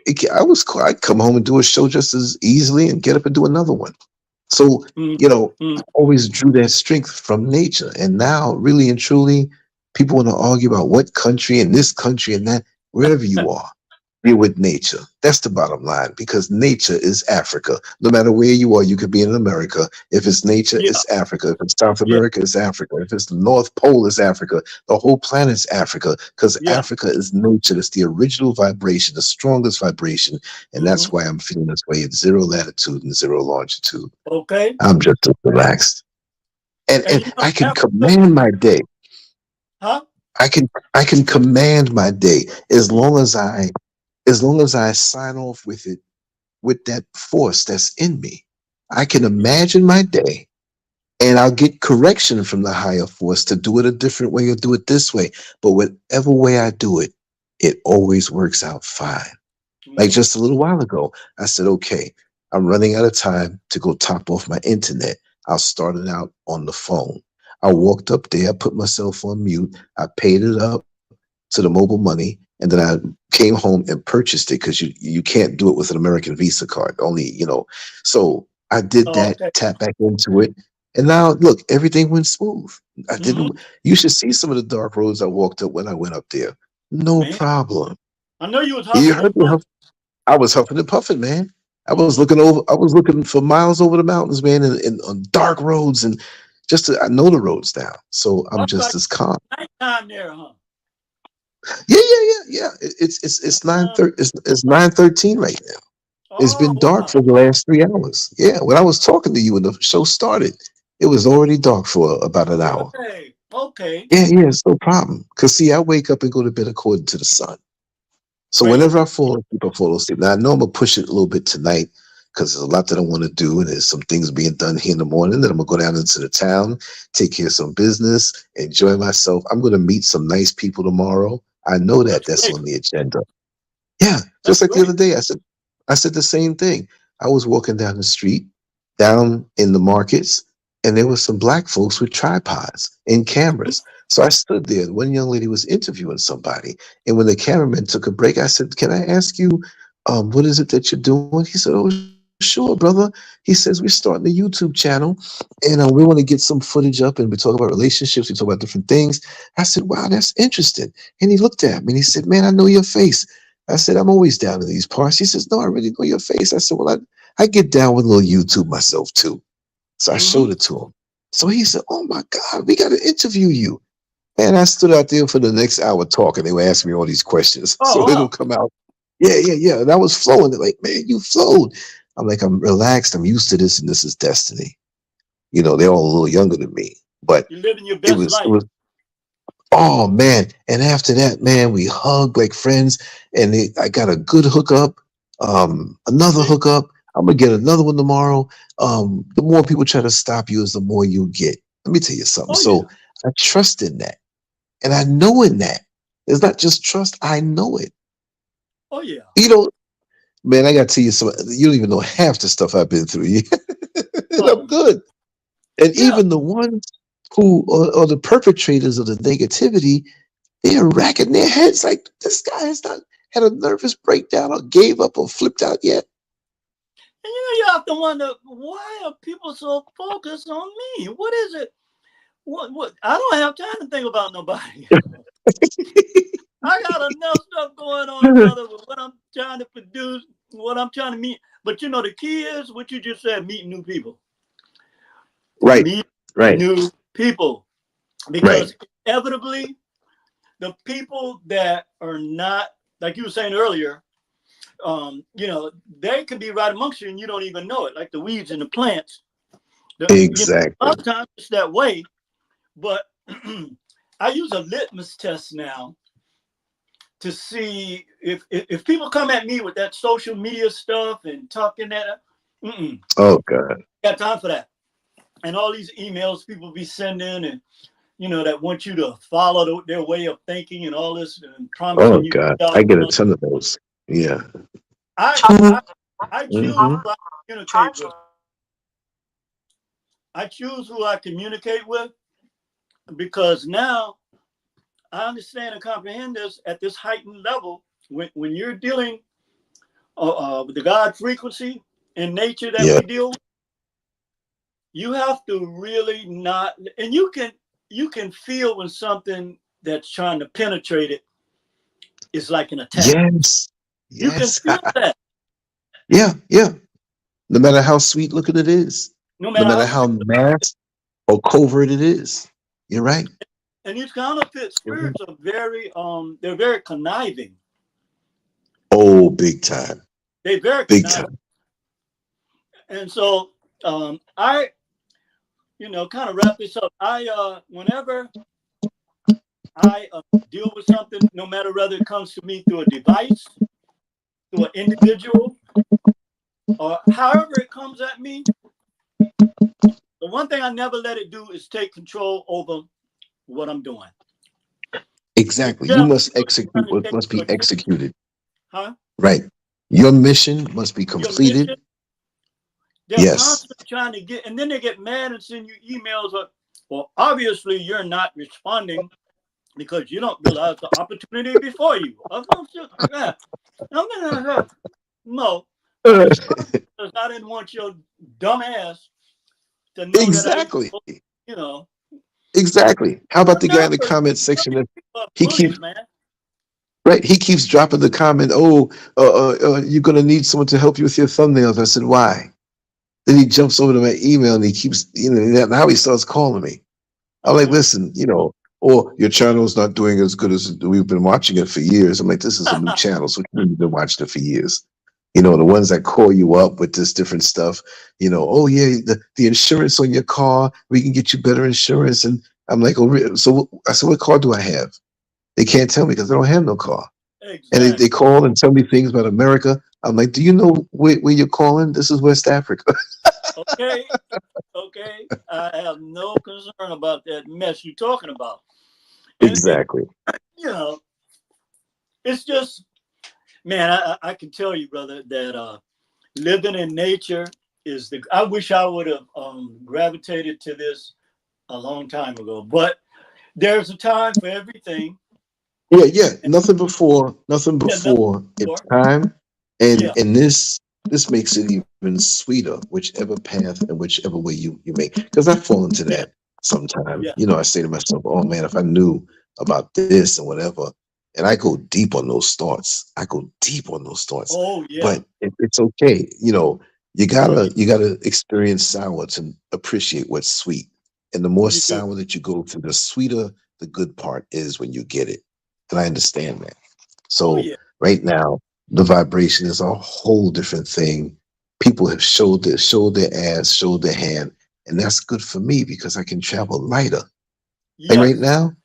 I'd come home and do a show just as easily and get up and do another one. So, Hmm. I always drew that strength from nature. And now, really and truly, people want to argue about what country and this country and that, wherever you are, be with nature. That's the bottom line because nature is Africa. No matter where you are, you could be in America. If it's nature, Yeah. it's Africa. If it's South Yeah. America, it's Africa. If it's the North Pole, it's Africa. The whole planet's Africa because Yeah. Africa is nature. It's the original vibration, the strongest vibration. And Hmm. that's why I'm feeling this way at zero latitude and zero longitude. Okay. I'm just relaxed. And And you know, I can Africa, command my day. huh? I can command my day as long as I sign off with it with that force that's in me. I can imagine my day and I'll get correction from the higher force to do it a different way or do it this way. But whatever way I do it, it always works out fine. Like Hmm. just a little while ago, I said, okay, I'm running out of time to go top off my internet. I'll start it out on the phone. I walked up there, I put myself on mute, I paid it up to the mobile money, and then I came home and purchased it because you can't do it with an American Visa card. Only. So I did Oh, that, okay. tap back into it, and now look, everything went smooth. I Hmm. didn't. You should see some of the dark roads I walked up when I went up there. No Man, problem. I know you was You huffing heard and me. puffing. I was huffing and puffing, man. I was Hmm. looking over. I was looking for miles over the mountains, man, and on dark roads, and I know the roads now, so I'm All right. just as calm. Nighttime there, huh? Yeah, yeah, yeah, yeah. It's Uh, it's 9:13 right now. It's oh, been dark wow. for the last 3 hours. Yeah, when I was talking to you when the show started, it was already dark for about an hour. Right. Okay. Yeah, yeah, it's no problem. Cause see, I wake up and go to bed according to the sun. So Great. whenever I fall asleep, I fall asleep. Now I know I'm gonna push it a little bit tonight because there's a lot that I want to do, and there's some things being done here in the morning. Then I'm gonna go down into the town, take care of some business, enjoy myself. I'm gonna meet some nice people tomorrow. I know that That's that's great. on the agenda. Yeah, That's just like the great. other day, I said the same thing. I was walking down the street, down in the markets, and there were some black folks with tripods and cameras. So I stood there. One young lady was interviewing somebody, and when the cameraman took a break, I said, "Can I ask you, what is it that you're doing?" He said, "Oh, sure, brother." He says, "We're starting a YouTube channel, and we want to get some footage up, and we talk about relationships, we talk about different things." I said, "Wow, that's interesting." And he looked at me and he said, "Man, I know your face." I said, "I'm always down in these parts." He says, "No, I really know your face." I said, "Well, I get down with a little YouTube myself too." So I Hmm. showed it to him. So he said, "Oh my God, we got to interview you." And I stood out there for the next hour talking. They were asking me all these questions. Oh, So it'll wow. come out. Yeah, yeah, yeah. And I was flowing. They're like, "Man, you flowed." I'm like, "I'm relaxed. I'm used to this, and this is destiny." They're all a little younger than me, but You're living your it best was, it life. was, Oh man. And after that, man, we hug like friends. And I got a good hookup, another See? hookup. I'm gonna get another one tomorrow. The more people try to stop you is the more you get. Let me tell you something. Oh yeah. So I trust in that. And I know in that. It's not just trust, I know it. Oh yeah. You know, man, I gotta tell you something. You don't even know half the stuff I've been through. And I'm Oh good. And yeah. even the ones who are the perpetrators of the negativity, they're racking their heads like this guy has not had a nervous breakdown or gave up or flipped out yet. And you have to wonder, why are people so focused on me? What is it? What? I don't have time to think about nobody. I got enough stuff going on, brother, with what I'm trying to produce, what I'm trying to meet. But you know, the key is what you just said, meeting new people. Right, Meet right, new people. right. Because inevitably, the people that are not, like you were saying earlier, you know, they could be right amongst you and you don't even know it, like the weeds and the plants. You know, a Exactly. lot of times it's that way, but I use a litmus test now to see if people come at me with that social media stuff and talking that, Oh God. got time for that. And all these emails people be sending and, you know, that want you to follow their way of thinking and all this and Oh promising you God. I jobs get and a all. ton of those. Yeah. I, Charging. I, I choose Hmm. who I communicate Charging. with. I choose who I communicate with because now I understand and comprehend this at this heightened level. When you're dealing with the God frequency and nature that Yeah. we deal with, you have to really not, and you can feel when something that's trying to penetrate it is like an attack. Yes. You can Yes. feel that Yeah. Yeah. No matter how sweet looking it is, no no matter matter how how sweet. masked or covert it is. You're right. And these counterfeit You're right. spirits are they're very conniving. Oh, big time. They're very Big conniving. time. And so I, kind of wrap this up. Whenever I deal with something, no matter whether it comes to me through a device, through an individual, or however it comes at me, the one thing I never let it do is take control over what I'm doing. It's Exactly. You definitely must execute trying to what take must be your attention, executed. huh? Right. Your mission must be Your completed. mission. They're Yes. constantly trying to get, and then they get mad and send you emails. Well, obviously you're not responding because you don't realize the opportunity before you. I'm gonna no. I'm responding because I didn't want your dumb ass to know that I, Exactly. you know, Exactly. How about the guy in the remember, comment some section of these that people are he keeps bullies, man. right? He keeps dropping the comment, "Oh, you're gonna need someone to help you with your thumbnails." I said, "Why?" Then he jumps over to my email and he keeps, now he starts calling me. I'm like, Uh-huh. "Listen, or your channel's not doing as good as we've been watching it for years." I'm like, "This is a new channel, so you've been watching it for years." The ones that call you up with this different stuff, "Oh yeah, the insurance on your car, we can get you better insurance." And I'm like, "Oh, so I said, what car do I have?" They can't tell me because I don't have no car. And they Exactly. call and tell me things about America. I'm like, "Do you know where you're calling? This is West Africa." Okay. Okay. I have no concern about that mess you're talking about. And Exactly. you know, it's just, man, I can tell you, brother, that living in nature is I wish I would have gravitated to this a long time ago. But there's a time for everything. Yeah, yeah. And Nothing before, nothing yeah, nothing before. It's more. time, Yeah. and this makes it even sweeter, whichever path and whichever way you make. Because I fall into Yeah. that sometimes. Yeah. I say to myself, "Oh man, if I knew about this and whatever," and I go deep on those thoughts. I go deep on those thoughts. Oh yeah. But it's okay. You Oh yeah. gotta experience sour to appreciate what's sweet. And the more You do. sour that you go through, the sweeter the good part is when you get it. And I understand that. Oh So yeah. right now, the vibration is a whole different thing. People have showed their ass, showed their hand, and that's good for me because I can travel lighter. Like right Yes. now,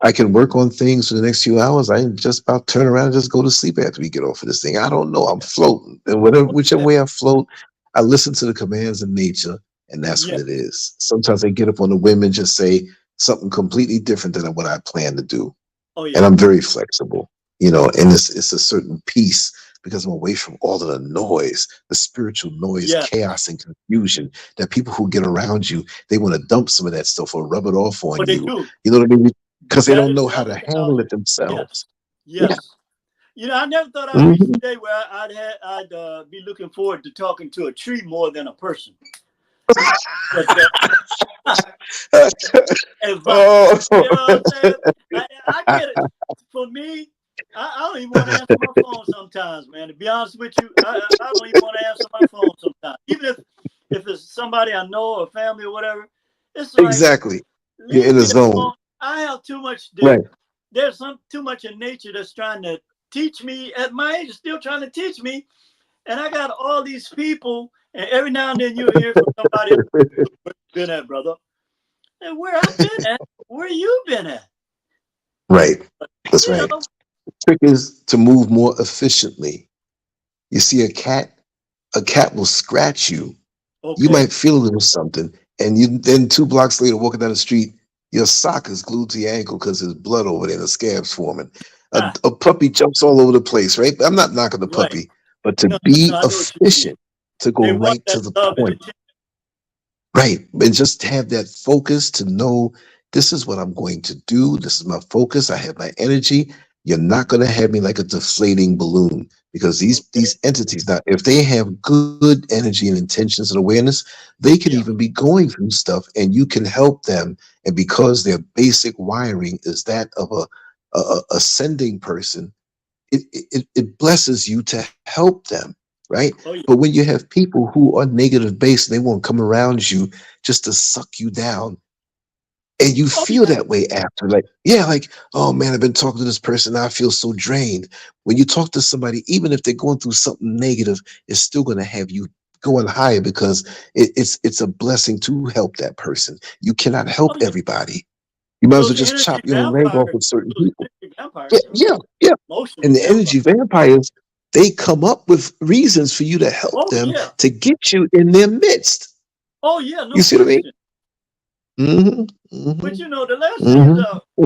I can work on things for the next few hours. I can just about turn around and just go to sleep after we get off of this thing. I don't know. I'm floating. And whichever way I float, I listen to the commands of nature, and that's Yeah. what it is. Sometimes I get up on the whim and just say something completely different than what I plan to do. Oh And yeah. I'm very flexible, and it's a certain peace because I'm away from all of the noise, the spiritual noise, Yeah. chaos, and confusion that people who get around you, they want to dump some of that stuff or rub it off on But they you. do. You know what I mean? Because they That don't is know how that to is how. handle it Yes. themselves. Yeah. Yes. You know, I never thought I'd reach Mhm. the day where I'd be looking forward to talking to a tree more than a person. But advice, Oh, you know what I'm saying? I get it. For me, I don't even want to answer my phone sometimes, man. To be honest with you, I don't even want to answer my phone sometimes. Even if it's somebody I know or family or whatever, it's like, exactly. You're leave in the me zone. alone. I have too much. Right. There's too much in nature that's trying to teach me at my age. Still trying to teach me, and I got all these people. And every now and then you'll hear from somebody where you been at, brother. And where I've been at, where you been at. Right. That's You right. know, Trick is to move more efficiently. You see a cat will scratch you. You okay. might feel a little something, and you then 2 blocks later, walking down the street, your sock is glued to your ankle because there's blood over there and the scab's forming. Ah, A puppy jumps all over the place, right? I'm not knocking the right. puppy, but to No, be no, I know what you mean. efficient, to go They want right to that the love and point. attention. Right. And just have that focus to know this is what I'm going to do. This is my focus. I have my energy. You're not going to have me like a deflating balloon because Okay. these entities now, if they have good energy and intentions and awareness, they can Yeah. even be going through stuff and you can help them. And because their basic wiring is that of a ascending person, it blesses you to help them, right? Oh yeah. But when you have people who are negative based, they won't come around you just to suck you down. And you Oh feel yeah. that way after, like, yeah, like, oh man, I've been talking to this person. Now I feel so drained. When you talk to somebody, even if they're going through something negative, it's still going to have you going higher because it's a blessing to help that person. You cannot help Oh yeah. everybody. You might as Those well just energy chop your leg off vampires. with certain Those people. energy Yeah, vampires. yeah, yeah. And Emotional the vampires. energy vampires, they come up with reasons for you to help Oh them yeah. to get you in their midst. Oh yeah. No You see what I mean? question. Mm-hmm. But Mm-hmm. you know, the last thing is, Mm-hmm.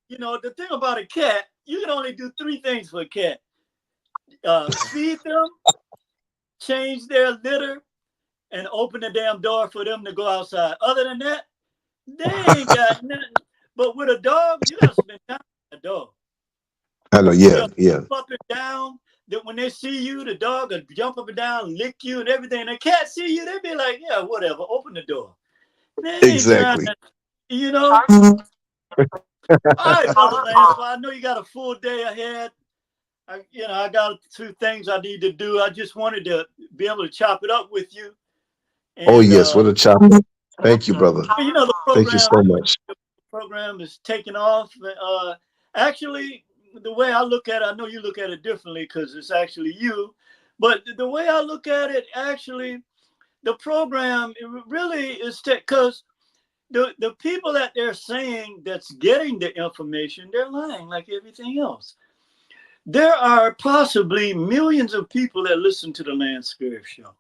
you know, the thing about a cat, you can only do three things for a cat: feed them, change their litter, and open the damn door for them to go outside. Other than that, they ain't got nothing. But with a dog, you gotta spend time with a dog. I know. They'll Yeah, yeah. jump up and down. That when they see you, the dog will jump up and down, lick you and everything. The cat see you, they be like, yeah, whatever, open the door. They ain't trying Exactly. to, you know. Charge All right, brother power Lance. on. Well, I know you got a full day ahead. I got two things I need to do. I just wanted to be able to chop it up with you. Oh And yes, what a chop. Thank you, Connected. brother. you know, Power the on. Thank you so much. program is taking off. Actually, the way I look at it, I know you look at it differently because it's actually you. But the way I look at it, actually, the program it really is because the people that they're saying that's getting the information, they're lying like everything else. There are possibly millions of people that listen to the LANCESCURV show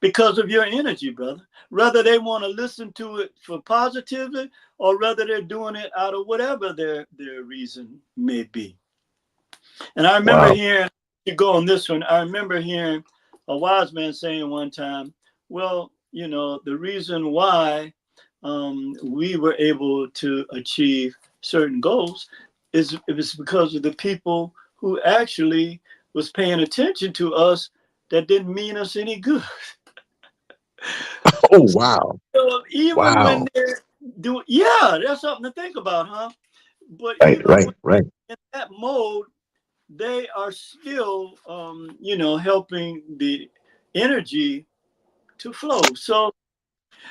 because of your energy, brother. Whether they want to listen to it for positively or whether they're doing it out of whatever their reason may be. And I remember Wow. hearing, to go on this one, I remember hearing a wise man saying one time, well, you know, the reason why we were able to achieve certain goals is it was because of the people who actually was paying attention to us that didn't mean us any good. Oh wow. So even when Wow. they're doing, yeah, that's something to think about, huh? But Right, even right, when right. in that mode, they are still, helping the energy to flow. So,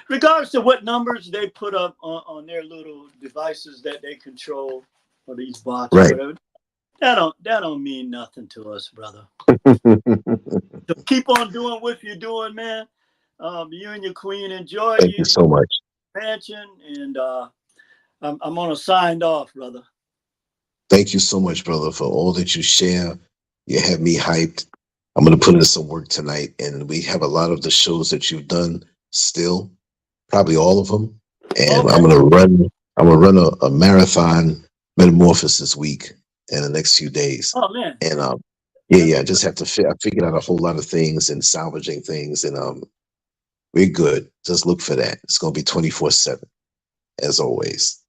regardless of what numbers they put up on their little devices that they control, or these bots or Right. whatever, that don't mean nothing to us, brother. So keep on doing what you're doing, man. You and your queen enjoy Thank you your so much. mansion, and I'm on a signed off, brother. Thank you so much, brother, for all that you share. You have me hyped. I'm going to put in some work tonight, and we have a lot of the shows that you've done still, probably all of them. And Okay. I'm going to run a marathon metamorphosis week in the next few days. Oh man. And yeah, I just have to I figured out a whole lot of things and salvaging things, and we're good. Just look for that. It's going to be 24/7, as always.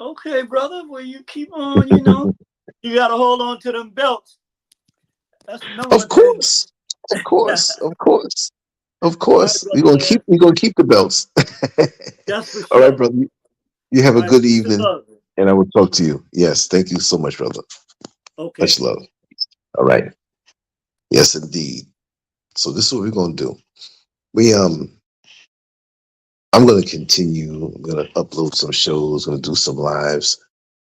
Okay, brother. Well, you keep on. You know, you got to hold on to them belts. That's the number. Of course, of course, of course, of course. Right, We're gonna keep the belts. That's for sure. All right, brother. You have a good evening, love. and I will talk to you. Yes, thank you so much, brother. Okay. Much love. All right. Yes, indeed. So this is what we're gonna do. I'm gonna continue. I'm gonna upload some shows. Gonna do some lives.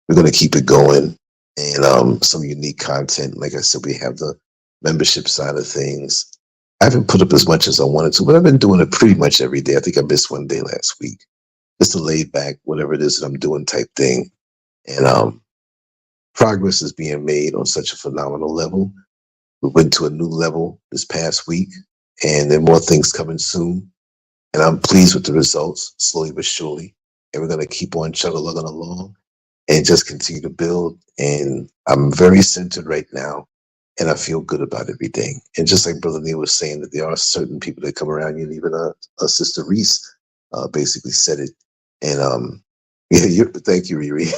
We're gonna keep it going, and some unique content. Like I said, we have the membership side of things. I haven't put up as much as I wanted to, but I've been doing it pretty much every day. I think I missed one day last week. Just a laid back, whatever it is that I'm doing type thing. And progress is being made on such a phenomenal level. We went to a new level this past week, and there are more things coming soon. And I'm pleased with the results, slowly but surely. And we're going to keep on chug-a-lugging along and just continue to build. And I'm very centered right now, and I feel good about everything. And just like Brother Neil was saying, that there are certain people that come around you, and even Sister Reese basically said it. And yeah, thank you, Riri.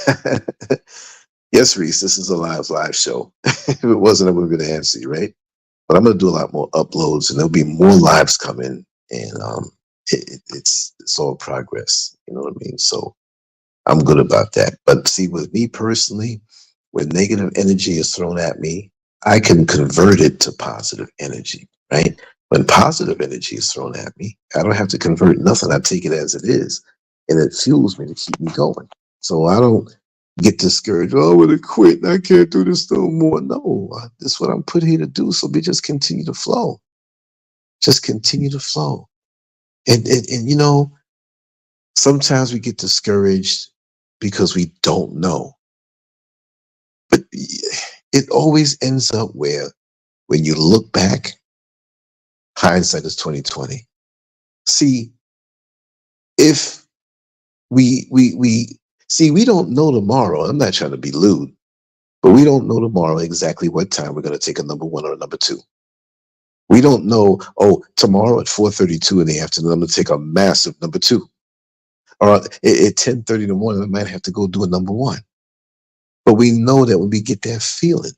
Yes, Reese, this is a live show. If it wasn't, I would have been to answer you, right? But I'm going to do a lot more uploads, and there'll be more lives coming. And it's all progress. You know what I mean? So I'm good about that. But see, with me personally, when negative energy is thrown at me, I can convert it to positive energy, right? When positive energy is thrown at me, I don't have to convert nothing. I take it as it is, and it fuels me to keep me going. So I don't get discouraged. Oh, I would have quit. I can't do this no more. No, this is what I'm put here to do. So we just continue to flow. Just continue to flow. And you know, sometimes we get discouraged because we don't know. But it always ends up where, when you look back, hindsight is 20/20. See, if we see, we don't know tomorrow. I'm not trying to be lewd, but we don't know tomorrow exactly what time we're going to take a number 1 or a number 2. We don't know, oh, tomorrow at 4:32 in the afternoon, I'm going to take a massive number 2. Or at 10:30 in the morning, I might have to go do a number 1. But we know that when we get that feeling,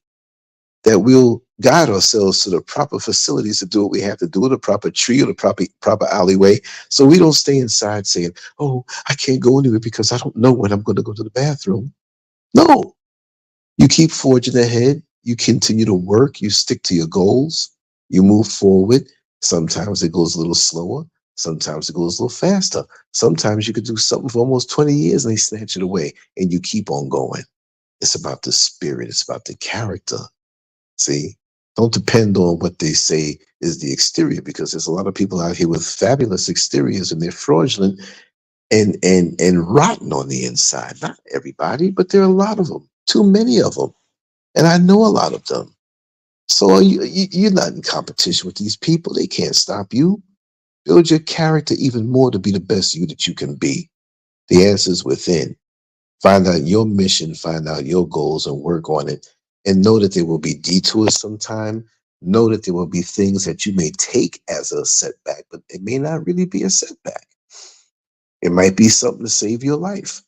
that we'll guide ourselves to the proper facilities to do what we have to do, the proper tree or the proper alleyway. So we don't stay inside saying, oh, I can't go anywhere because I don't know when I'm going to go to the bathroom. No, you keep forging ahead. You continue to work. You stick to your goals. You move forward. Sometimes it goes a little slower. Sometimes it goes a little faster. Sometimes you could do something for almost 20 years and they snatch it away and you keep on going. It's about the spirit. It's about the character. See, don't depend on what they say is the exterior, because there's a lot of people out here with fabulous exteriors and they're fraudulent and rotten on the inside. Not everybody, but there are a lot of them. Too many of them. And I know a lot of them. So you're not in competition with these people. They can't stop you. Build your character even more to be the best you that you can be. The answer is within. Find out your mission, find out your goals, and work on it. And know that there will be detours sometime. Know that there will be things that you may take as a setback, but it may not really be a setback. It might be something to save your life.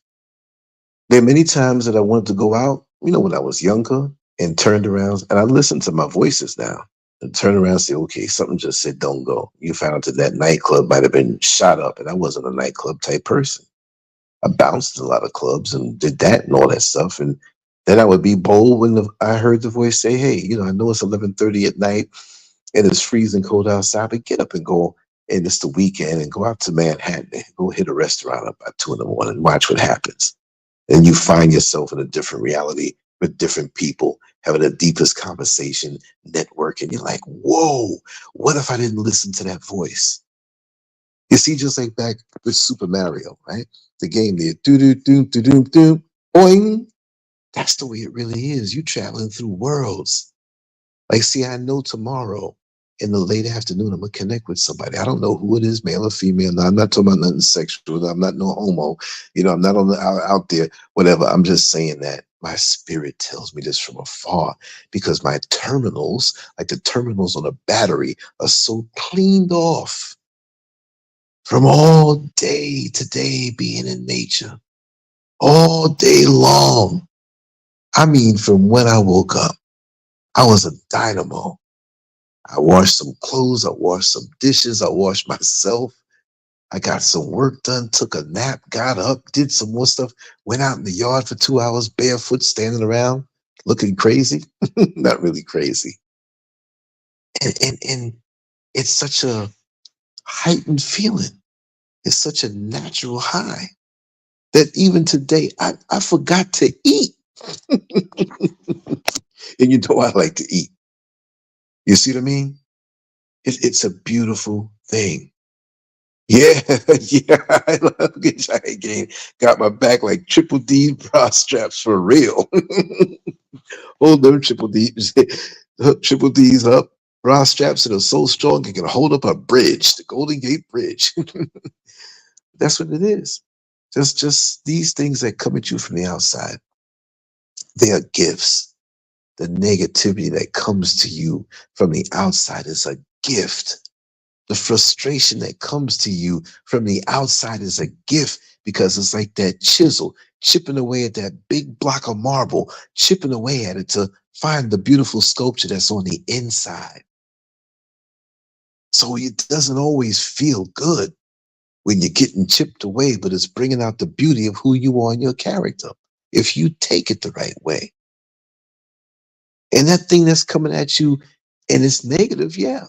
There are many times that I wanted to go out, when I was younger, and turned around, and I listen to my voices now, and turn around and say, okay, something just said don't go. You found out that that nightclub might have been shot up, and I wasn't a nightclub type person. I bounced a lot of clubs and did that and all that stuff. And then I would be bold when I heard the voice say, hey, I know it's 11:30 at night and it's freezing cold outside, but get up and go. And it's the weekend and go out to Manhattan and go hit a restaurant up at 2 in the morning and watch what happens. And you find yourself in a different reality with different people, having the deepest conversation, networking. You're like, whoa, what if I didn't listen to that voice? You see, just like back with Super Mario, right? The game there, do do do do do do, boing. That's the way it really is. You traveling through worlds. Like, see, I know tomorrow in the late afternoon, I'm gonna connect with somebody. I don't know who it is, male or female. Now, I'm not talking about nothing sexual. I'm not no homo. You know, I'm not on the out there, whatever. I'm just saying that my spirit tells me this from afar because my terminals, like the terminals on a battery, are so cleaned off from all day today being in nature, all day long. I mean, from when I woke up, I was a dynamo. I washed some clothes, I washed some dishes, I washed myself. I got some work done, took a nap, got up, did some more stuff, went out in the yard for 2 hours, barefoot, standing around, looking crazy. Not really crazy. And it's such a heightened feeling. It's such a natural high that even today I forgot to eat. And you know I like to eat. You see what I mean? It's a beautiful thing. Yeah, yeah. I love get giant game. Got my back like triple D bra straps for real. Hold them triple D's, triple D's up. Bra straps that are so strong it can hold up a bridge, the Golden Gate Bridge. That's what it is. Just these things that come at you from the outside. They are gifts. The negativity that comes to you from the outside is a gift. The frustration that comes to you from the outside is a gift because it's like that chisel chipping away at that big block of marble, chipping away at it to find the beautiful sculpture that's on the inside. So it doesn't always feel good when you're getting chipped away, but it's bringing out the beauty of who you are and your character if you take it the right way. And that thing that's coming at you and it's negative, yeah,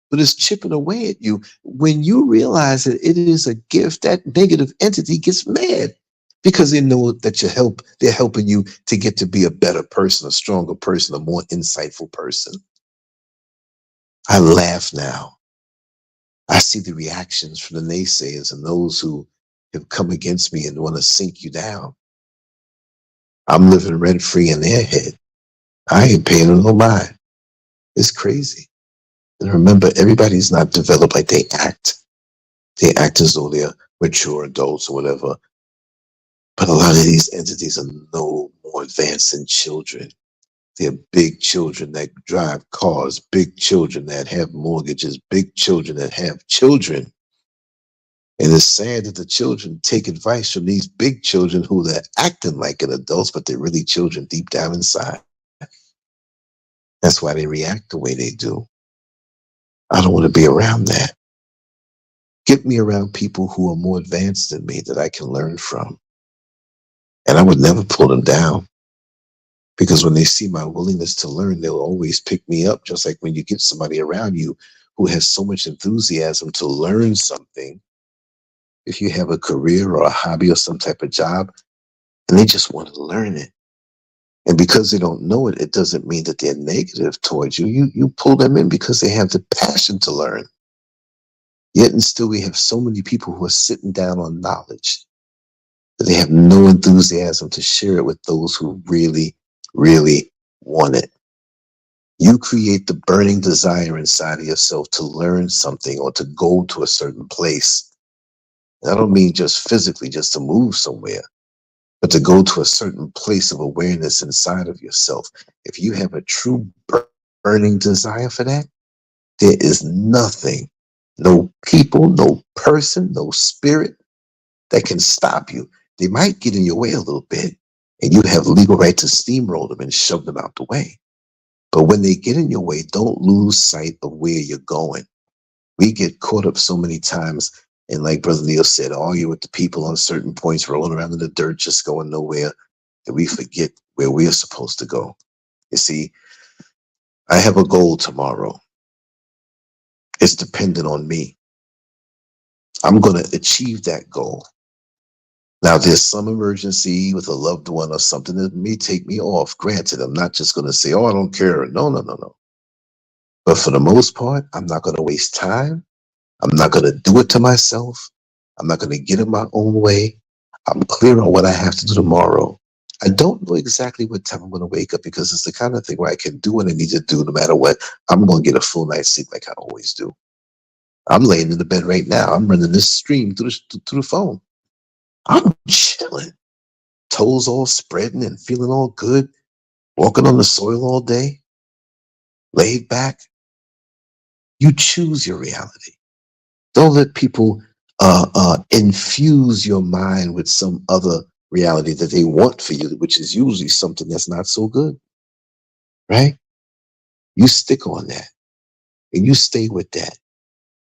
but it's chipping away at you. When you realize that it is a gift, that negative entity gets mad because they know that they're helping you to get to be a better person, a stronger person, a more insightful person. I laugh now. I see the reactions from the naysayers and those who have come against me and want to sink you down. I'm living rent free in their head. I ain't paying them no mind. It's crazy. And remember, everybody's not developed like they act. They act as though they're mature adults or whatever. But a lot of these entities are no more advanced than children. They're big children that drive cars, big children that have mortgages, big children that have children. And it's sad that the children take advice from these big children who they're acting like an adults, but they're really children deep down inside. That's why they react the way they do. I don't want to be around that. Get me around people who are more advanced than me that I can learn from. And I would never pull them down because when they see my willingness to learn, they'll always pick me up. Just like when you get somebody around you who has so much enthusiasm to learn something, if you have a career or a hobby or some type of job, and they just want to learn it. And because they don't know it, it doesn't mean that they're negative towards you. You pull them in because they have the passion to learn. Yet and still we have so many people who are sitting down on knowledge that they have no enthusiasm to share it with those who really, really want it. You create the burning desire inside of yourself to learn something or to go to a certain place. And I don't mean just physically, just to move somewhere, but to go to a certain place of awareness inside of yourself. If you have a true burning desire for that, there is nothing, no people, no person, no spirit that can stop you. They might get in your way a little bit, and you have legal right to steamroll them and shove them out the way. But when they get in your way, don't lose sight of where you're going. We get caught up so many times, and like Brother Neil said, argue with the people on certain points, rolling around in the dirt, just going nowhere, that we forget where we're supposed to go. You see, I have a goal tomorrow. It's dependent on me. I'm going to achieve that goal. Now, there's some emergency with a loved one or something that may take me off. Granted, I'm not just going to say, oh, I don't care. No. But for the most part, I'm not going to waste time. I'm not going to do it to myself. I'm not going to get in my own way. I'm clear on what I have to do tomorrow. I don't know exactly what time I'm going to wake up because it's the kind of thing where I can do what I need to do no matter what. I'm going to get a full night's sleep like I always do. I'm laying in the bed right now. I'm running this stream through the phone. I'm chilling. Toes all spreading and feeling all good. Walking on the soil all day. Laid back. You choose your reality. Don't let people infuse your mind with some other reality that they want for you, which is usually something that's not so good, right? You stick on that and you stay with that.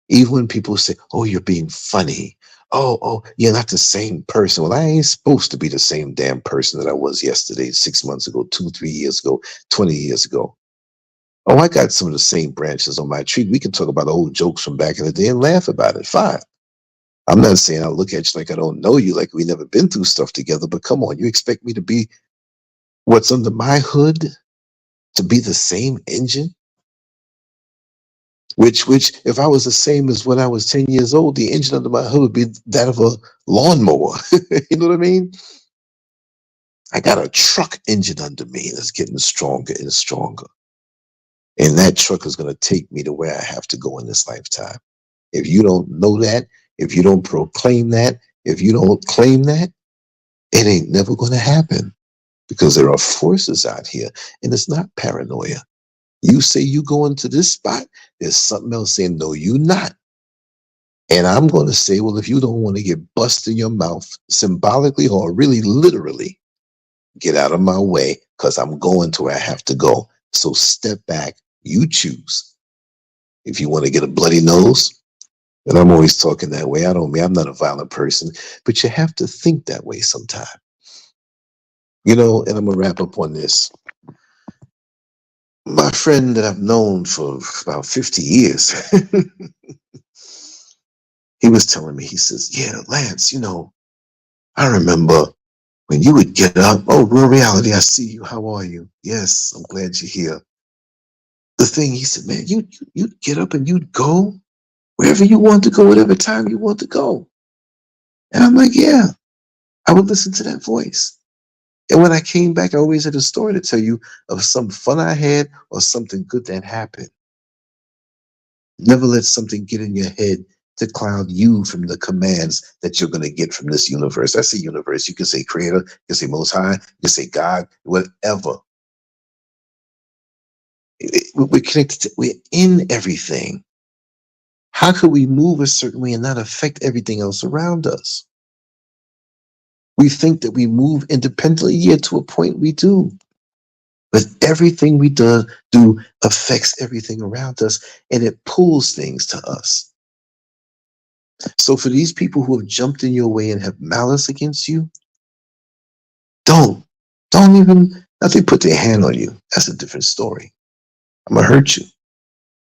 Even when people say, oh, you're being funny. Oh, you're not the same person. Well, I ain't supposed to be the same damn person that I was yesterday, 6 months ago, 2, 3 years ago, 20 years ago. Oh, I got some of the same branches on my tree. We can talk about old jokes from back in the day and laugh about it. Fine. I'm not saying I'll look at you like I don't know you, like we never been through stuff together, but come on, you expect me to be what's under my hood, to be the same engine? Which if I was the same as when I was 10 years old, the engine under my hood would be that of a lawnmower. You know what I mean? I got a truck engine under me that's getting stronger and stronger. And that truck is going to take me to where I have to go in this lifetime. If you don't know that, if you don't proclaim that, if you don't claim that, it ain't never going to happen, because there are forces out here, and it's not paranoia. You say you going to this spot, there's something else saying, no, you not. And I'm going to say, well, if you don't want to get busted in your mouth symbolically or really literally, get out of my way, because I'm going to where I have to go. So step back, you choose. If you want to get a bloody nose, and I'm always talking that way. I'm not a violent person, but you have to think that way sometime. You know, and I'm going to wrap up on this. My friend that I've known for about 50 years, he was telling me, he says, yeah, Lance, you know, I remember when you would get up, oh, Real Reality, I see you. How are you? Yes, I'm glad you're here. The thing, he said, man, you'd get up and you'd go wherever you want to go, whatever time you want to go. And I'm like, yeah, I would listen to that voice. And when I came back, I always had a story to tell you of some fun I had or something good that happened. Never let something get in your head to cloud you from the commands that you're going to get from this universe. I say universe. You can say creator, you can say most high, you can say God, whatever. We're connected, we're in everything. How could we move a certain way and not affect everything else around us? We think that we move independently, yet to a point we do. But everything we do affects everything around us, and it pulls things to us. So for these people who have jumped in your way and have malice against you, don't even, if they put their hand on you, that's a different story. I'm gonna hurt you.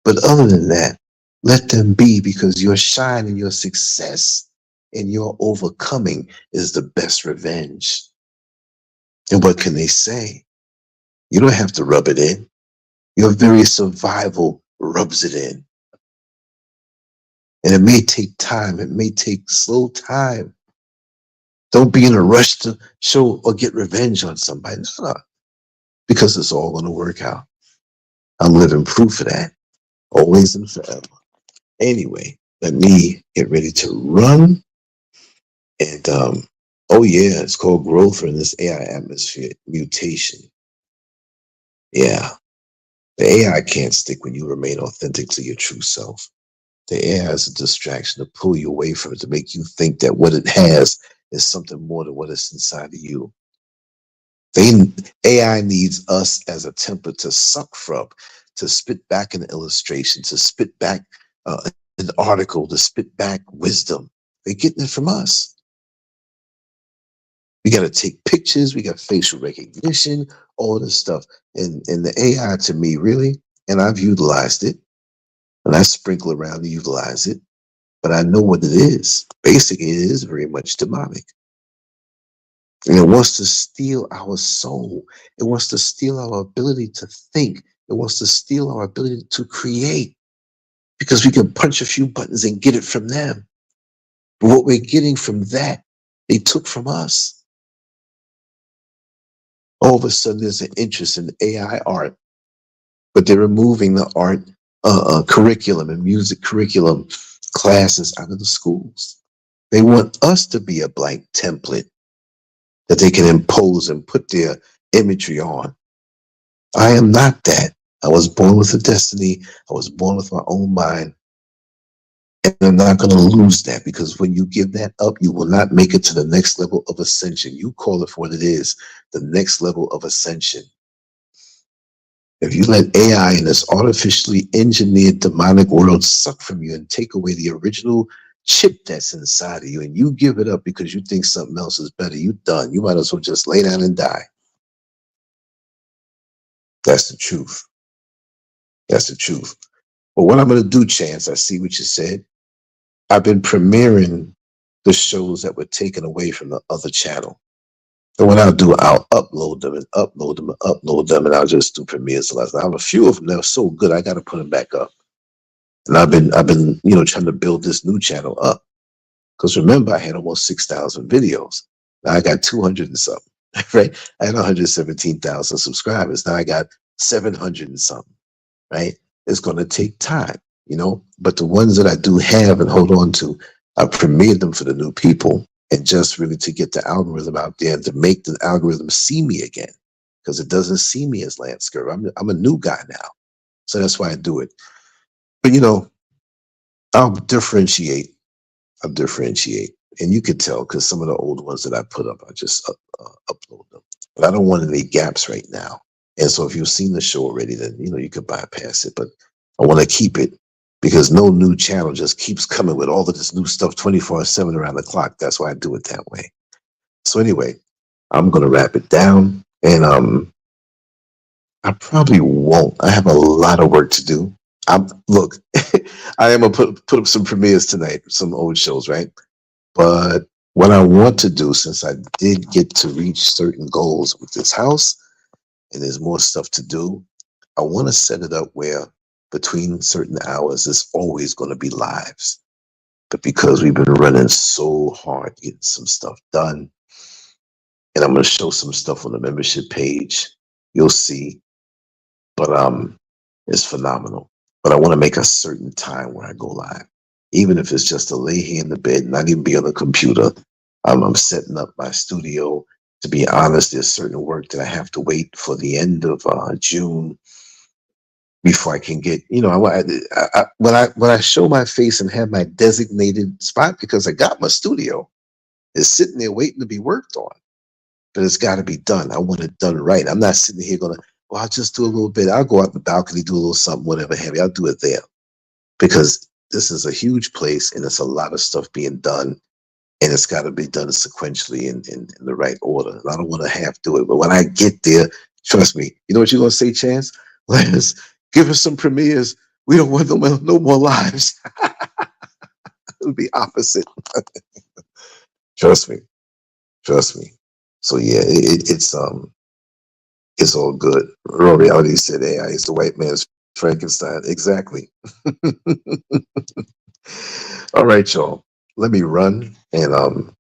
But other than that, let them be, because your shine and your success and your overcoming is the best revenge. And what can they say? You don't have to rub it in. Your very survival rubs it in. And it may take time. It may take slow time. Don't be in a rush to show or get revenge on somebody. No, because it's all going to work out. I'm living proof of that, always and forever. Anyway, let me get ready to run. And oh yeah, it's called growth in this AI atmosphere, mutation. Yeah, the AI can't stick when you remain authentic to your true self. The AI is a distraction to pull you away from it, to make you think that what it has is something more than what is inside of you. AI needs us as a template to suck from, to spit back an illustration, to spit back an article, to spit back wisdom. They're getting it from us. We got to take pictures. We got facial recognition, all this stuff. And the AI, to me, really, and I've utilized it, and I sprinkle around to utilize it, but I know what it is. Basically, it is very much demonic. And it wants to steal our soul. It wants to steal our ability to think. It wants to steal our ability to create. because we can punch a few buttons and get it from them. But what we're getting from that, they took from us. All of a sudden, there's an interest in AI art, but they're removing the art curriculum and music curriculum classes out of the schools. They want us to be a blank template that they can impose and put their imagery on. I am not that. I was born with a destiny. I was born with my own mind. And I'm not going to lose that, because when you give that up, you will not make it to the next level of ascension. You call it for what it is, the next level of ascension. If you let AI in this artificially engineered demonic world suck from you and take away the original chip that's inside of you, and you give it up because you think something else is better, you're done. You might as well just lay down and die. That's the truth. That's the truth. But what I'm going to do, Chance, I see what you said. I've been premiering the shows that were taken away from the other channel. And what I'll do, I'll upload them and upload them and upload them, and I'll just do premieres. I have a few of them that are so good, I got to put them back up. And I've been, trying to build this new channel up. Because remember, I had almost 6,000 videos. Now I got 200 and something, right? I had 117,000 subscribers. Now I got 700 and something, right? It's going to take time, but the ones that I do have and hold on to, I premiered them for the new people, and just really to get the algorithm out there and to make the algorithm see me again, because it doesn't see me as LANCESCURV. I'm a new guy now. So that's why I do it. But, I'll differentiate. And you could tell, because some of the old ones that I put up, I just upload them. But I don't want any gaps right now. And so if you've seen the show already, then, you could bypass it. But I want to keep it, because no new channel just keeps coming with all of this new stuff 24/7 around the clock. That's why I do it that way. So anyway, I'm going to wrap it down. And I probably won't. I have a lot of work to do. Look, I am going to put up some premieres tonight, some old shows, right? But what I want to do, since I did get to reach certain goals with this house, and there's more stuff to do, I want to set it up where between certain hours, there's always going to be lives. But because we've been running so hard getting some stuff done, and I'm going to show some stuff on the membership page, you'll see. But it's phenomenal. But I want to make a certain time where I go live, even if it's just to lay here in the bed, not even be on the computer. I'm setting up my studio. To be honest, there's certain work that I have to wait for the end of June before I can get, when I show my face and have my designated spot, because I got my studio, it's sitting there waiting to be worked on, but it's got to be done. I want it done right. I'm not sitting here going, well, I'll just do a little bit. I'll go out the balcony, do a little something, whatever heavy. I'll do it there, because this is a huge place and it's a lot of stuff being done, and it's got to be done sequentially in the right order. And I don't want to half do it, but when I get there, trust me, you know what you're going to say, Chance? Let's give us some premieres. We don't want no more lives. It'll be opposite. Trust me. So yeah, it's all good. Rory already said AI is the white man's Frankenstein. Exactly. All right, y'all. Let me run, and I'm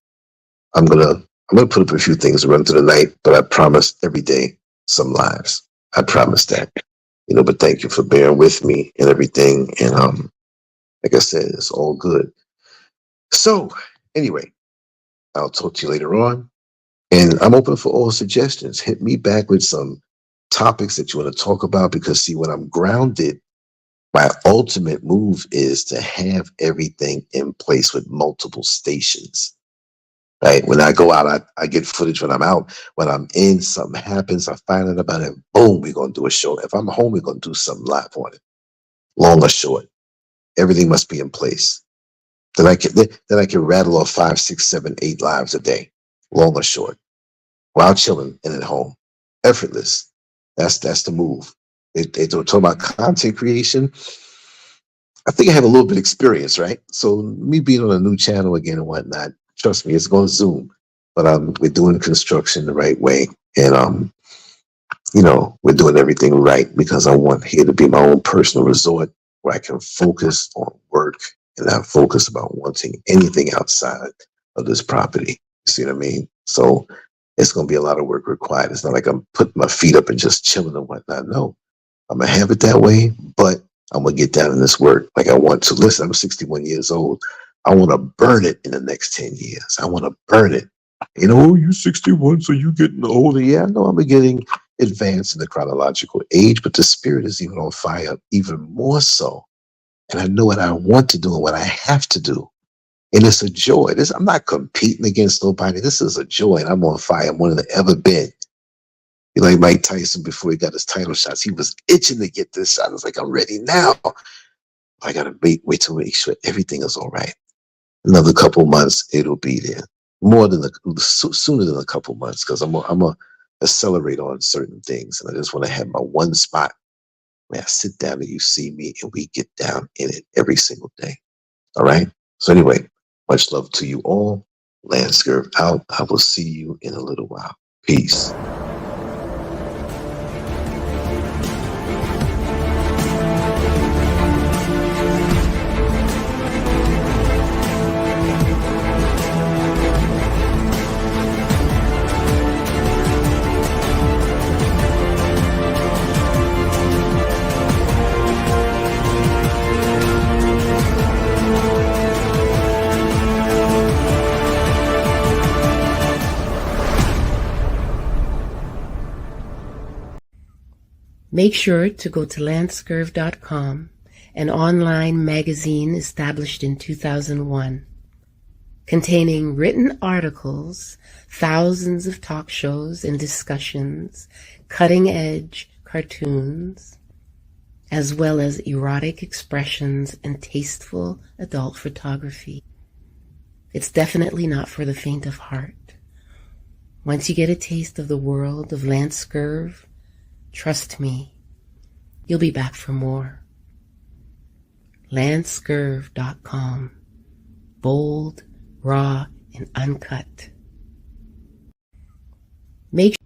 gonna put up a few things to run through the night, but I promise every day some lives. I promise that. But thank you for bearing with me and everything. And like I said, it's all good. So anyway, I'll talk to you later on. And I'm open for all suggestions. Hit me back with some topics that you want to talk about, because see, when I'm grounded, my ultimate move is to have everything in place with multiple stations. Right? When I go out, I get footage when I'm out. When I'm in, something happens, I find out about it, boom, we're going to do a show. If I'm home, we're going to do something live on it. Long or short, everything must be in place. Then I can rattle off 5, 6, 7, 8 lives a day, long or short, while chilling and at home. Effortless. That's the move. They don't talk about content creation. I think I have a little bit of experience, right? So me being on a new channel again and whatnot, trust me, it's going to Zoom. But we're doing construction the right way. And, we're doing everything right, because I want here to be my own personal resort where I can focus on work and not focus about wanting anything outside of this property. You see what I mean? So it's going to be a lot of work required. It's not like I'm putting my feet up and just chilling and whatnot. No, I'm going to have it that way, but I'm going to get down in this work like I want to. Listen, I'm 61 years old. I want to burn it in the next 10 years. I want to burn it. You know, oh, you're 61, so you're getting older. Yeah, I know I'm getting advanced in the chronological age, but the spirit is even on fire, even more so. And I know what I want to do and what I have to do. And it's a joy. I'm not competing against nobody. This is a joy, and I'm on fire more than I've ever been. You know, like Mike Tyson before he got his title shots, he was itching to get this shot. I was like, I'm ready now. I got to wait to make sure everything is all right. Another couple months, it'll be there. Sooner than a couple months, because I'm gonna accelerate on certain things, and I just want to have my one spot where I sit down and you see me, and we get down in it every single day. All right. So anyway, much love to you all. LANCESCURV out. I will see you in a little while. Peace. Make sure to go to LANCESCURV.com, an online magazine established in 2001, containing written articles, thousands of talk shows and discussions, cutting-edge cartoons, as well as erotic expressions and tasteful adult photography. It's definitely not for the faint of heart. Once you get a taste of the world of LANCESCURV, trust me, you'll be back for more. LANCESCURV.com. Bold, raw, and uncut. Make